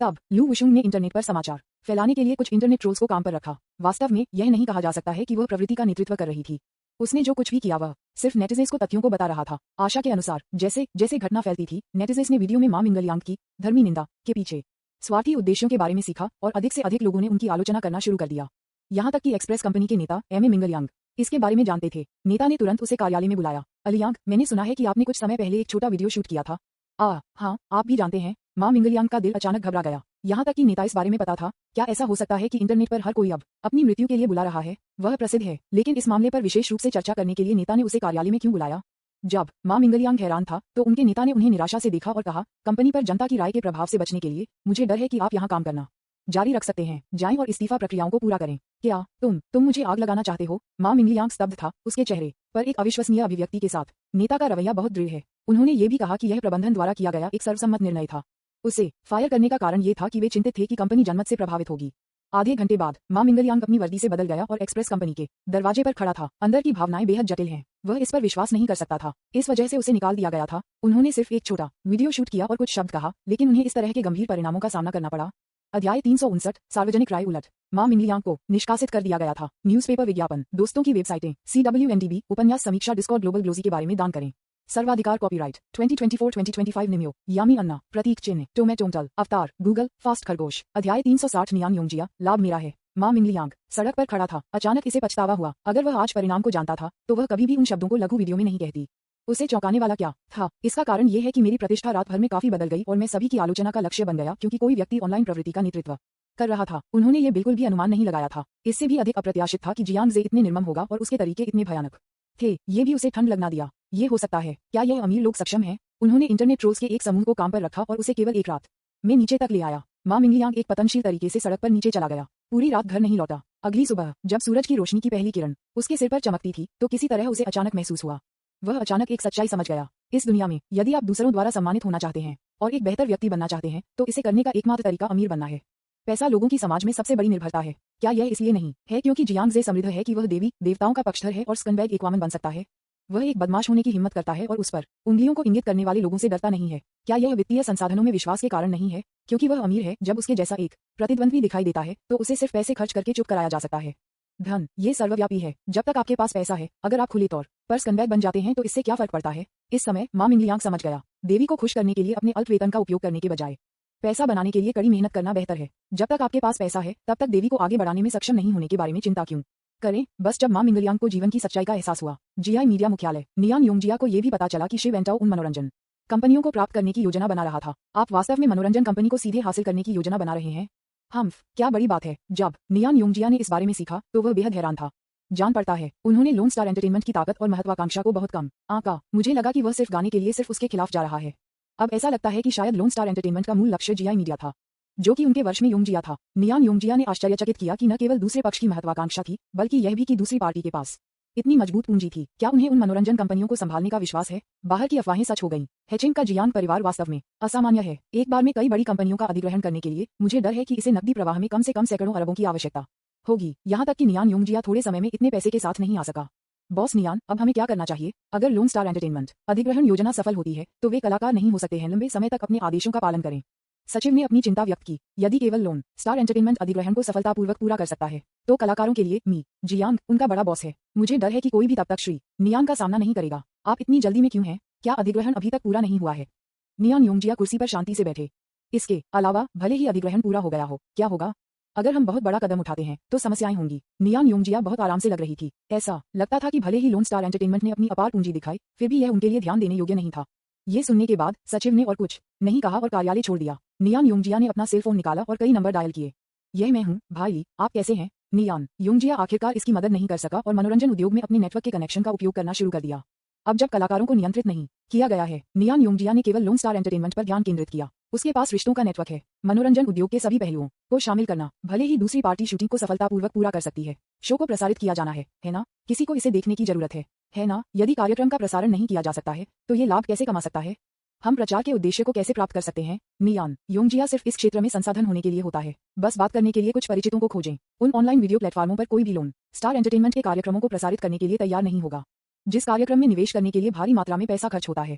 तब लू वुशुंग ने इंटरनेट पर समाचार फैलाने के लिए कुछ इंटरनेट ट्रोल्स को काम पर रखा। वास्तव में यह नहीं कहा जा सकता है कि वह प्रवृत्ति का नेतृत्व कर रही थी। उसने जो कुछ भी किया वह सिर्फ नेटिजन्स को तथ्यों को बता रहा था। आशा के अनुसार जैसे जैसे घटना फैलती थी, नेटिजन्स ने वीडियो में मा मिंगलियांग की धर्मी निंदा के पीछे स्वार्थी उद्देश्यों के बारे में सीखा और अधिक से अधिक लोगों ने उनकी आलोचना करना शुरू कर दिया। यहाँ तक कि एक्सप्रेस कंपनी के नेता एम ए मिंगलियांग इसके बारे में जानते थे। नेता ने तुरंत उसे कार्यालय में बुलाया। अलियांग, मैंने सुना है कि आपने कुछ समय पहले एक छोटा वीडियो शूट किया था। हाँ, आप भी जानते हैं। मा मिंगलियांग का दिल अचानक घबरा गया। यहाँ तक कि नेता इस बारे में पता था। क्या ऐसा हो सकता है कि इंटरनेट पर हर कोई अब अपनी मृत्यु के लिए बुला रहा है? वह प्रसिद्ध है, लेकिन इस मामले पर विशेष रूप से चर्चा करने के लिए नेता ने उसे कार्यालय में क्यों बुलाया? जब मा मिंगलियांग हैरान था, तो उनके नेता ने उन्हें निराशा से देखा और कहा, कंपनी पर जनता की राय के प्रभाव से बचने के लिए मुझे डर है कि आप यहाँ काम करना जारी रख सकते हैं। जाएं और इस्तीफा प्रक्रियाओं को पूरा करें। क्या तुम मुझे आग लगाना चाहते हो? मा मिंगलियांग स्तब्ध था, उसके चेहरे पर एक अविश्वसनीय अभिव्यक्ति के साथ। नेता का रवैया बहुत दृढ़ है। उन्होंने ये भी कहा कि यह प्रबंधन द्वारा किया गया एक सर्वसम्मत निर्णय था। उसे फायर करने का कारण ये था कि वे चिंतित थे कि कंपनी जनमत से प्रभावित होगी। आधे घंटे बाद मा मिंगलियांग अपनी वर्दी से बदल गया और एक्सप्रेस कंपनी के दरवाजे पर खड़ा था। अंदर की भावनाएं बेहद जटिल हैं। वह इस पर विश्वास नहीं कर सकता था। इस वजह से उसे निकाल दिया गया था। उन्होंने सिर्फ एक छोटा वीडियो शूट किया और कुछ शब्द कहा, लेकिन उन्हें इस तरह के गंभीर परिणामों का सामना करना पड़ा। अध्याय 359 सार्वजनिक राय उलट। मा मिंगलियांग को निष्कासित कर दिया गया था। न्यूज़पेपर विज्ञापन, दोस्तों की वेबसाइटें, CWNDB, उपन्यास समीक्षा, डिस्कॉर्ड, ग्लोबल ग्लोजी के बारे में दान करें। सर्वाधिकार कॉपीराइट 2024-2025 निम्यो, यामी अन्ना, प्रतीक चिन्ह, टोमेटोंटल, अवतार, गूगल, फास्ट खरगोश। अध्याय 360 नियांग योंगजिया, लाभ मेरा है। मा मिंगलियांग सड़क पर खड़ा था। अचानक इसे पछतावा हुआ। अगर वह आज परिणाम को जानता था, तो वह कभी भी उन शब्दों को लघु वीडियो में नहीं कहती। उसे चौंकाने वाला क्या था? इसका कारण ये है कि मेरी प्रतिष्ठा रात भर में काफी बदल गई और मैं सभी की आलोचना का लक्ष्य बन गया, क्योंकि कोई व्यक्ति ऑनलाइन प्रवृत्ति का नेतृत्व कर रहा था। उन्होंने ये बिल्कुल भी अनुमान नहीं लगाया था। इससे भी अधिक अप्रत्याशित था कि जियांग जे इतने निर्मम होगा और उसके तरीके इतने भयानक थे। ये भी उसे ठंड लगना दिया। ये हो सकता है। क्या यह अमीर लोग सक्षम हैं? उन्होंने इंटरनेट ट्रोल्स के एक समूह को काम पर रखा और उसे केवल एक रात में नीचे तक ले आया। मा मिंगलियांग एक पतनशील तरीके से सड़क पर नीचे चला गया। पूरी रात घर नहीं लौटा। अगली सुबह जब सूरज की रोशनी की पहली किरण उसके सिर पर चमकती थी, तो किसी तरह उसे अचानक महसूस हुआ। वह अचानक एक सच्चाई समझ गया। इस दुनिया में यदि आप दूसरों द्वारा सम्मानित होना चाहते हैं और एक बेहतर व्यक्ति बनना चाहते हैं, तो इसे करने का एकमात्र तरीका अमीर बनना है। पैसा लोगों की समाज में सबसे बड़ी निर्भरता है। क्या यह इसलिए नहीं है क्योंकि जियांग जे समृद्ध है कि वह देवी देवताओं का पक्षधर है और स्कंबैग एकवामन बन सकता है? वह एक बदमाश होने की हिम्मत करता है और उस पर उंगलियों को इंगित करने वाले लोगों से डरता नहीं है। क्या यह वित्तीय संसाधनों में विश्वास के कारण नहीं है? क्योंकि वह अमीर है। जब उसके जैसा एक प्रतिद्वंद्वी दिखाई देता है, तो उसे सिर्फ पैसे खर्च करके चुप कराया जा सकता है। धन ये सर्वव्यापी है। जब तक आपके पास पैसा है, अगर आप खुले तौर पर स्कंबैग बन जाते हैं, तो इससे क्या फर्क पड़ता है? इस समय मा मिंगलियांग समझ गया। देवी को खुश करने के लिए अपने अल्प वेतन का उपयोग करने के बजाय पैसा बनाने के लिए कड़ी मेहनत करना बेहतर है। जब तक आपके पास पैसा है, तब तक देवी को आगे बढ़ाने में सक्षम नहीं होने के बारे में चिंता क्यों करें? बस जब मा मिंगलियांग को जीवन की सच्चाई का एहसास हुआ। जीआई मीडिया मुख्यालय नियांग योंगजिया को यह भी पता चला कि शिव एंटाओ उन मनोरंजन कंपनियों को प्राप्त करने की योजना बना रहा था। आप वास्तव में मनोरंजन कंपनी को सीधे हासिल करने की योजना बना रहे हैं? क्या बड़ी बात है। जब नियांग योंगजिया ने इस बारे में सीखा, तो वह बेहद हैरान था। जान पड़ता है, उन्होंने लोन स्टार एंटरटेनमेंट की ताकत और महत्वाकांक्षा को बहुत कम आंका। मुझे लगा कि वह सिर्फ गाने के लिए सिर्फ उसके खिलाफ जा रहा है। अब ऐसा लगता है कि शायद लोन स्टार एंटरटेनमेंट का मूल लक्ष्य जीआई मीडिया था, जो कि उनके वर्ष में योंगजिया था। नियांग योंगजिया ने आश्चर्यचकित किया कि न केवल दूसरे पक्ष की महत्वाकांक्षा थी, बल्कि यह भी कि दूसरी पार्टी के पास इतनी मजबूत पूंजी थी। क्या उन्हें उन मनोरंजन कंपनियों को संभालने का विश्वास है? बाहर की अफवाहें सच हो गईं। हेचिंग का जियांग परिवार वास्तव में असामान्य है। एक बार में कई बड़ी कंपनियों का अधिग्रहण करने के लिए मुझे डर है कि इसे नकदी प्रवाह में कम से कम सैकड़ों अरबों की आवश्यकता होगी। यहाँ तक कि नियांग योंगजिया थोड़े समय में इतने पैसे के साथ नहीं आ सका। बॉस नियान, अब हमें क्या करना चाहिए? अगर लोन स्टार एंटरटेनमेंट अधिग्रहण योजना सफल होती है, तो वे कलाकार नहीं हो सकते हैं। लंबे समय तक अपने आदेशों का पालन करें। सचिव ने अपनी चिंता व्यक्त की। यदि केवल लोन स्टार एंटरटेनमेंट अधिग्रहण को सफलतापूर्वक पूरा कर सकता है, तो कलाकारों के लिए जियांग उनका बड़ा बॉस है। मुझे डर है कि कोई भी तब तक श्री नियांग का सामना नहीं करेगा। आप इतनी जल्दी में क्यों हैं? क्या अधिग्रहण अभी तक पूरा नहीं हुआ है? नियांग योंगजिया कुर्सी पर शांति से बैठे। इसके अलावा भले ही अधिग्रहण पूरा हो गया हो, क्या होगा? अगर हम बहुत बड़ा कदम उठाते हैं, तो समस्याएं होंगी। नियांग योंगजिया बहुत आराम से लग रही थी। ऐसा लगता था कि भले ही लोन स्टार एंटरटेनमेंट ने अपनी अपार पूंजी दिखाई, फिर भी यह उनके लिए ध्यान देने योग्य नहीं था। ये सुनने के बाद सचिव ने और कुछ नहीं कहा और कार्यालय छोड़ दिया। नियांग योंगजिया ने अपना सेल फोन निकाला और कई नंबर डायल किए। यह मैं हूँ भाई, आप कैसे हैं? नियान योंगजिया आखिरकार इसकी मदद नहीं कर सका और मनोरंजन उद्योग में अपने नेटवर्क के कनेक्शन का उपयोग करना शुरू कर दिया। अब जब कलाकारों को नियंत्रित नहीं किया गया है, नियान योंगजिया ने केवल लोन स्टार एंटरटेनमेंट पर ध्यान केंद्रित किया। उसके पास रिश्तों का नेटवर्क है। मनोरंजन उद्योग के सभी पहलुओं को शामिल करना भले ही दूसरी पार्टी शूटिंग को सफलतापूर्वक पूरा कर सकती है, शो को प्रसारित किया जाना है ना? किसी को इसे देखने की जरूरत है ना? यदि कार्यक्रम का प्रसारण नहीं किया जा सकता है तो ये लाभ कैसे कमा सकता है? हम प्रचार के उद्देश्य को कैसे प्राप्त कर सकते हैं? नियान योंगजिया सिर्फ इस क्षेत्र में संसाधन होने के लिए होता है। बस बात करने के लिए कुछ परिचितों को खोजें। उन ऑनलाइन वीडियो प्लेटफॉर्मों पर कोई भी लोन स्टार एंटरटेनमेंट के कार्यक्रमों को प्रसारित करने के लिए तैयार नहीं होगा। जिस कार्यक्रम में निवेश करने के लिए भारी मात्रा में पैसा खर्च होता है,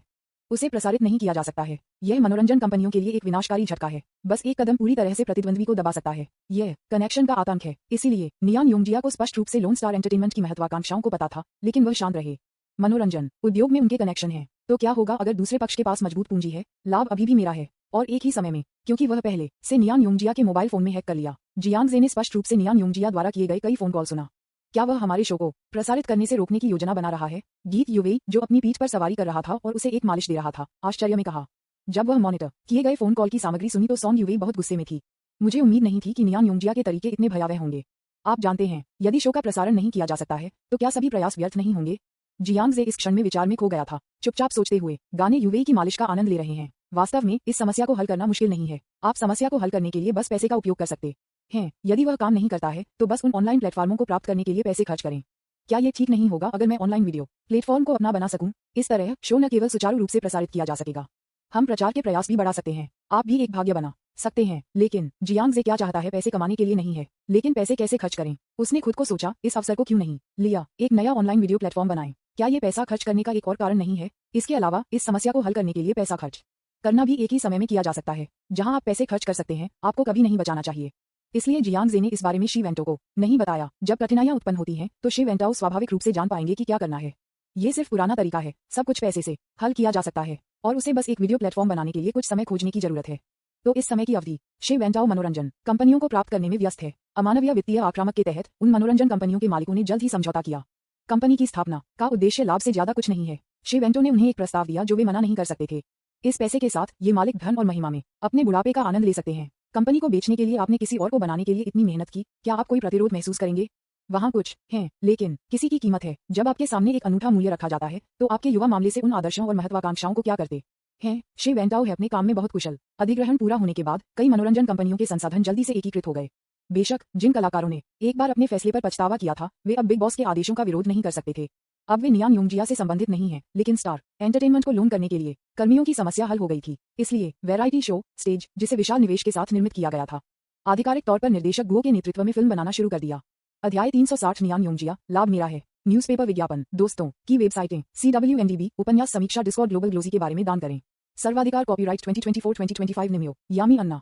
उसे प्रसारित नहीं किया जा सकता है। यह मनोरंजन कंपनियों के लिए एक विनाशकारी झटका है। बस एक कदम पूरी तरह से प्रतिद्वंद्वी को दबा सकता है। यह कनेक्शन का आतंक है। इसीलिए नियान योंगजिया को स्पष्ट रूप से लोन स्टार एंटरटेनमेंट की महत्वाकांक्षाओं को पता था, लेकिन वह शांत रहे। मनोरंजन उद्योग में उनके कनेक्शन है, तो क्या होगा अगर दूसरे पक्ष के पास मजबूत पूंजी है? लाभ अभी भी मेरा है, और एक ही समय में, क्योंकि वह पहले से नियान योंगजिया के मोबाइल फोन में हैक कर लिया। जियांग जे ने स्पष्ट रूप से नियान योंगजिया द्वारा किए गए कई फोन कॉल सुना। क्या वह हमारे शो को प्रसारित करने से रोकने की योजना बना रहा है? गीत युवेई, जो अपनी पीठ पर सवारी कर रहा था और उसे एक मालिश दे रहा था, आश्चर्य में कहा। जब वह मॉनिटर किए गए फोन कॉल की सामग्री सुनी तो सॉन्ग युवेई बहुत गुस्से में थी। मुझे उम्मीद नहीं थी कि नियान योंगजिया के तरीके इतने भयावह होंगे। आप जानते हैं, यदि शो का प्रसारण नहीं किया जा सकता है तो क्या सभी प्रयास व्यर्थ नहीं होंगे? जियांग जे इस क्षण में विचार में खो गया था, चुपचाप सोचते हुए गाने युवेई की मालिश का आनंद ले रहे हैं। वास्तव में इस समस्या को हल करना मुश्किल नहीं है। आप समस्या को हल करने के लिए बस पैसे का उपयोग कर सकते हैं। यदि वह काम नहीं करता है तो बस उन ऑनलाइन प्लेटफॉर्मों को प्राप्त करने के लिए पैसे खर्च करें। क्या ये ठीक नहीं होगा अगर मैं ऑनलाइन वीडियो प्लेटफॉर्म को अपना बना सकूं? इस तरह शो न केवल सुचारू रूप से प्रसारित किया जा सकेगा, हम प्रचार के प्रयास भी बढ़ा सकते हैं। आप भी एक भाग्य बना सकते हैं। लेकिन जियांग जे क्या चाहता है? पैसे कमाने के लिए नहीं है, लेकिन पैसे कैसे खर्च करें? उसने खुद को सोचा, इस अवसर को क्यों नहीं लिया? एक नया ऑनलाइन वीडियो प्लेटफॉर्म बनाएं। क्या ये पैसा खर्च करने का एक और कारण नहीं है? इसके अलावा इस समस्या को हल करने के लिए पैसा खर्च करना भी एक ही समय में किया जा सकता है। जहां आप पैसे खर्च कर सकते हैं, आपको कभी नहीं बचाना चाहिए। इसलिए जियांग जे ने इस बारे में शी वेंटो को नहीं बताया। जब कठिनाइयां उत्पन्न होती हैं तो शी वेंटाओ स्वाभाविक रूप से जान पाएंगे कि क्या करना है। ये सिर्फ पुराना तरीका है, सब कुछ पैसे से हल किया जा सकता है और उसे बस एक वीडियो प्लेटफॉर्म बनाने के लिए कुछ समय खोजने की जरूरत है। तो इस समय की अवधि शी वेंटाओ मनोरंजन कंपनियों को प्राप्त करने में व्यस्त है। अमानवीय वित्तीय आक्रामक के तहत उन मनोरंजन कंपनियों के मालिकों ने जल्द ही समझौता किया। कंपनी की स्थापना का उद्देश्य लाभ से ज्यादा कुछ नहीं है। शी वेंटो ने उन्हें एक प्रस्ताव दिया जो वे मना नहीं कर सकते थे। इस पैसे के साथ ये मालिक धन और महिमा में अपने बुढ़ापे का आनंद ले सकते हैं। कंपनी को बेचने के लिए आपने किसी और को बनाने के लिए इतनी मेहनत की, क्या आप कोई प्रतिरोध महसूस करेंगे? वहाँ कुछ है, लेकिन किसी की कीमत है। जब आपके सामने एक अनूठा मूल्य रखा जाता है तो आपके युवा मामले से उन आदर्शों और महत्वाकांक्षाओं को क्या करते हैं? शी वेंटाओ है अपने काम में बहुत कुशल। अधिग्रहण पूरा होने के बाद कई मनोरंजन कंपनियों के संसाधन जल्दी से एकीकृत हो गए। बेशक जिन कलाकारों ने एक बार अपने फैसले पर पछतावा किया था, वे अब बिग बॉस के आदेशों का विरोध नहीं कर सकते थे। अब वे नियान योंगजिया से संबंधित नहीं है, लेकिन स्टार एंटरटेनमेंट को लोन करने के लिए कर्मियों की समस्या हल हो गई थी। इसलिए वैरायटी शो स्टेज, जिसे विशाल निवेश के साथ निर्मित किया गया था, आधिकारिक तौर पर निर्देशक गुओ के नेतृत्व में फिल्म बनाना शुरू कर दिया। अध्याय 360 नियान योंगजिया, लाभ मेरा है। न्यूज़पेपर विज्ञापन, दोस्तों की वेबसाइटें, CWNDB, उपन्यास समीक्षा, डिस्कॉर्ड, ग्लोबल ग्लोजी के बारे में दान करें। सर्वाधिकार कॉपीराइट 2024-2025 निमियो, यामी अन्ना।